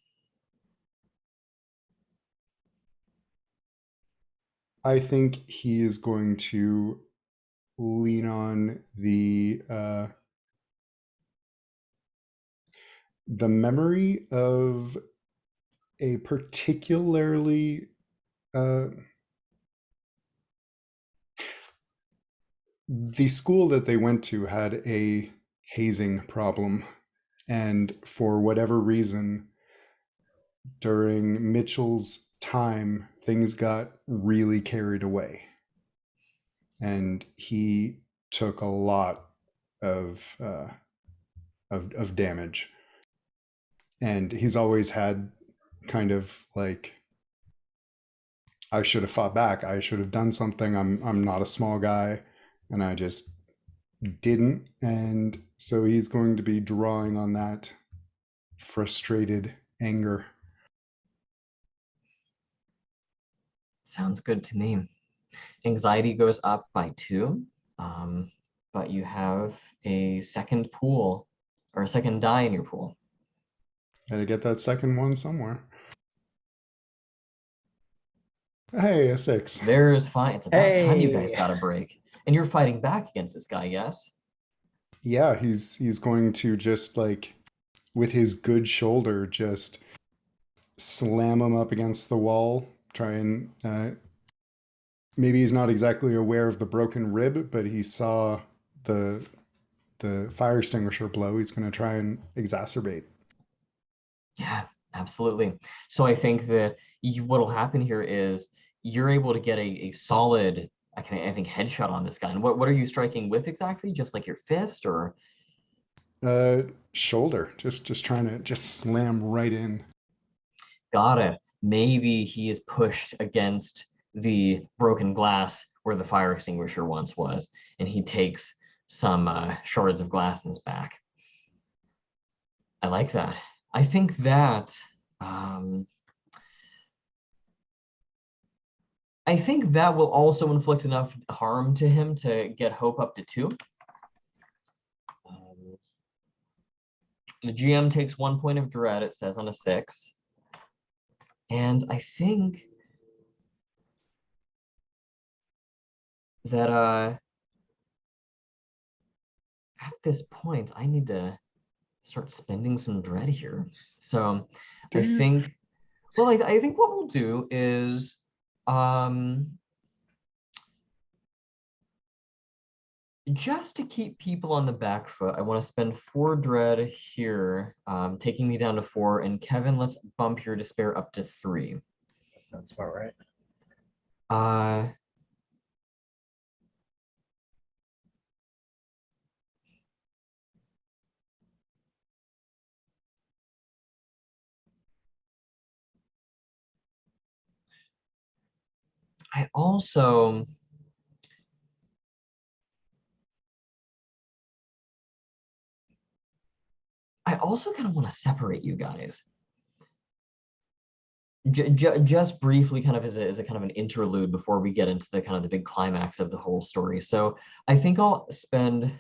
I think he is going to lean on the memory of a particularly the school that they went to had a hazing problem, and for whatever reason during Mitchell's time things got really carried away and he took a lot of damage, and he's always had kind of like, I should have fought back, I should have done something, I'm not a small guy, and I just didn't. And so he's going to be drawing on that frustrated anger. Sounds good to me. Anxiety goes up by 2, but you have a second pool or a second die in your pool. Gotta get that second one somewhere. Hey, a 6. There's fine. It's about time you guys Hey. got a break. And you're fighting back against this guy, yes? Yeah, he's going to just like with his good shoulder just slam him up against the wall. Try and maybe he's not exactly aware of the broken rib, but he saw the the fire extinguisher blow. He's going to try and exacerbate. Yeah, absolutely. So I think that what'll happen here is you're able to get a solid, I think, headshot on this guy. And what are you striking with exactly? Just like your fist, or Uh, Shoulder, just trying to just slam right in. got it? Maybe he is pushed against the broken glass where the fire extinguisher once was, and he takes some shards of glass in his back. I like that. I think that um, I think that will also inflict enough harm to him to get hope up to 2. Um, the GM takes 1 point of dread, it says on a 6. And I think that at this point, I need to start spending some dread here. So Do I you? think, well, I think what we'll do is um, just to keep people on the back foot, I want to spend 4 dread here, taking me down to 4. And Kevin, let's bump your despair up to 3. That sounds about right. Uh, I also, kind of want to separate you guys. Just briefly, kind of as a kind of an interlude before we get into the kind of the big climax of the whole story. So I think I'll spend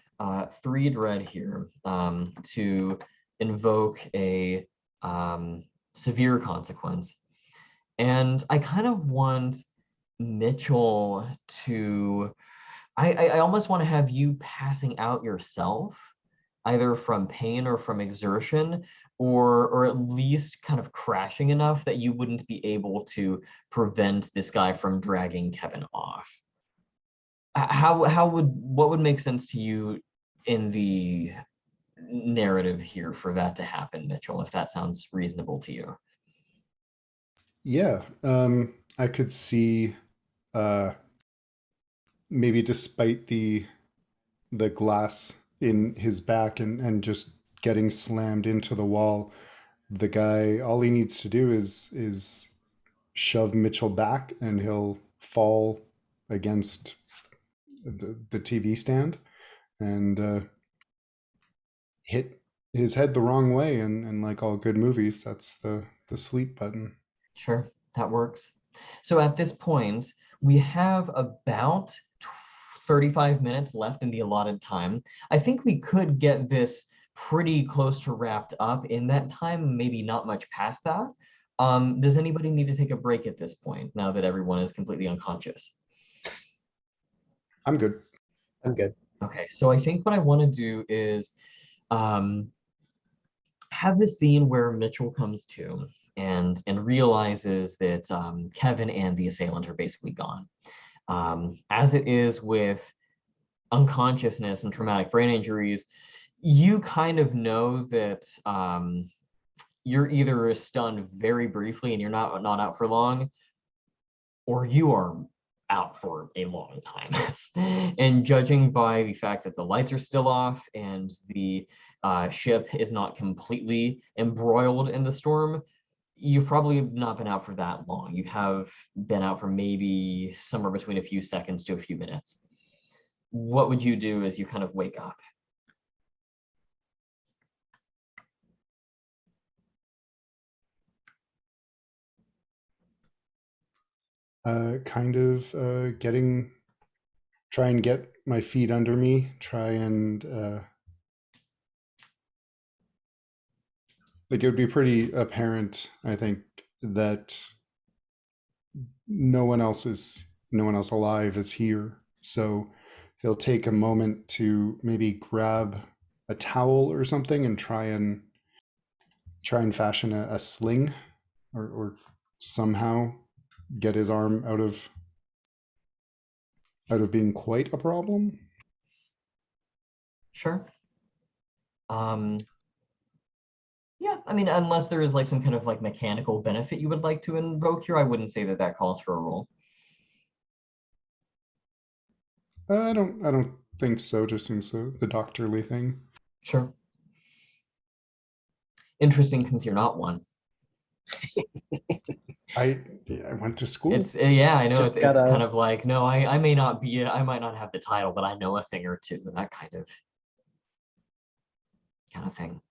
3 dread here to invoke a severe consequence. And I kind of want Mitchell to, I almost want to have you passing out yourself, either from pain or from exertion, or at least kind of crashing enough that you wouldn't be able to prevent this guy from dragging Kevin off. What would make sense to you in the narrative here for that to happen, Mitchell, if that sounds reasonable to you? Yeah, I could see uh, maybe despite the glass in his back and just getting slammed into the wall, the guy all he needs to do is shove Mitchell back and he'll fall against the TV stand and hit his head the wrong way and like all good movies, that's the sleep button. Sure, that works. So at this point, we have about 35 minutes left in the allotted time. I think we could get this pretty close to wrapped up in that time, maybe not much past that. Does anybody need to take a break at this point now that everyone is completely unconscious? I'm good. I'm good. Okay, so I think what I want to do is um, have the scene where Mitchell comes to and realizes that Kevin and the assailant are basically gone. As it is with unconsciousness and traumatic brain injuries, you kind of know that you're either stunned very briefly and you're not out for long, or you are out for a long time. And judging by the fact that the lights are still off and the ship is not completely embroiled in the storm, you've probably not been out for that long. You have been out for maybe somewhere between a few seconds to a few minutes. What would you do as you kind of wake up? Kind of try and get my feet under me, try and Like it would be pretty apparent, I think, that no one else alive is here. So he'll take a moment to maybe grab a towel or something and try and fashion a sling, or somehow get his arm out of being quite a problem. Sure. Yeah, I mean, unless there is like some kind of like mechanical benefit you would like to invoke here, I wouldn't say that that calls for a roll. I don't think so. Just seems the doctorly thing. Sure. Interesting, since you're not one. I went to school. It's yeah, I know Just it's kind gotta. of like no, I may not be I might not have the title, but I know a thing or two, that kind of thing.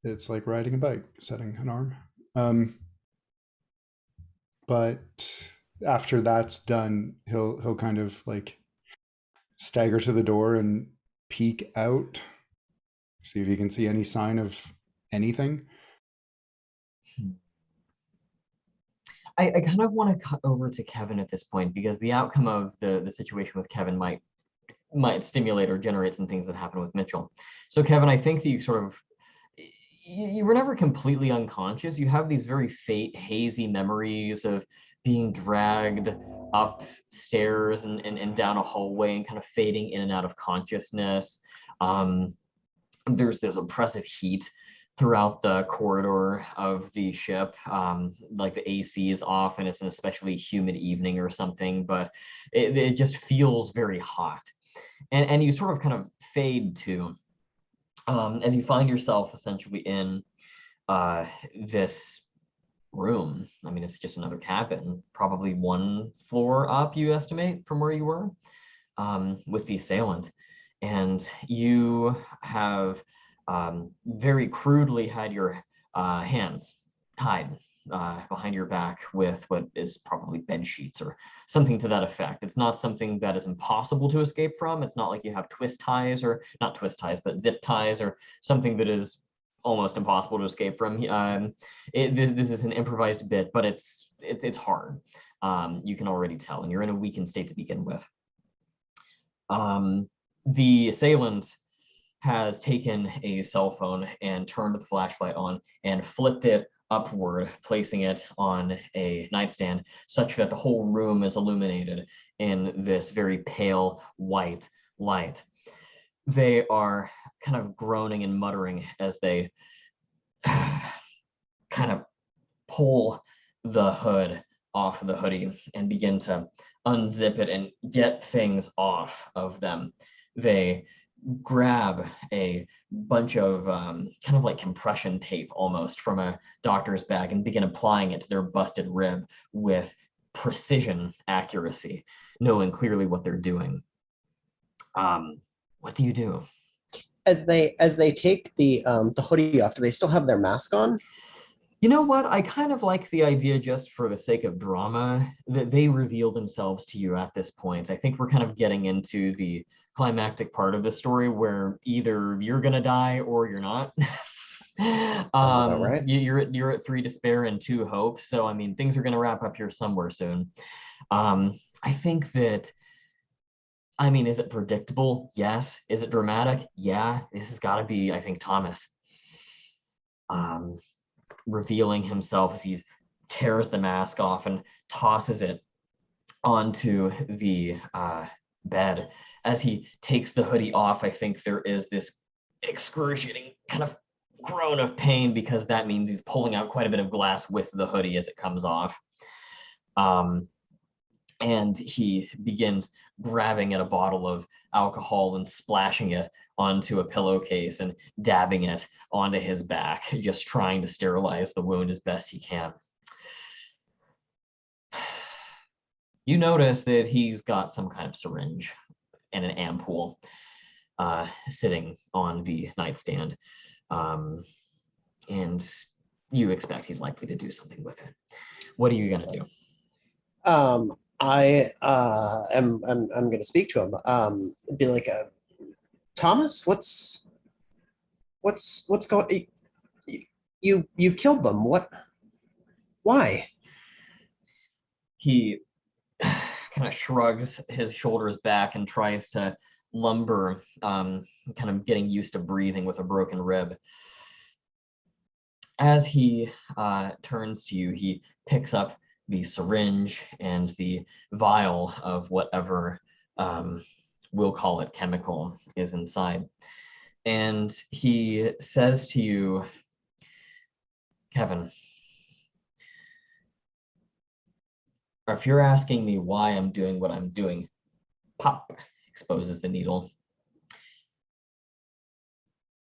It's like riding a bike, setting an arm. Um, but after that's done, he'll kind of like stagger to the door and peek out, see if he can see any sign of anything. I kind of want to cut over to Kevin at this point because the outcome of the situation with Kevin might stimulate or generate some things that happen with Mitchell. So Kevin, I think that you sort of you were never completely unconscious. You have these very hazy memories of being dragged upstairs and down a hallway and kind of fading in and out of consciousness. Um, there's this oppressive heat throughout the corridor of the ship. Like the AC is off and it's an especially humid evening or something, but it just feels very hot. And you sort of kind of fade to as you find yourself essentially in this room. I mean, it's just another cabin, probably one floor up, you estimate, from where you were with the assailant. And you have very crudely had your hands tied behind your back with what is probably bed sheets or something to that effect. It's not something that is impossible to escape from. It's not like you have twist ties, or not twist ties, but zip ties, or something that is almost impossible to escape from. This is an improvised bit, but it's hard. You can already tell, and you're in a weakened state to begin with. The assailant has taken a cell phone and turned the flashlight on and flipped it upward, placing it on a nightstand such that the whole room is illuminated in this very pale white light. They are kind of groaning and muttering as they kind of pull the hood off the hoodie and begin to unzip it and get things off of them. They grab a bunch of kind of like compression tape almost from a doctor's bag and begin applying it to their busted rib with precision accuracy, knowing clearly what they're doing. What do you do? As they take the hoodie off, do they still have their mask on? You know what? I kind of like the idea, just for the sake of drama, that they reveal themselves to you at this point. I think we're kind of getting into the climactic part of the story where either you're gonna die or you're not. Sounds about right. You're at 3 despair and 2 hope. So I mean, things are gonna wrap up here somewhere soon. I think that. I mean, is it predictable? Yes. Is it dramatic? Yeah. This has got to be, I think, Thomas. Revealing himself as he tears the mask off and tosses it onto the bed. As he takes the hoodie off, I think there is this excruciating kind of groan of pain, because that means he's pulling out quite a bit of glass with the hoodie as it comes off. And he begins grabbing at a bottle of alcohol and splashing it onto a pillowcase and dabbing it onto his back, just trying to sterilize the wound as best he can. You notice that he's got some kind of syringe and an ampoule sitting on the nightstand. And you expect he's likely to do something with it. What are you going to do? I'm going to speak to him. Be like, Thomas, what's going? You killed them. What? Why? He kind of shrugs his shoulders back and tries to lumber, kind of getting used to breathing with a broken rib. As he turns to you, he picks up the syringe and the vial of whatever, we'll call it chemical, is inside. And he says to you, Kevin, if you're asking me why I'm doing what I'm doing, pop, exposes the needle.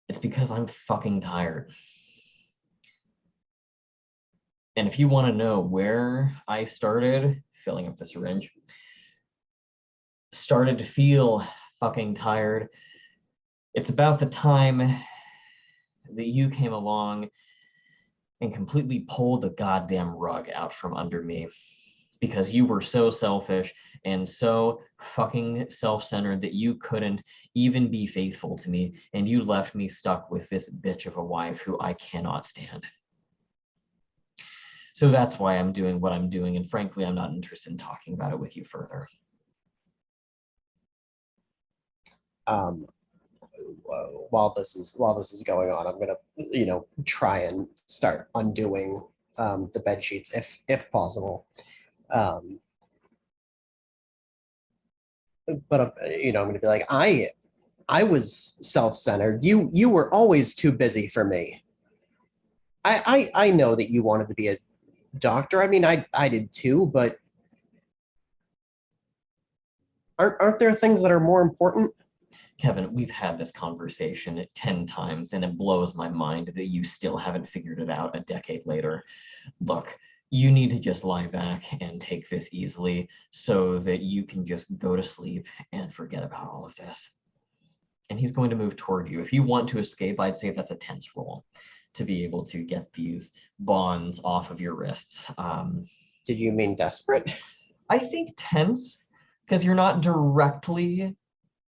It's because I'm fucking tired. And if you want to know where I started filling up the syringe, started to feel fucking tired, it's about the time that you came along and completely pulled the goddamn rug out from under me, because you were so selfish and so fucking self-centered that you couldn't even be faithful to me, and you left me stuck with this bitch of a wife who I cannot stand. So that's why I'm doing what I'm doing, and frankly, I'm not interested in talking about it with you further. While this is going on, I'm gonna try and start undoing the bed sheets if possible. But I'm gonna be like, I was self-centered. You were always too busy for me. I know that you wanted to be a doctor. I mean, I did too, but aren't there things that are more important? Kevin, we've had this conversation 10 times, and it blows my mind that you still haven't figured it out a decade later. Look, you need to just lie back and take this easily so that you can just go to sleep and forget about all of this. And he's going to move toward you. If you want to escape, I'd say that's a tense roll to be able to get these bonds off of your wrists. Did you mean desperate? I think tense, because you're not directly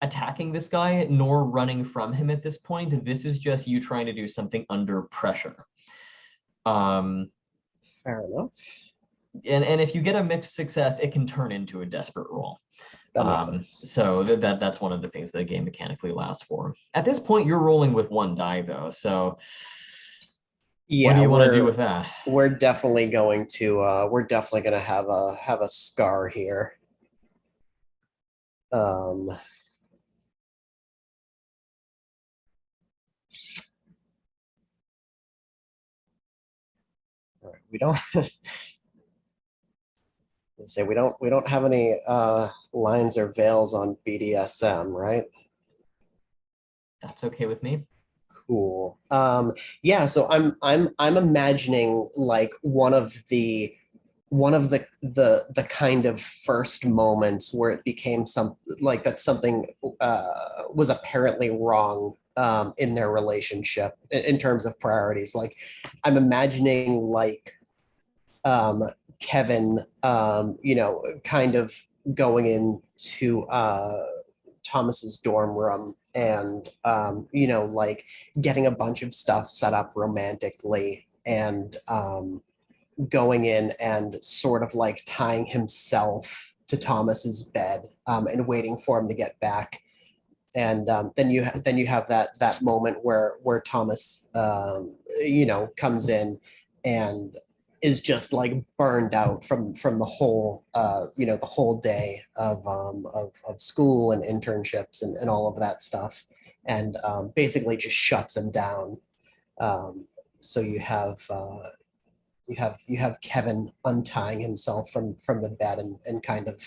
attacking this guy nor running from him at this point. This is just you trying to do something under pressure. Fair enough. And if you get a mixed success, it can turn into a desperate roll. That makes sense. So that's one of the things that the game mechanically allows for. At this point, you're rolling with one die though. So yeah, what do you want to do with that? We're definitely going to have a scar here. We don't say we don't have any lines or veils on BDSM, right? That's okay with me. Cool. Yeah, so I'm imagining like one of the kind of first moments where it became something was apparently wrong in their relationship in terms of priorities. Like I'm imagining like Kevin kind of going into Thomas's dorm room and like getting a bunch of stuff set up romantically and going in and sort of like tying himself to Thomas's bed and waiting for him to get back. And then you have that moment where Thomas comes in and is just like burned out from the whole the whole day of school and internships and all of that stuff, and basically just shuts him down. So you have Kevin untying himself from the bed and kind of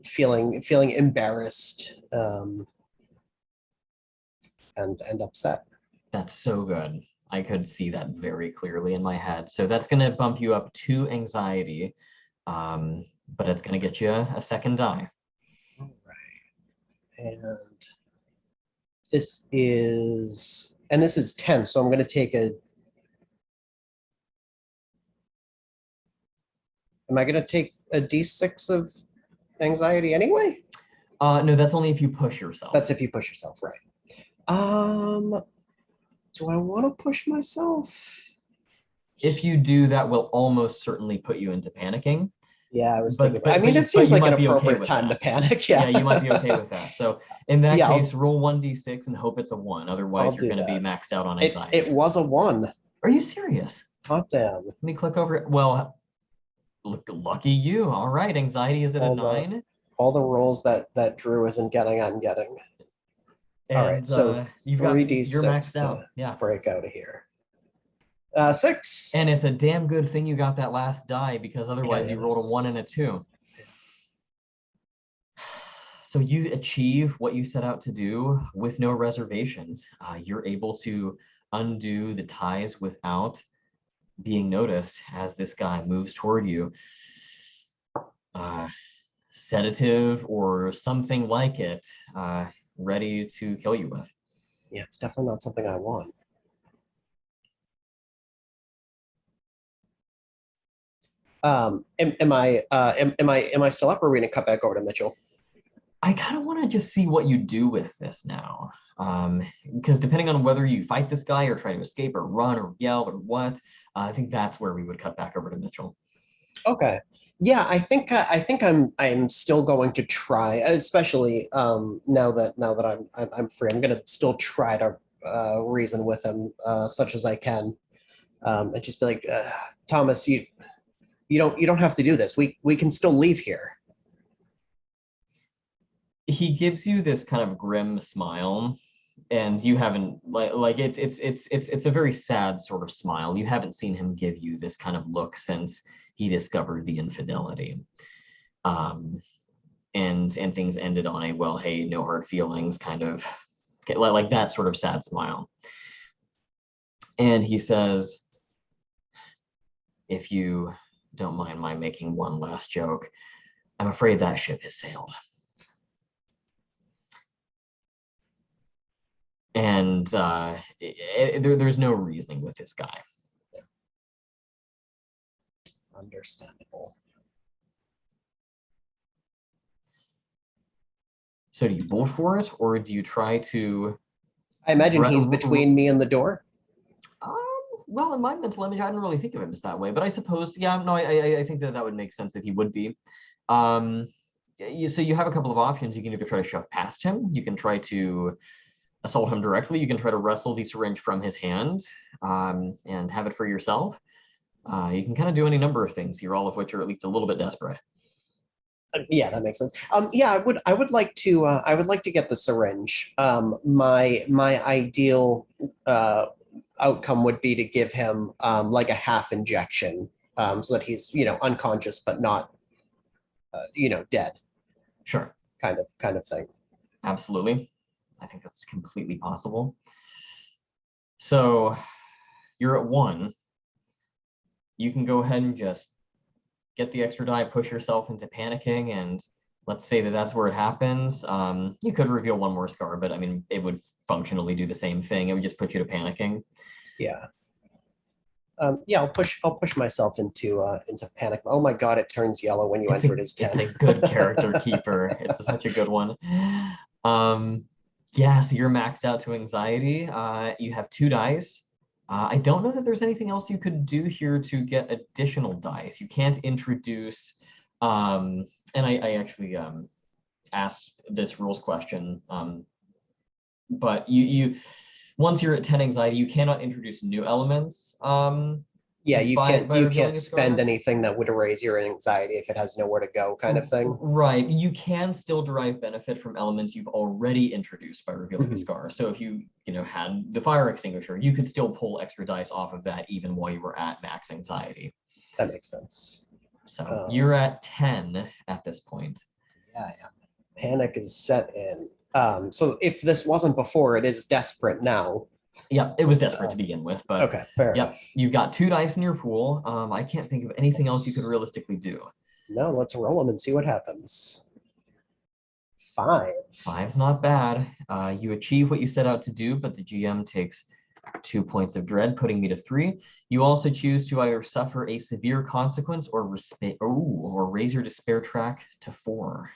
feeling embarrassed and upset. That's so good. I could see that very clearly in my head. So that's going to bump you up 2 anxiety, but it's going to get you a second die. All right. And this is 10, so I'm going to take a... Am I going to take a D6 of anxiety anyway? No, that's only if you push yourself. That's if you push yourself, right. Do I want to push myself? If you do, that will almost certainly put you into panicking. Yeah, I was But thinking. but I mean, but it you, but seems you like an might be okay appropriate with time to that. panic. Yeah, Yeah. you might be okay with that. So in that Yeah, case, roll 1d6 and hope it's a 1. I'll Otherwise, you're do going to be that. maxed out on It anxiety. was a 1. Are you serious? Hot damn. Let me click over it. Well, look, lucky you. All right, anxiety is at a 9. All the rolls that Drew isn't getting, I'm getting. All right, And so you're 3d6 maxed out. to Yeah. break out of here. 6. And it's a damn good thing you got that last die, because otherwise you rolled a 1 and a 2. So you achieve what you set out to do with no reservations. You're able to undo the ties without being noticed as this guy moves toward you. Sedative or something like it, ready to kill you with. Yeah, it's definitely not something I want. Am I still up, or are we gonna cut back over to Mitchell? I kind of want to just see what you do with this now, because depending on whether you fight this guy or try to escape or run or yell or what, I think that's where we would cut back over to Mitchell. Okay. Yeah, I think I'm still going to try, especially now that I'm free. I'm gonna still try to reason with him such as I can, and just be like, Thomas, you don't have to do this. We can still leave here. He gives you this kind of grim smile, and you haven't like it's a very sad sort of smile. You haven't seen him give you this kind of look since he discovered the infidelity. And things ended on a, well, hey, no hard feelings, kind of like that sort of sad smile. And he says, if you don't mind my making one last joke, I'm afraid that ship has sailed. And there's no reasoning with this guy. Understandable. So do you bolt for it, or do you try to... I imagine he's between me and the door. Well, in my mental image, I didn't really think of him as that way, but I suppose, yeah, no, I think that would make sense that he would be. So you have a couple of options. You can either try to shove past him, you can try to assault him directly, you can try to wrestle the syringe from his hand and have it for yourself. You can kind of do any number of things here, all of which are at least a little bit desperate. Yeah, that makes sense. Yeah, I would like to get the syringe. My ideal outcome would be to give him like a half injection, so that he's unconscious but not dead. Sure. Kind of thing. Absolutely. I think that's completely possible. So you're at 1. You can go ahead and just get the extra die, push yourself into panicking, and let's say that that's where it happens. You could reveal one more scar, but I mean, it would functionally do the same thing. It would just put you to panicking. Yeah. Yeah, I'll push myself into panic. Oh my God, it turns yellow when you enter it as 10. It's a good character keeper. It's such a good one. Yeah, so you're maxed out to anxiety. You have 2 dice. I don't know that there's anything else you could do here to get additional dice. You can't introduce, and I actually asked this rules question, but you once you're at 10 anxiety, you cannot introduce new elements. Yeah, you revealing can't a spend scar. anything that would erase your anxiety if it has nowhere to go, kind of thing. Right. You can still derive benefit from elements you've already introduced by revealing a scar. So if you had the fire extinguisher, you could still pull extra dice off of that even while you were at max anxiety. That makes sense. So you're at 10 at this point. Yeah. Panic is set in. So if this wasn't before, it is desperate now. Yeah, it was desperate to begin with, but okay, fair enough. You've got 2 dice in your pool. I can't think of anything else you could realistically do. No, let's roll them and see what happens. 5. 5's not bad. You achieve what you set out to do, but the GM takes 2 points of dread, putting me to 3. You also choose to either suffer a severe consequence or raise your despair track to 4.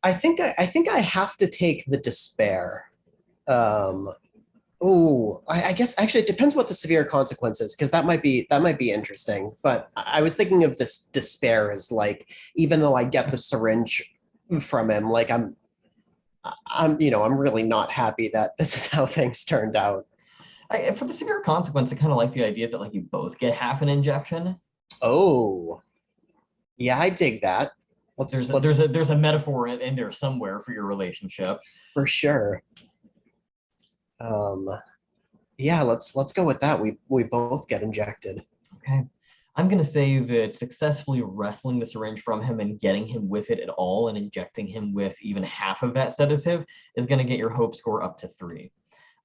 I think I have to take the despair. Oh, I guess actually it depends what the severe consequence is, because that might be interesting. But I was thinking of this despair as like, even though I get the syringe from him, like I'm really not happy that this is how things turned out. For the severe consequence, I kind of like the idea that like you both get half an injection. Oh, yeah, I dig that. There's Let's a, let's there's a there's a metaphor in there somewhere for your relationship. for sure. Um, yeah, let's go with that. We both get injected. Okay. I'm going to say that successfully wrestling the syringe from him and getting him with it at all and injecting him with even half of that sedative is going to get your hope score up to 3.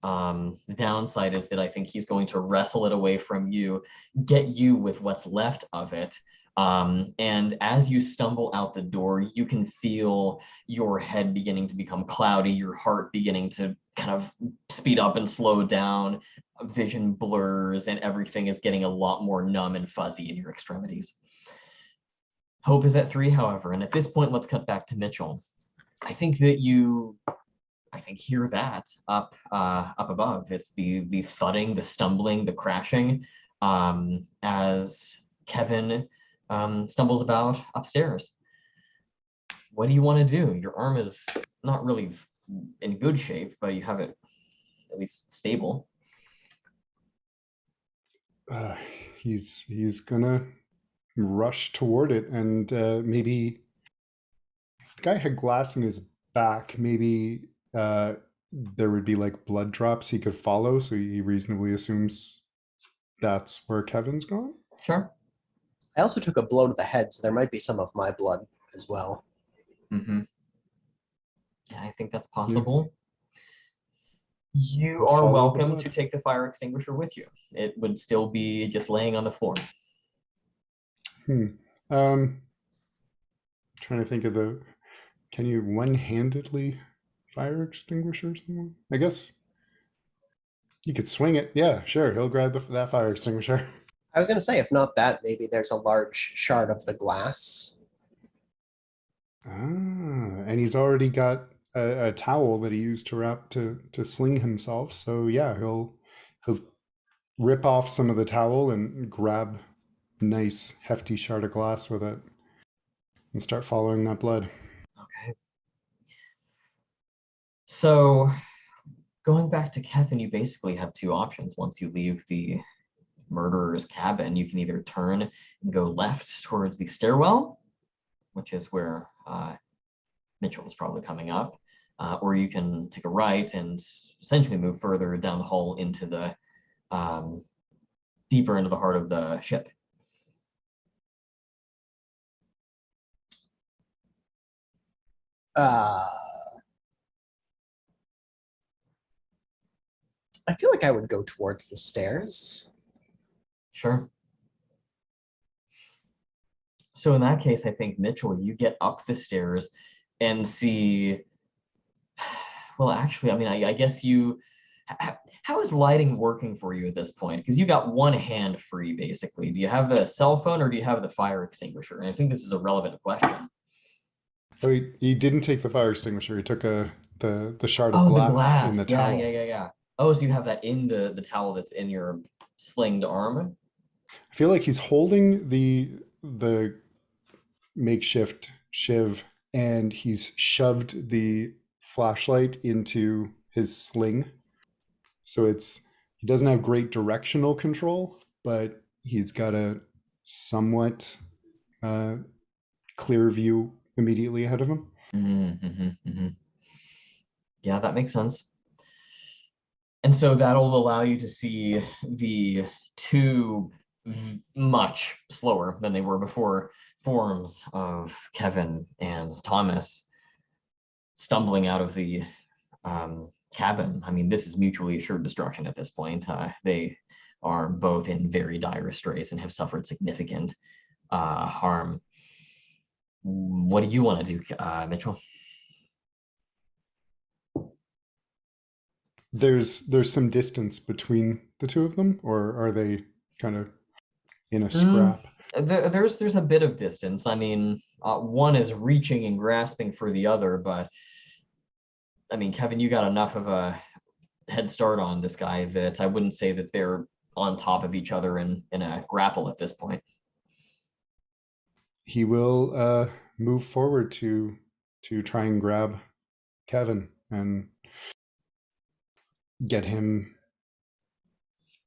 The downside is that I think he's going to wrestle it away from you, get you with what's left of it. And as you stumble out the door, you can feel your head beginning to become cloudy, your heart beginning to kind of speed up and slow down, vision blurs, and everything is getting a lot more numb and fuzzy in your extremities. Hope is at 3, however, and at this point, let's cut back to Mitchell. I think that you hear that up above. It's the thudding, the stumbling, the crashing as Kevin stumbles about upstairs. What do you want to do? Your arm is not really in good shape, but you have it at least stable. Uh, he's gonna rush toward it, and maybe the guy had glass in his back. Maybe there would be like blood drops he could follow, so he reasonably assumes that's where Kevin's gone. Sure. I also took a blow to the head, so there might be some of my blood as well. Mm-hmm. Yeah, I think that's Yeah. possible. You I'll are follow the welcome blood. to take the fire extinguisher with you. It would still be just laying on the floor. Um, trying to think of the. Can you one-handedly fire extinguisher someone? I guess you could swing it. Yeah, sure. He'll grab that fire extinguisher. I was going to say, if not that, maybe there's a large shard of the glass. Ah, and he's already got a towel that he used to wrap to sling himself. So yeah, he'll rip off some of the towel and grab a nice hefty shard of glass with it and start following that blood. Okay. So going back to Kevin, you basically have 2 options. Once you leave the murderer's cabin, you can either turn and go left towards the stairwell, which is where Mitchell is probably coming up, or you can take a right and essentially move further down the hall into the deeper into the heart of the ship. Uh, I feel like I would go towards the stairs. Sure. So in that case, I think Mitchell, you get up the stairs and see. Well, actually, I mean, I guess you. How is lighting working for you at this point? Because you got one hand free, basically. Do you have the cell phone or do you have the fire extinguisher? And I think this is a relevant question. Oh, he didn't take the fire extinguisher. He took the shard of Oh, the glass in glass. the Yeah, towel. yeah. Oh, so you have that in the towel that's in your slinged arm? I feel like he's holding the makeshift shiv, and he's shoved the flashlight into his sling. So he doesn't have great directional control, but he's got a somewhat uh, clear view immediately ahead of him. Mm-hmm. Yeah, that makes sense. And so that'll allow you to see the 2 much slower than they were before forms of Kevin and Thomas stumbling out of the cabin. I mean, this is mutually assured destruction at this point. They are both in very dire straits and have suffered significant harm. What do you want to do, Mitchell? There's some distance between the 2 of them, or are they kind of in a Mm, scrap? there's a bit of distance. I mean, one is reaching and grasping for the other, but I mean, Kevin, you got enough of a head start on this guy that I wouldn't say that they're on top of each other in a grapple at this point. He will move forward to try and grab Kevin and get him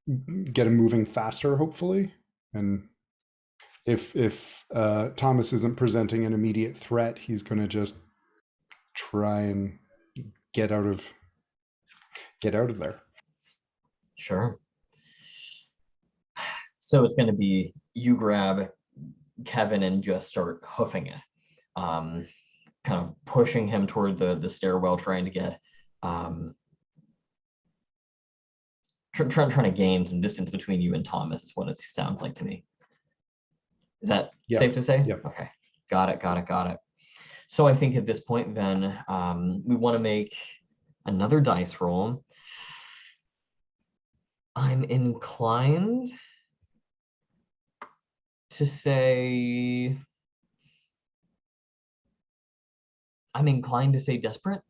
moving faster, hopefully. And if Thomas isn't presenting an immediate threat, he's going to just try and get out of there. Sure. So it's going to be you grab Kevin and just start hoofing it, kind of pushing him toward the stairwell, trying to get trying to gain some distance between you and Thomas is what it sounds like to me. Is that safe to say? Yep. Okay. Got it. So I think at this point then we want to make another dice roll. I'm inclined to say desperate.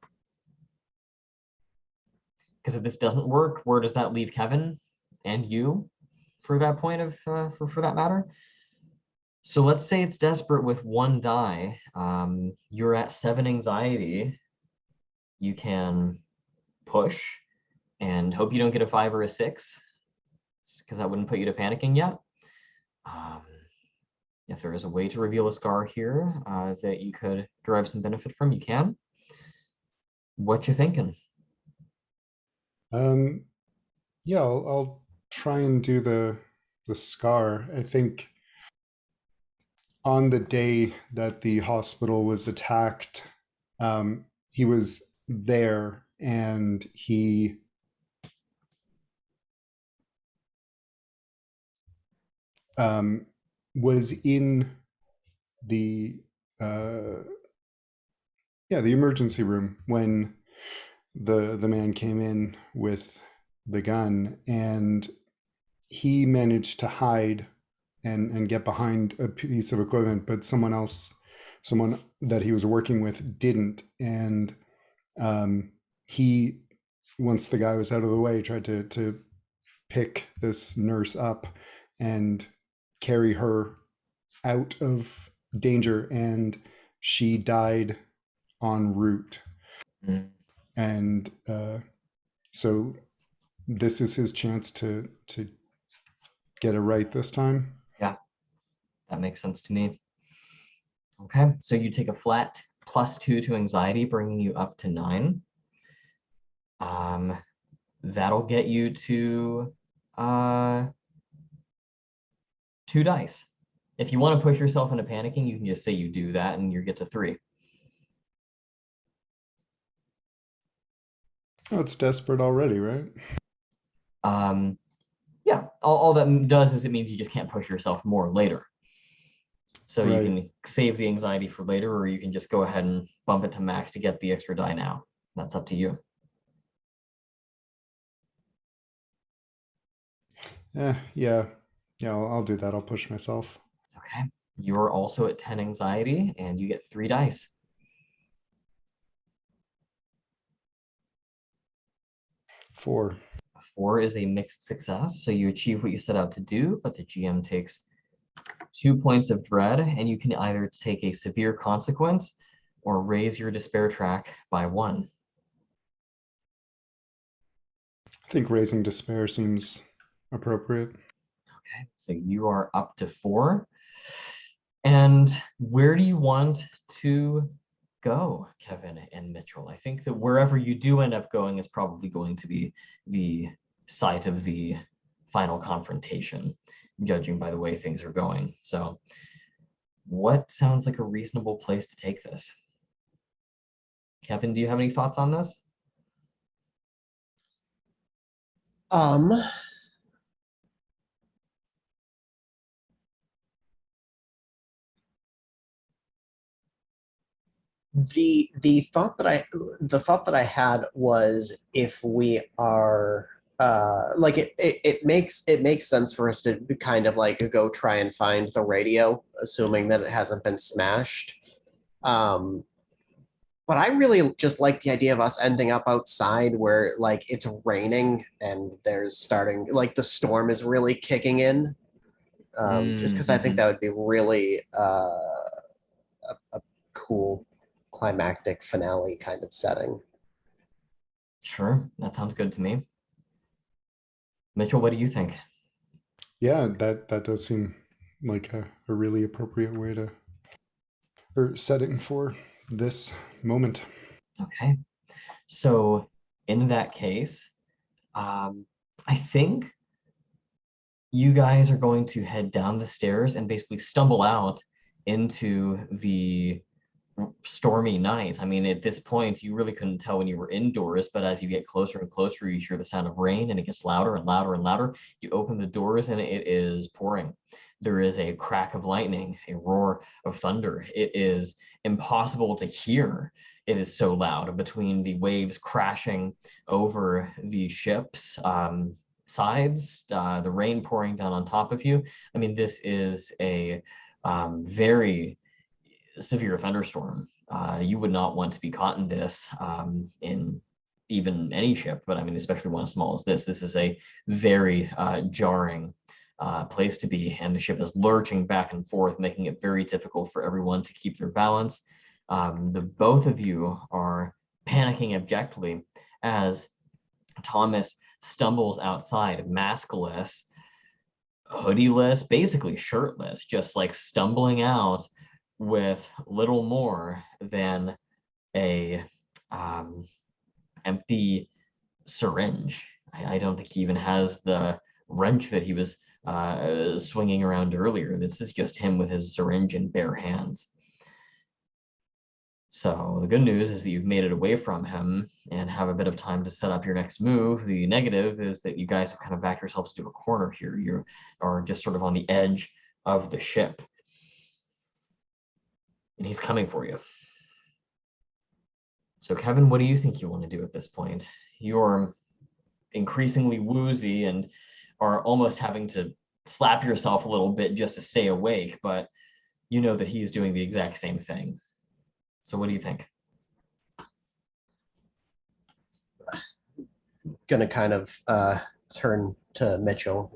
Because if this doesn't work, where does that leave Kevin and you for that point of for that matter? So let's say it's desperate with one die. You're at 7 anxiety. You can push and hope you don't get a 5 or a 6, because that wouldn't put you to panicking yet. If there is a way to reveal a scar here that you could derive some benefit from, you can. What you thinking? Yeah, I'll try and do the scar. I think on the day that the hospital was attacked, he was there, and he was in the the emergency room when the man came in with the gun, and he managed to hide and get behind a piece of equipment, but someone that he was working with didn't. And he, once the guy was out of the way, tried to pick this nurse up and carry her out of danger, and she died en route. And so this is his chance to get it right this time. Yeah, that makes sense to me. Okay, so you take a flat +2 to anxiety, bringing you up to 9. That'll get you to 2 dice. If you want to push yourself into panicking, you can just say you do that and you get to 3. Oh, it's desperate already, right? Yeah, all that does is it means you just can't push yourself more later. So Right. You can save the anxiety for later, or you can just go ahead and bump it to max to get the extra die now. That's up to you. Yeah, I'll do that. I'll push myself. Okay, you're also at 10 anxiety, and you get 3 dice. 4. 4 is a mixed success, so you achieve what you set out to do, but the GM takes 2 points of dread, and you can either take a severe consequence or raise your despair track by 1. I think raising despair seems appropriate. Okay, so you are up to 4. And where do you want to go, Kevin and Mitchell? I think that wherever you do end up going is probably going to be the site of the final confrontation, judging by the way things are going. So what sounds like a reasonable place to take this? Kevin, do you have any thoughts on this? The thought that I had was, if we are like, it makes sense for us to kind of like go try and find the radio, assuming that it hasn't been smashed. But I really just like the idea of us ending up outside where like it's raining and there's starting like the storm is really kicking in. Just because I think Mm-hmm. that would be really a cool climactic finale kind of setting. Sure, that sounds good to me. Mitchell, what do you think? Yeah, that does seem like a really appropriate way to or setting for this moment. Okay, so in that case, um, I think you guys are going to head down the stairs and basically stumble out into the stormy night. I mean, at this point, you really couldn't tell when you were indoors, but as you get closer and closer, you hear the sound of rain and it gets louder and louder and louder. You open the doors and it is pouring. There is a crack of lightning, a roar of thunder. It is impossible to hear. It is so loud between the waves crashing over the ship's sides, the rain pouring down on top of you. I mean, this is a very severe thunderstorm. You would not want to be caught in this in even any ship, but I mean, especially one as small as this. This is a very jarring place to be, and the ship is lurching back and forth, making it very difficult for everyone to keep their balance. The both of you are panicking abjectly as Thomas stumbles outside, maskless, hoodieless, basically shirtless, just like stumbling out with little more than a um, empty syringe. I don't think he even has the wrench that he was swinging around earlier. This is just him with his syringe in bare hands. So the good news is that you've made it away from him and have a bit of time to set up your next move. The negative is that you guys have kind of backed yourselves into a corner here. You are just sort of on the edge of the ship, and he's coming for you. So Kevin, what do you think you want to do at this point? You're increasingly woozy and are almost having to slap yourself a little bit just to stay awake, but you know that he's doing the exact same thing. So what do you think? Gonna kind of turn to Mitchell,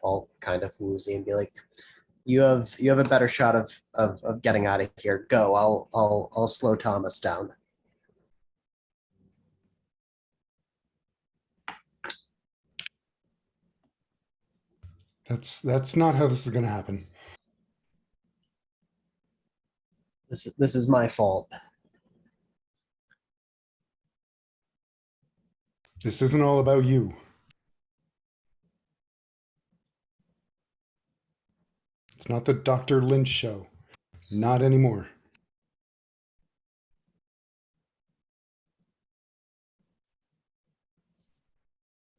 all kind of woozy and be like, you have a better shot of getting out of here. Go. I'll slow Thomas down. That's not how this is going to happen. This is my fault. This isn't all about you. It's not the Dr. Lynch show. Not anymore.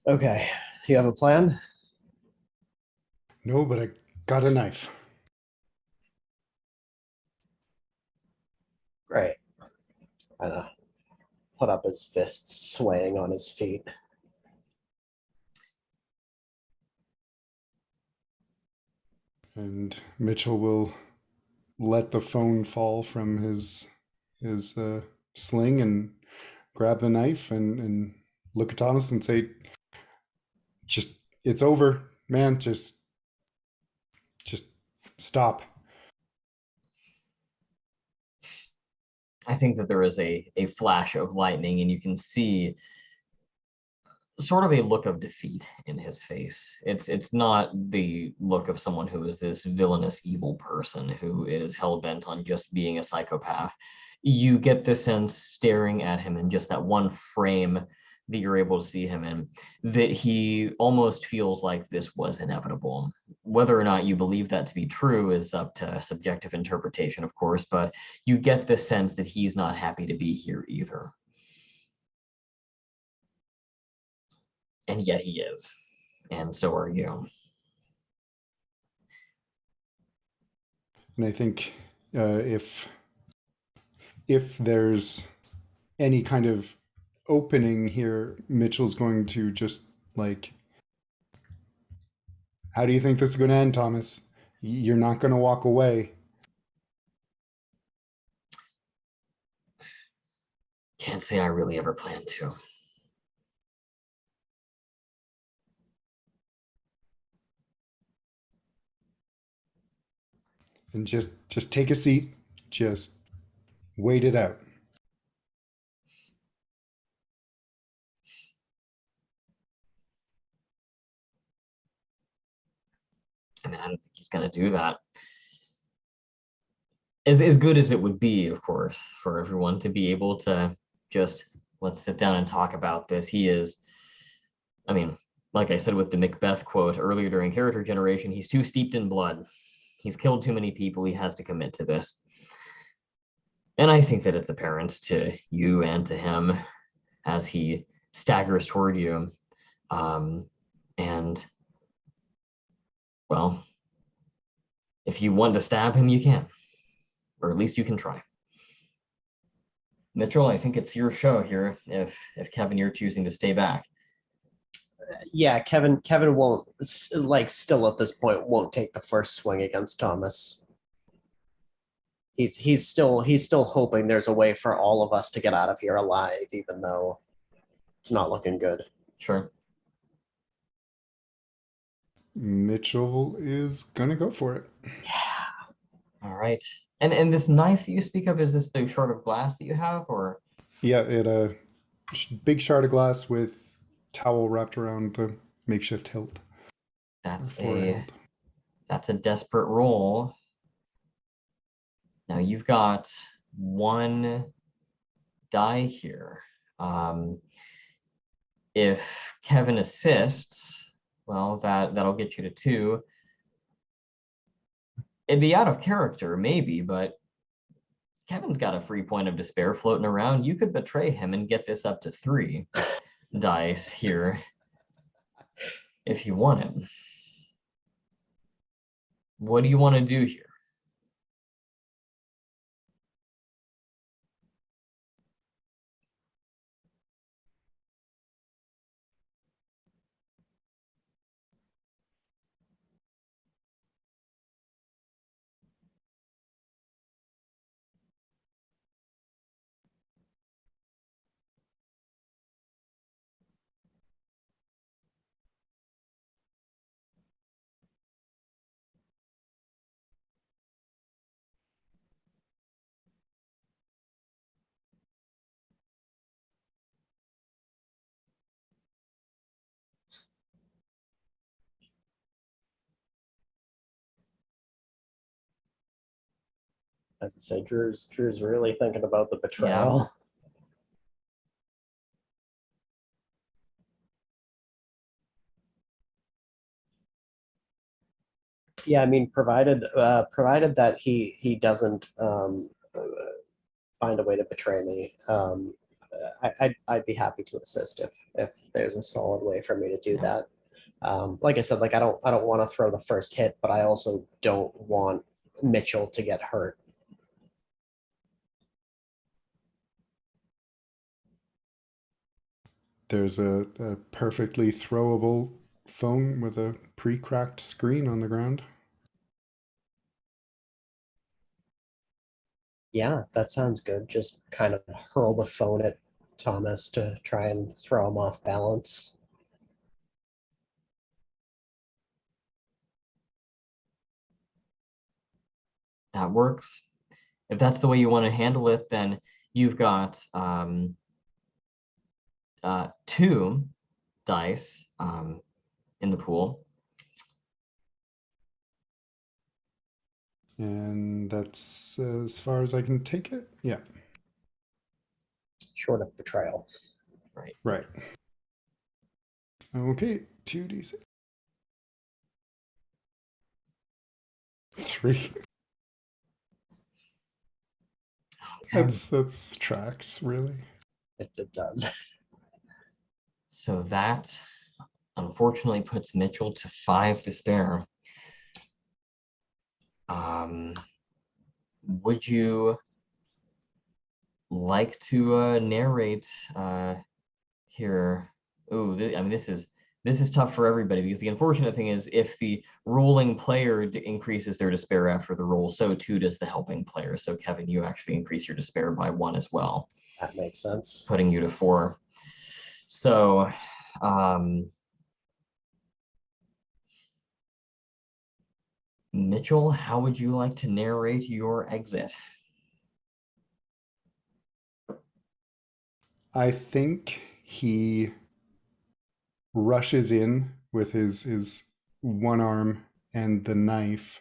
Okay. You have a plan? No, but I got a knife. Great. I know. Put up his fists, swaying on his feet. And Mitchell will let the phone fall from his sling and grab the knife and look at Thomas and say, "Just it's over, man. Just stop." I think that there is a flash of lightning, and you can see sort of a look of defeat in his face. It's not the look of someone who is this villainous evil person who is hell-bent on just being a psychopath. You get the sense staring at him in just that one frame that you're able to see him in, that he almost feels like this was inevitable. Whether or not you believe that to be true is up to subjective interpretation, of course, but you get the sense that he's not happy to be here either. And yet he is, and so are you. And I think if there's any kind of opening here, Mitchell's going to just like, "How do you think this is going to end, Thomas? You're not going to walk away." Can't say I really ever plan to. And just take a seat. Just wait it out. I mean, I don't think he's going to do that. As good as it would be, of course, for everyone to be able to just let's sit down and talk about this. He is, I mean, like I said with the Macbeth quote earlier during character generation, he's too steeped in blood. He's killed too many people. He has to commit to this. And I think that it's apparent to you and to him as he staggers toward you. And, well, if you want to stab him, you can. Or at least you can try. Mitchell, I think it's your show here. If Kevin, you're choosing to stay back. Yeah, Kevin won't, like, still at this point won't take the first swing against Thomas. He's still hoping there's a way for all of us to get out of here alive, even though it's not looking good. Sure. Mitchell is gonna go for it. Yeah. All right. And this knife that you speak of, is this the shard of glass that you have, or? Yeah, it a big shard of glass with towel wrapped around the makeshift hilt. That's a desperate roll. Now you've got one die here. If Kevin assists, well, that'll get you to 2. It'd be out of character, maybe, but Kevin's got a free point of despair floating around. You could betray him and get this up to 3 dice here if you wanted. What do you want to do here? As I say, Drew's really thinking about the betrayal. Yeah, I mean, provided that he doesn't find a way to betray me, I'd be happy to assist if there's a solid way for me to do that. Like I said, like I don't want to throw the first hit, but I also don't want Mitchell to get hurt. There's a perfectly throwable phone with a pre-cracked screen on the ground. Yeah, that sounds good. Just kind of hurl the phone at Thomas to try and throw him off balance. That works. If that's the way you want to handle it, then you've got 2 dice in the pool. And that's as far as I can take it. Yeah. Short of betrayal. Right. Okay, 2d6. 3. Okay. That's tracks, really. It does. So that unfortunately puts Mitchell to 5 despair. Would you like to narrate here? Ooh, I mean, this is tough for everybody, because the unfortunate thing is if the rolling player increases their despair after the roll, so too does the helping player. So Kevin, you actually increase your despair by 1 as well. That makes sense. putting you to 4. So, Mitchell, how would you like to narrate your exit? I think he rushes in with his one arm and the knife,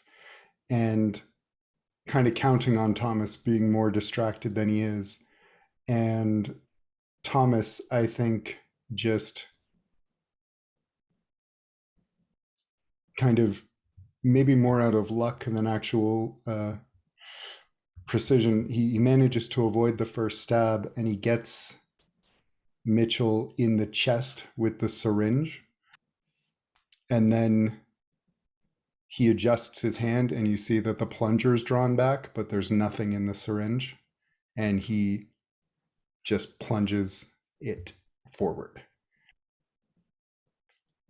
and kind of counting on Thomas being more distracted than he is. And Thomas, I think, just kind of maybe more out of luck than actual precision, he manages to avoid the first stab, and he gets Mitchell in the chest with the syringe. And then he adjusts his hand, and you see that the plunger is drawn back, but there's nothing in the syringe. And he just plunges it forward.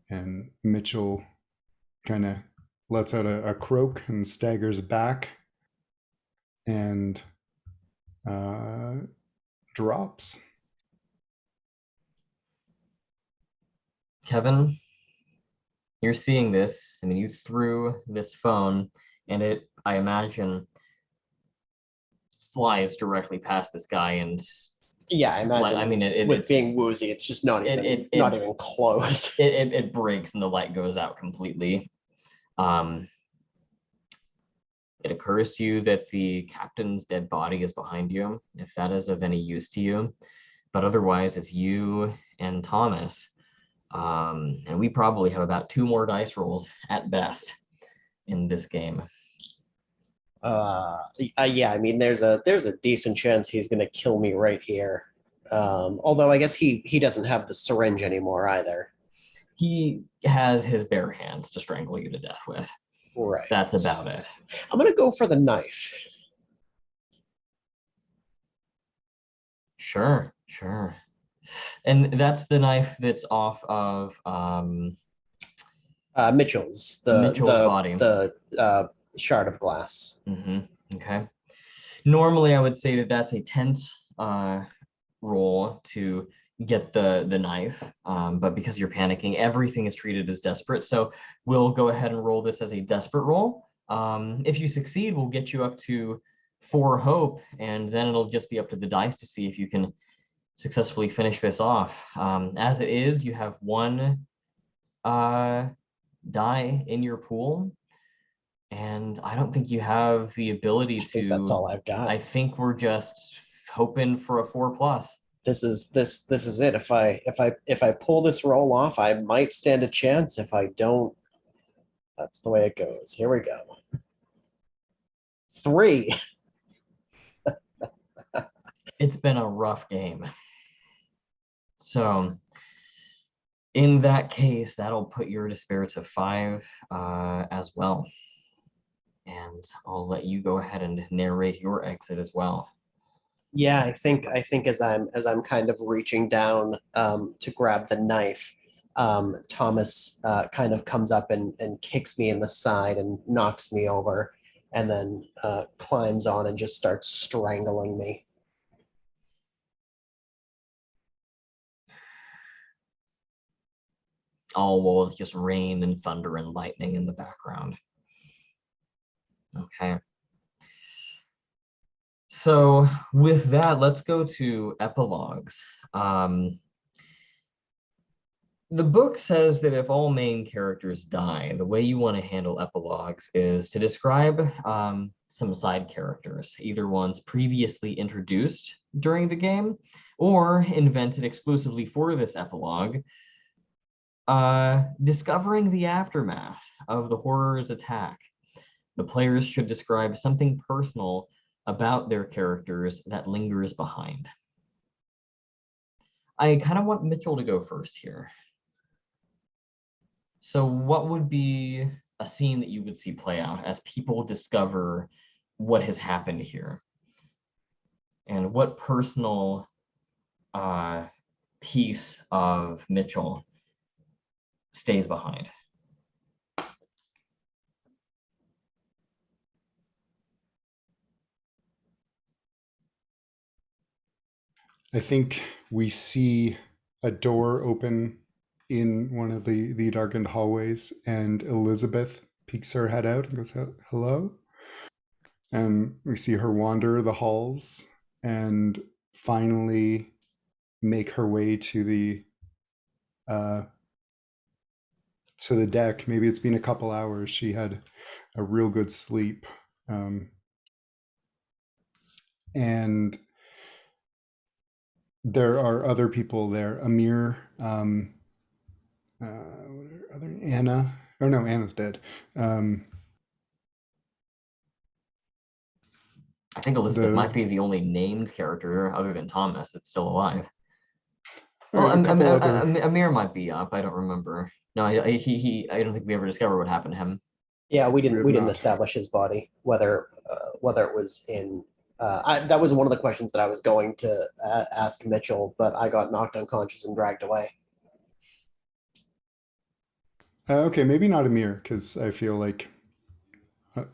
And Mitchell kind of lets out a croak and staggers back and drops. Kevin, you're seeing this. I mean, you threw this phone, and it, I imagine, flies directly past this guy, and Yeah, I imagine. I mean, with being woozy, it's just not even close. It breaks and the light goes out completely. It occurs to you that the captain's dead body is behind you, if that is of any use to you. But otherwise, it's you and Thomas. And we probably have about 2 more dice rolls at best in this game. Yeah, I mean, there's a decent chance he's gonna kill me right here. Although I guess he doesn't have the syringe anymore either. He has his bare hands to strangle you to death with. Right. That's about it. I'm gonna go for the knife. Sure. And that's the knife that's off of Mitchell's Mitchell's body. The shard of glass. Okay. Normally, I would say that that's a tense roll to get the knife, but because you're panicking, everything is treated as desperate. So we'll go ahead and roll this as a desperate roll. If you succeed, we'll get you up to 4 hope, and then it'll just be up to the dice to see if you can successfully finish this off. As it is, you have 1 die in your pool, and I don't think you have the ability to. That's all I've got. I think we're just hoping for a 4+. This is it. If I pull this roll off, I might stand a chance. If I don't, that's the way it goes. Here we go. 3. It's been a rough game. So in that case, that'll put your despair to 5 as well. And I'll let you go ahead and narrate your exit as well. Yeah, I think as I'm kind of reaching down to grab the knife, Thomas kind of comes up and kicks me in the side and knocks me over, and then climbs on and just starts strangling me. All will just rain and thunder and lightning in the background. Okay. So with that, let's go to epilogues. The book says that if all main characters die, the way you want to handle epilogues is to describe some side characters, either ones previously introduced during the game or invented exclusively for this epilogue, discovering the aftermath of the horror's attack. The players should describe something personal about their characters that lingers behind. I kind of want Mitchell to go first here. So what would be a scene that you would see play out as people discover what has happened here? And what personal piece of Mitchell stays behind? I think we see a door open in one of the darkened hallways, and Elizabeth peeks her head out and goes, "Hello." And we see her wander the halls and finally make her way uh, to the deck. Maybe it's been a couple hours. She had a real good sleep, and there are other people there. Amir, what are other Anna? Oh no, Anna's dead. I think Elizabeth The might be the only named character other than Thomas that's still alive. Well, a couple other. Amir might be up. I don't remember. No, I don't think we ever discovered what happened to him. Yeah, we We didn't have we didn't not. establish his body, whether it was in. That was one of the questions that I was going to ask Mitchell, but I got knocked unconscious and dragged away. Okay, maybe not Amir, because I feel like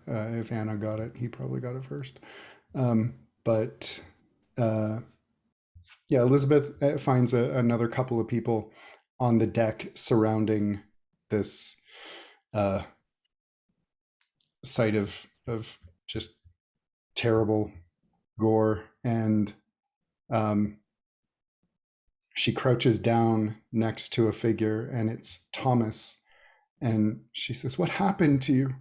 if Anna got it, he probably got it first. But uh, yeah, Elizabeth finds another couple of people on the deck surrounding this uh, site of just terrible gore, and um, she crouches down next to a figure, and it's Thomas, and she says, "What happened to you?"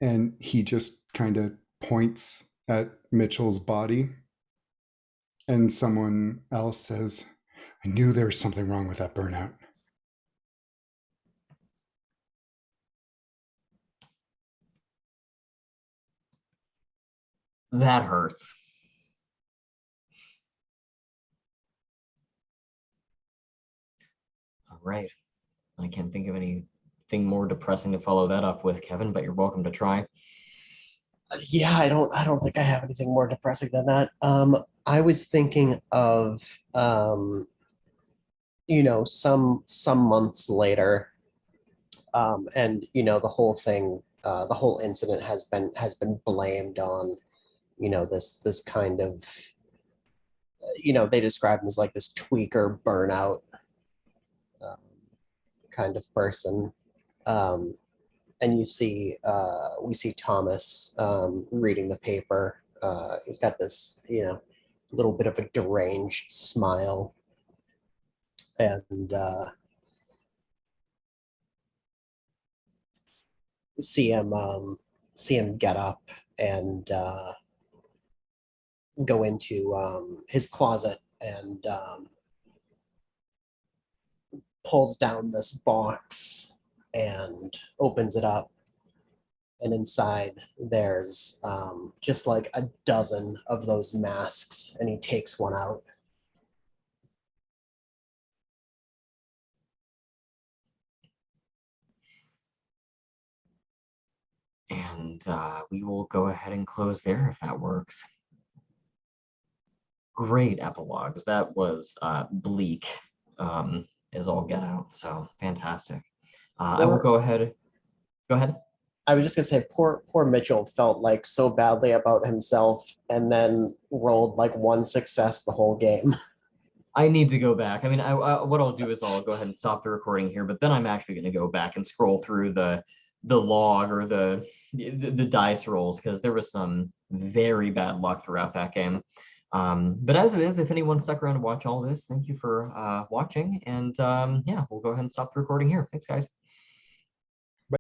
And he just kind of points at Mitchell's body, and someone else says, "I knew there was something wrong with that burnout." That hurts. All right. I can't think of anything more depressing to follow that up with, Kevin, but you're welcome to try. Yeah, I don't think I have anything more depressing than that. I was thinking of some months later, and the whole incident has been blamed on this kind of they describe him as like this tweaker burnout um, kind of person. Um, and we see Thomas reading the paper. He's got this little bit of a deranged smile, and see him see him get up and go into his closet and pulls down this box and opens it up. And inside there's just like a dozen of those masks, and he takes one out. And we will go ahead and close there if that works. Great epilogues. That was bleak as all get out. So fantastic. I will go ahead. Go ahead. I was just gonna say, poor Mitchell felt like so badly about himself, and then rolled like one success the whole game. I need to go back. I mean, what I'll do is I'll go ahead and stop the recording here, but then I'm actually going to go back and scroll through the log or the dice rolls, because there was some very bad luck throughout that game. But as it is, if anyone stuck around to watch all this, thank you for watching. And yeah, we'll go ahead and stop the recording here. Thanks, guys.